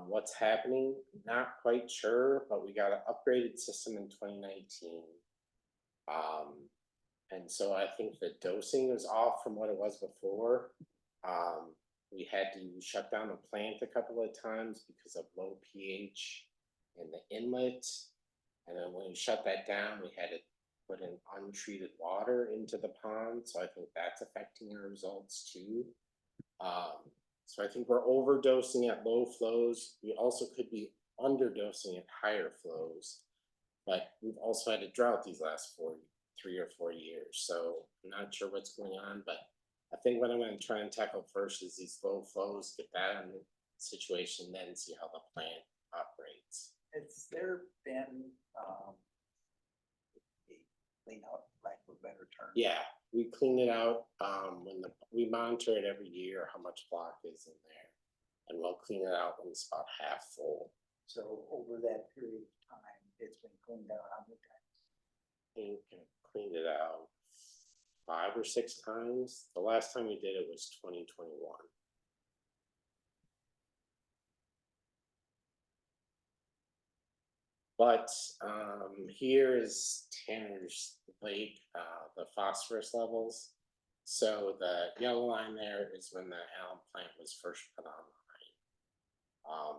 What's happening? Not quite sure, but we got an upgraded system in 2019. And so I think the dosing is off from what it was before. We had to shut down the plant a couple of times because of low pH in the inlet. And then when we shut that down, we had to put in untreated water into the pond. So I think that's affecting our results too. So I think we're overdosing at low flows. We also could be underdosing at higher flows, but we've also had a drought these last 3 or 4 years. So I'm not sure what's going on, but I think what I'm going to try and tackle first is these low flows, get that in the situation, then see how the plant operates. Has there been, clean out, lack of a better term? Yeah, we clean it out we monitor it every year, how much block is in there. And we'll clean it out when it's about half full. So over that period of time, it's been cleaned out how many times? I think I cleaned it out 5 or 6 times. The last time we did it was 2021. But here is Tanner's Lake, the phosphorus levels. So the yellow line there is when the alum plant was first put online.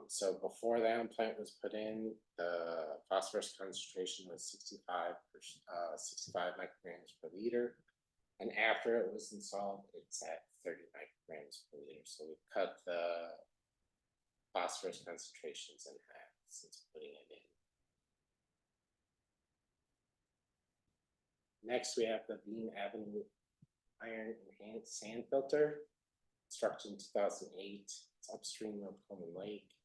So before the alum plant was put in, the phosphorus concentration was 65 micrograms per liter. And after it was installed, it's at 30 micrograms per liter. So we've cut the phosphorus concentrations in half since putting it in. Next, we have the Bean Avenue Iron Enhanced Sand Filter, constructed in 2008. It's upstream of Coleman Lake.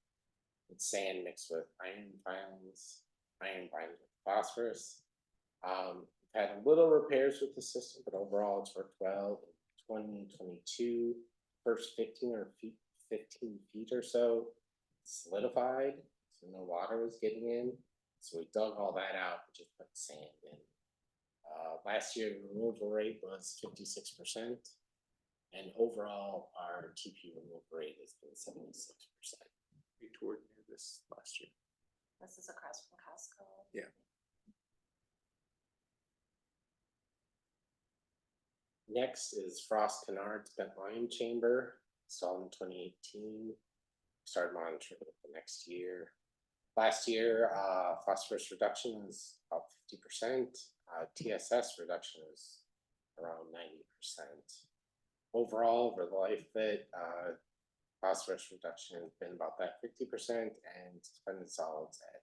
It's sand mixed with iron filings, iron binding with phosphorus. We've had a little repairs with the system, but overall it's worked well. In 2022, first 15 feet or so solidified, so no water was getting in. So we dug all that out and just put sand in. Last year, the removal rate was 56%, and overall, our TP removal rate has been 76%. We toured near this last year. This is across from Costco. Yeah. Next is Frost Kennard Spent Lime Chamber, installed in 2018. Started monitoring it the next year. Last year, phosphorus reduction was about 50%. TSS reduction was around 90%. Overall, over the life of it, phosphorus reduction has been about that 50%, and suspended solids at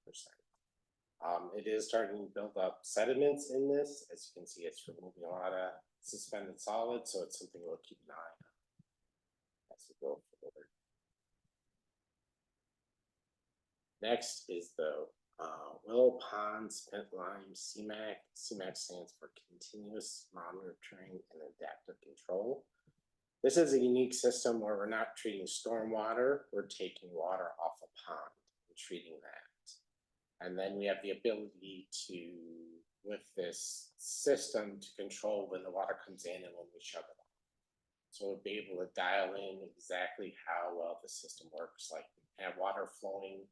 80%. It is starting to build up sediments in this. As you can see, it's removing a lot of suspended solids, so it's something we'll keep an eye on as we go forward. Next is the Willow Pond Spent Lime CMAC. CMAC stands for Continuous Monitoring and Adaptive Control. This is a unique system where we're not treating stormwater, we're taking water off a pond and treating that. And then we have the ability to with this system to control when the water comes in and when we shut it off. So we'll be able to dial in exactly how well the system works, like have water flowing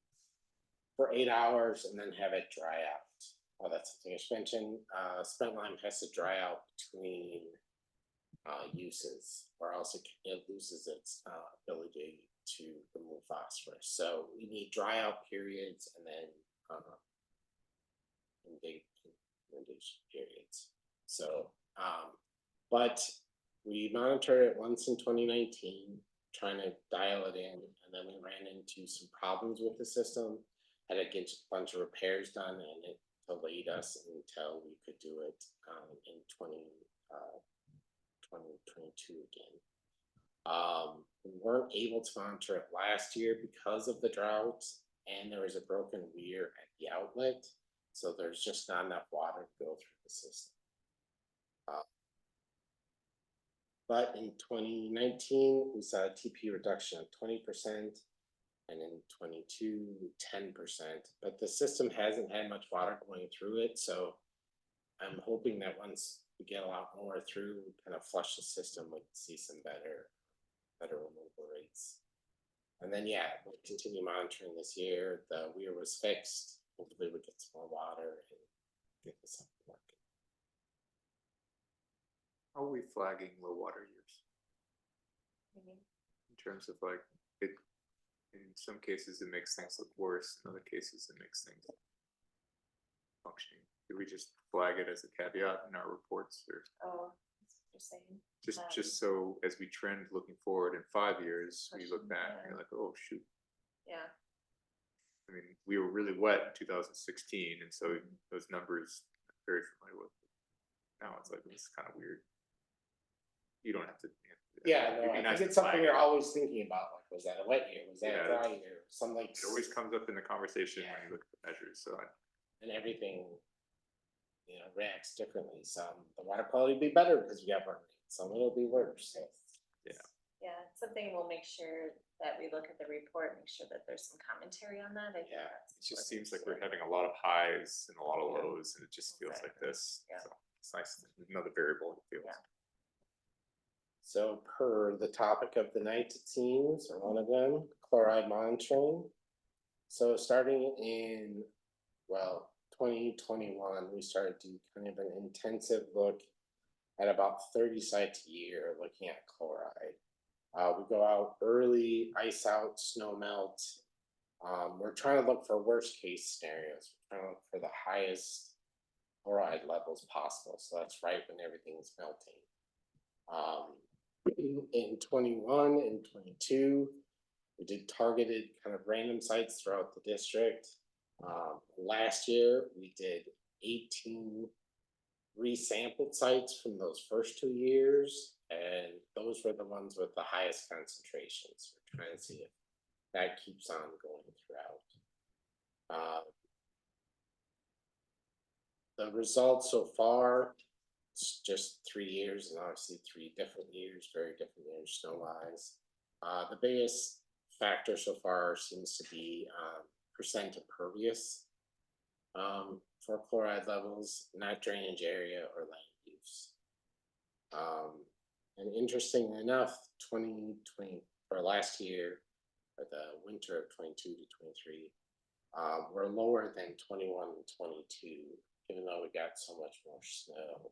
for 8 hours and then have it dry out. Well, that's something I should mention. Spent lime has to dry out between uses, or else it loses its ability to remove phosphorus. So we need dry out periods and then inundation periods. So, but we monitored it once in 2019, trying to dial it in, and then we ran into some problems with the system. Had to get a bunch of repairs done, and it delayed us until we could do it in 2022 again. We weren't able to monitor it last year because of the drought, and there was a broken weir at the outlet, so there's just not enough water to go through the system. But in 2019, we saw a TP reduction of 20%, and in 22, 10%. But the system hasn't had much water going through it, so I'm hoping that once we get a lot more through, we kind of flush the system, we can see some better removal rates. And then, yeah, we'll continue monitoring this year. The weir was fixed. Hopefully we get some more water and get this up and working. How are we flagging low water years? In terms of like, it, in some cases it makes things look worse, in other cases it makes things functioning. Do we just flag it as a caveat in our reports, or? Oh, that's what you're saying. Just so as we trend looking forward in 5 years, we look back and you're like, oh, shoot. Yeah. I mean, we were really wet in 2016, and so those numbers I'm very familiar with. Now it's like, it's kind of weird. You don't have to. Yeah, no, I think it's something you're always thinking about. Like, was that a wet year? Was that a dry year? Some like. It always comes up in the conversation when you look at the measures, so. And everything, reacts differently. Some, the water quality will be better because we have more rain. Some it'll be worse. So. Yeah. Yeah, it's something we'll make sure that we look at the report, make sure that there's some commentary on that. I think that's It just important. seems like we're having a lot of highs and a lot of lows, and it just feels like this. Yeah. So it's nice, another variable it feels. Yeah. So per the topic of the night, it seems, or one of them, chloride monitoring. So starting in, 2021, we started to do kind of an intensive look at about 30 sites a year looking at chloride. We go out early, ice out, snow melt. We're trying to look for worst case scenarios. We're trying to look for the highest chloride levels possible. So that's right when everything's melting. In 21 and 22, we did targeted kind of random sites throughout the district. Last year, we did 18 resampled sites from those first 2 years, and those were the ones with the highest concentrations. We're trying to see if that keeps on going throughout. The results so far, it's just 3 years, and obviously 3 different years, very different years snow-wise. The biggest factor so far seems to be percent impervious for chloride levels, not drainage area or land use. And interestingly enough, 2020 or last year, or the winter of 22 to 23, were lower than 21 and 22, even though we got so much more snow.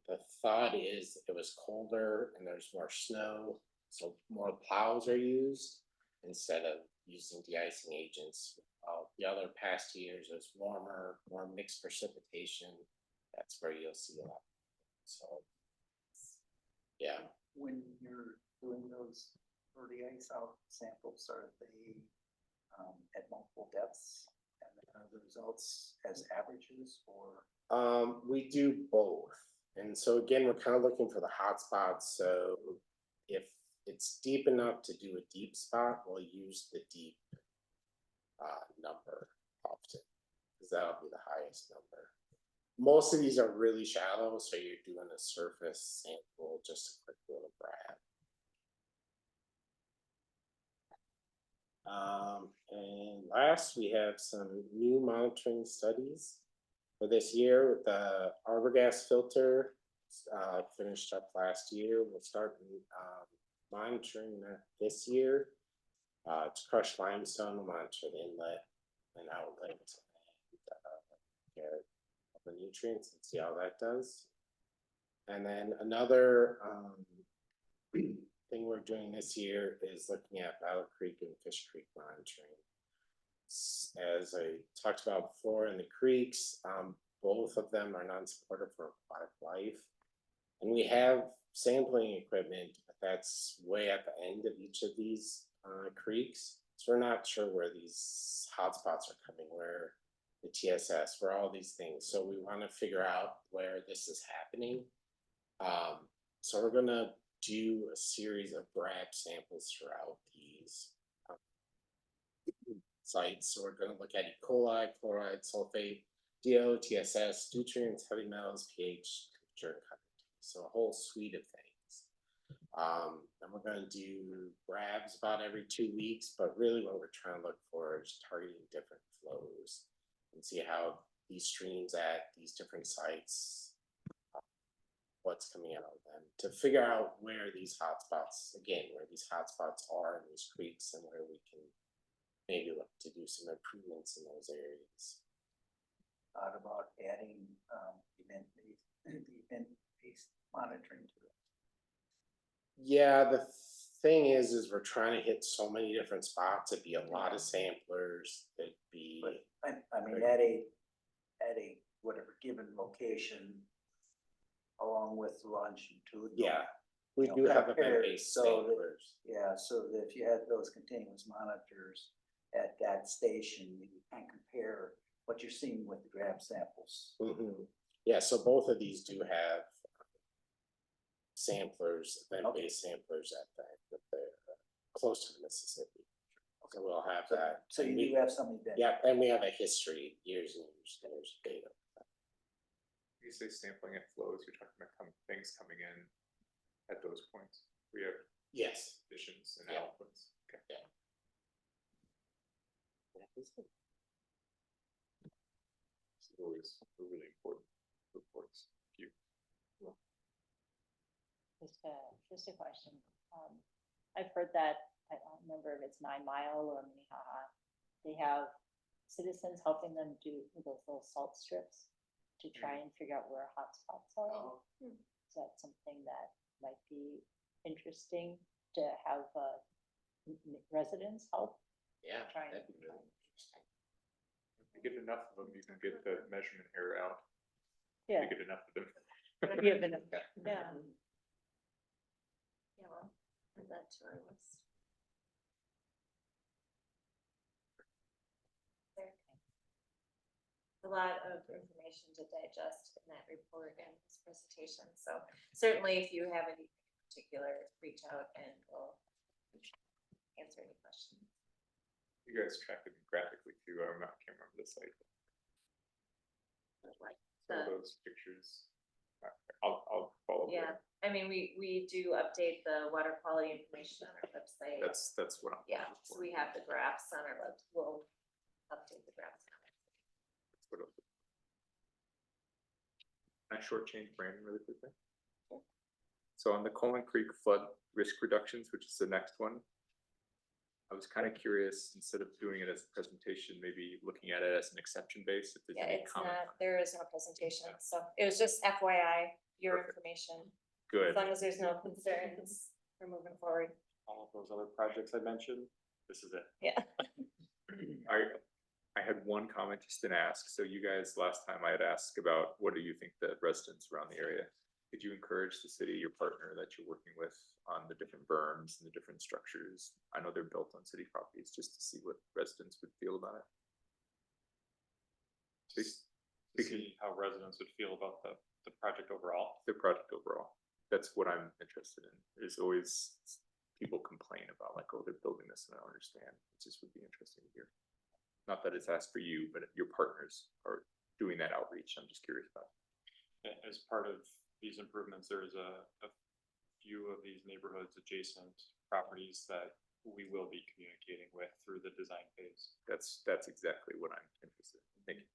The thought is it was colder and there's more snow, so more plows are used instead of using de-icing agents. The other past years, it's warmer, more mixed precipitation. That's where you'll see a lot. So, yeah. When you're doing those early ice out samples, are they at multiple depths? And are the results as averages, or? We do both. And so again, we're kind of looking for the hot spots. So if it's deep enough to do a deep spot, we'll use the deep number often, because that'll be the highest number. Most of these are really shallow, so you're doing a surface sample, just a quick little grab. And last, we have some new monitoring studies. for this year, the arbor gas filter, finished up last year. We'll start, monitoring that this year. To crush limestone, monitor the inlet and outlet, and, get all the nutrients and see how that does. And then another, thing we're doing this year is looking at Battle Creek and Fish Creek monitoring. As I talked about before, in the creeks, both of them are non-supportive for aquatic life. And we have sampling equipment, but that's way at the end of each of these creeks. So we're not sure where these hotspots are coming, where the TSS, where all these things. So we want to figure out where this is happening. So we're gonna do a series of grab samples throughout these sites. So we're gonna look at E. coli, chloride, sulfate, DO, TSS, nutrients, heavy metals, pH, temperature, and conductivity. So a whole suite of things. And we're gonna do grabs about every 2 weeks, but really what we're trying to look for is targeting different flows and see how these streams at these different sites, what's coming out of them, to figure out where these hotspots, again, where these hotspots are in these creeks and where we can maybe look to do some improvements in those areas. Thought about adding, event-based monitoring to it. Yeah, the thing is we're trying to hit so many different spots. It'd be a lot of samplers. It'd be. But I mean, at a whatever given location, along with lunch and food. Yeah, we you know, do have compare- event-based so that- samplers. Yeah, so that if you had those continuous monitors at that station, you can compare what you're seeing with the grab samples. Yeah, so both of these do have samplers, event-based samplers at they're close to the Mississippi. So we'll have that. So And you do have some event. Yeah, and we have a history, years and years, and years of data. You say sampling at flows, you're talking about things coming in at those points. We have. Yes. Additions and Yeah. outputs. Okay. Yeah. It's always really important reports. Thank you. Just a question. I've heard that, I don't remember if it's 9 Mile or Minnehaha, they have citizens helping them do those little salt strips to try and figure out where hotspots are. Is that something that might be interesting to have residents help? Yeah, Try and that'd be really interesting. If you get enough of them, you can get the measurement error out. Yeah. You get enough of them. Yeah, yeah. Yeah, well, add that to our list. A lot of information to digest in that report and this presentation, so certainly if you have any particular, reach out and we'll answer any questions. You guys track it graphically too. Can't remember the site. Like Some of those pictures. I'll follow. Yeah, I mean, we do update the water quality information on our website. That's what I'm. Yeah, so we have the graphs on our website. We'll update the graphs. Can I shortchange Brandon really quickly? Sure. So on the Coleman Creek flood risk reductions, which is the next one, I was kind of curious, instead of doing it as a presentation, maybe looking at it as an exception base, if there's Yeah, any it's comment. not, there is no presentation, so it was just FYI, your information. Good. As long as there's no concerns, we're moving forward. All of those other projects I mentioned, this is it. Yeah. I had one comment just to ask. So you guys, last time I had asked about what do you think the residents around the area? Could you encourage the city, your partner that you're working with on the different berms and the different structures? I know they're built on city properties, just to see what residents would feel about it. To see how residents would feel about the project overall. The project overall. That's what I'm interested in. There's always people complain about like, oh, they're building this and I don't understand. It just would be interesting to hear. Not that it's asked for you, but your partners are doing that outreach. I'm just curious about it. As part of these improvements, there's a few of these neighborhoods adjacent properties that we will be communicating with through the design phase. That's exactly what I'm interested in. Thank you.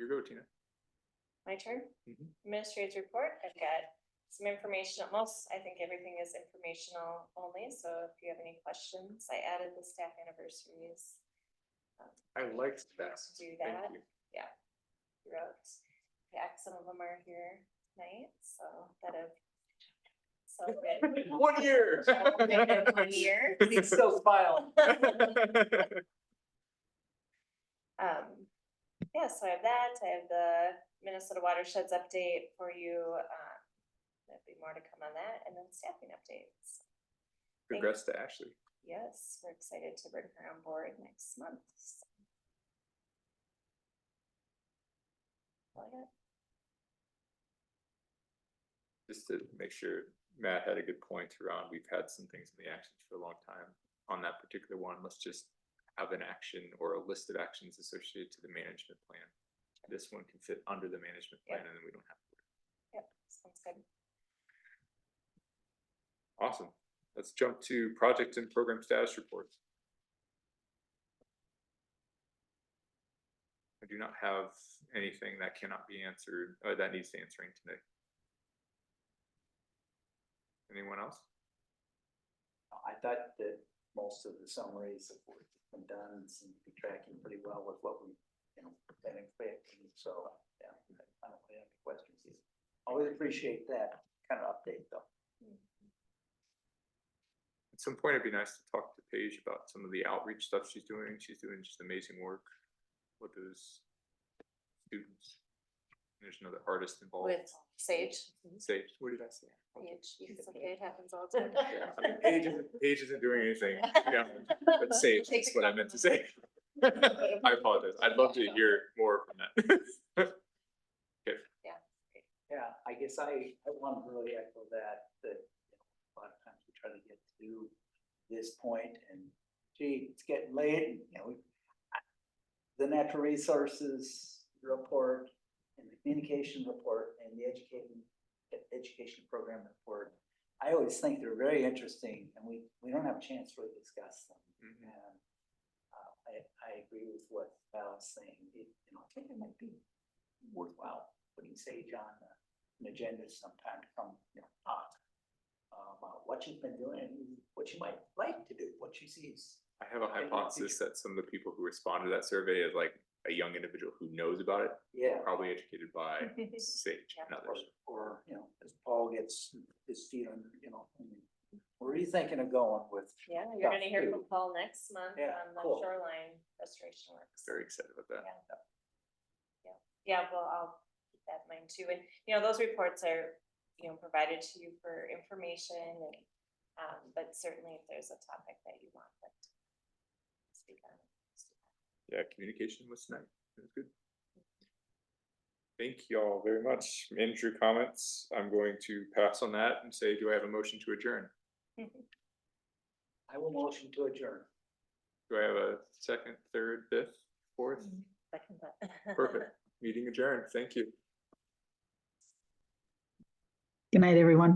Your go, Tina. My turn. Mhm. Administrator's report. I've got some information. I think everything is informational only. So if you have any questions, I added the staff anniversaries. I liked that. Do Thank that. you. Yeah. Throughout. Yeah, some of them are here tonight, so that have celebrated. 1 year. 1 year. He's still smiling. Yeah, so I have that. I have the Minnesota watersheds update for you. There'll be more to come on that, and then staffing updates. Congrats to Ashley. Yes, we're excited to bring her on board next month. So. All I got. Just to make sure, Matt had a good point around, we've had some things in the actions for a long time. On that particular one, let's just have an action or a list of actions associated to the management plan. This one can fit under the management plan, and then we don't have to. Yep, sounds good. Awesome. Let's jump to project and program status reports. I do not have anything that cannot be answered, that needs answering today. Anyone else? I thought that most of the summaries of work have been done and seem to be tracking pretty well with what we, been expecting. So, yeah, I don't really have any questions either. Always appreciate that kind of update though. At some point, it'd be nice to talk to Paige about some of the outreach stuff she's doing. She's doing just amazing work with those students. There's another artist involved. With Sage. Sage, what did I say? Paige, it's okay, it happens all the time. Yeah, I mean, Paige isn't doing anything, yeah, but Sage is what I meant to say. I apologize. I'd love to hear more from that. Okay. Yeah, I guess I want to really echo that a lot of times we try to get to this point and gee, it's getting late and, the natural resources report and the communication report and the education program report. I always think they're very interesting and we don't have a chance to really discuss them. Mhm. And I agree with what Val's saying. I think it might be worthwhile putting Sage on an agenda sometime to come, talk about what she's been doing and what she might like to do, what she sees. I have a hypothesis that some of the people who respond to that survey is like a young individual who knows about it, Yeah. probably educated by Sage and others. Or, as Paul gets his feet under, where are you thinking of going with? Yeah, you're gonna hear stuff, from too? Paul next month Yeah, on the cool. shoreline restoration works. Very excited about that. Yeah, well, I'll keep that in mind too. And, those reports are, provided to you for information and, but certainly if there's a topic that you want, but speak on it. Yeah, communication was tonight. It was good. Thank you all very much. Manager comments. I'm going to pass on that and say, do I have a motion to adjourn? I will motion to adjourn. Do I have a second, third, fifth, fourth? Second that. Perfect. Meeting adjourned. Thank you. Good night, everyone.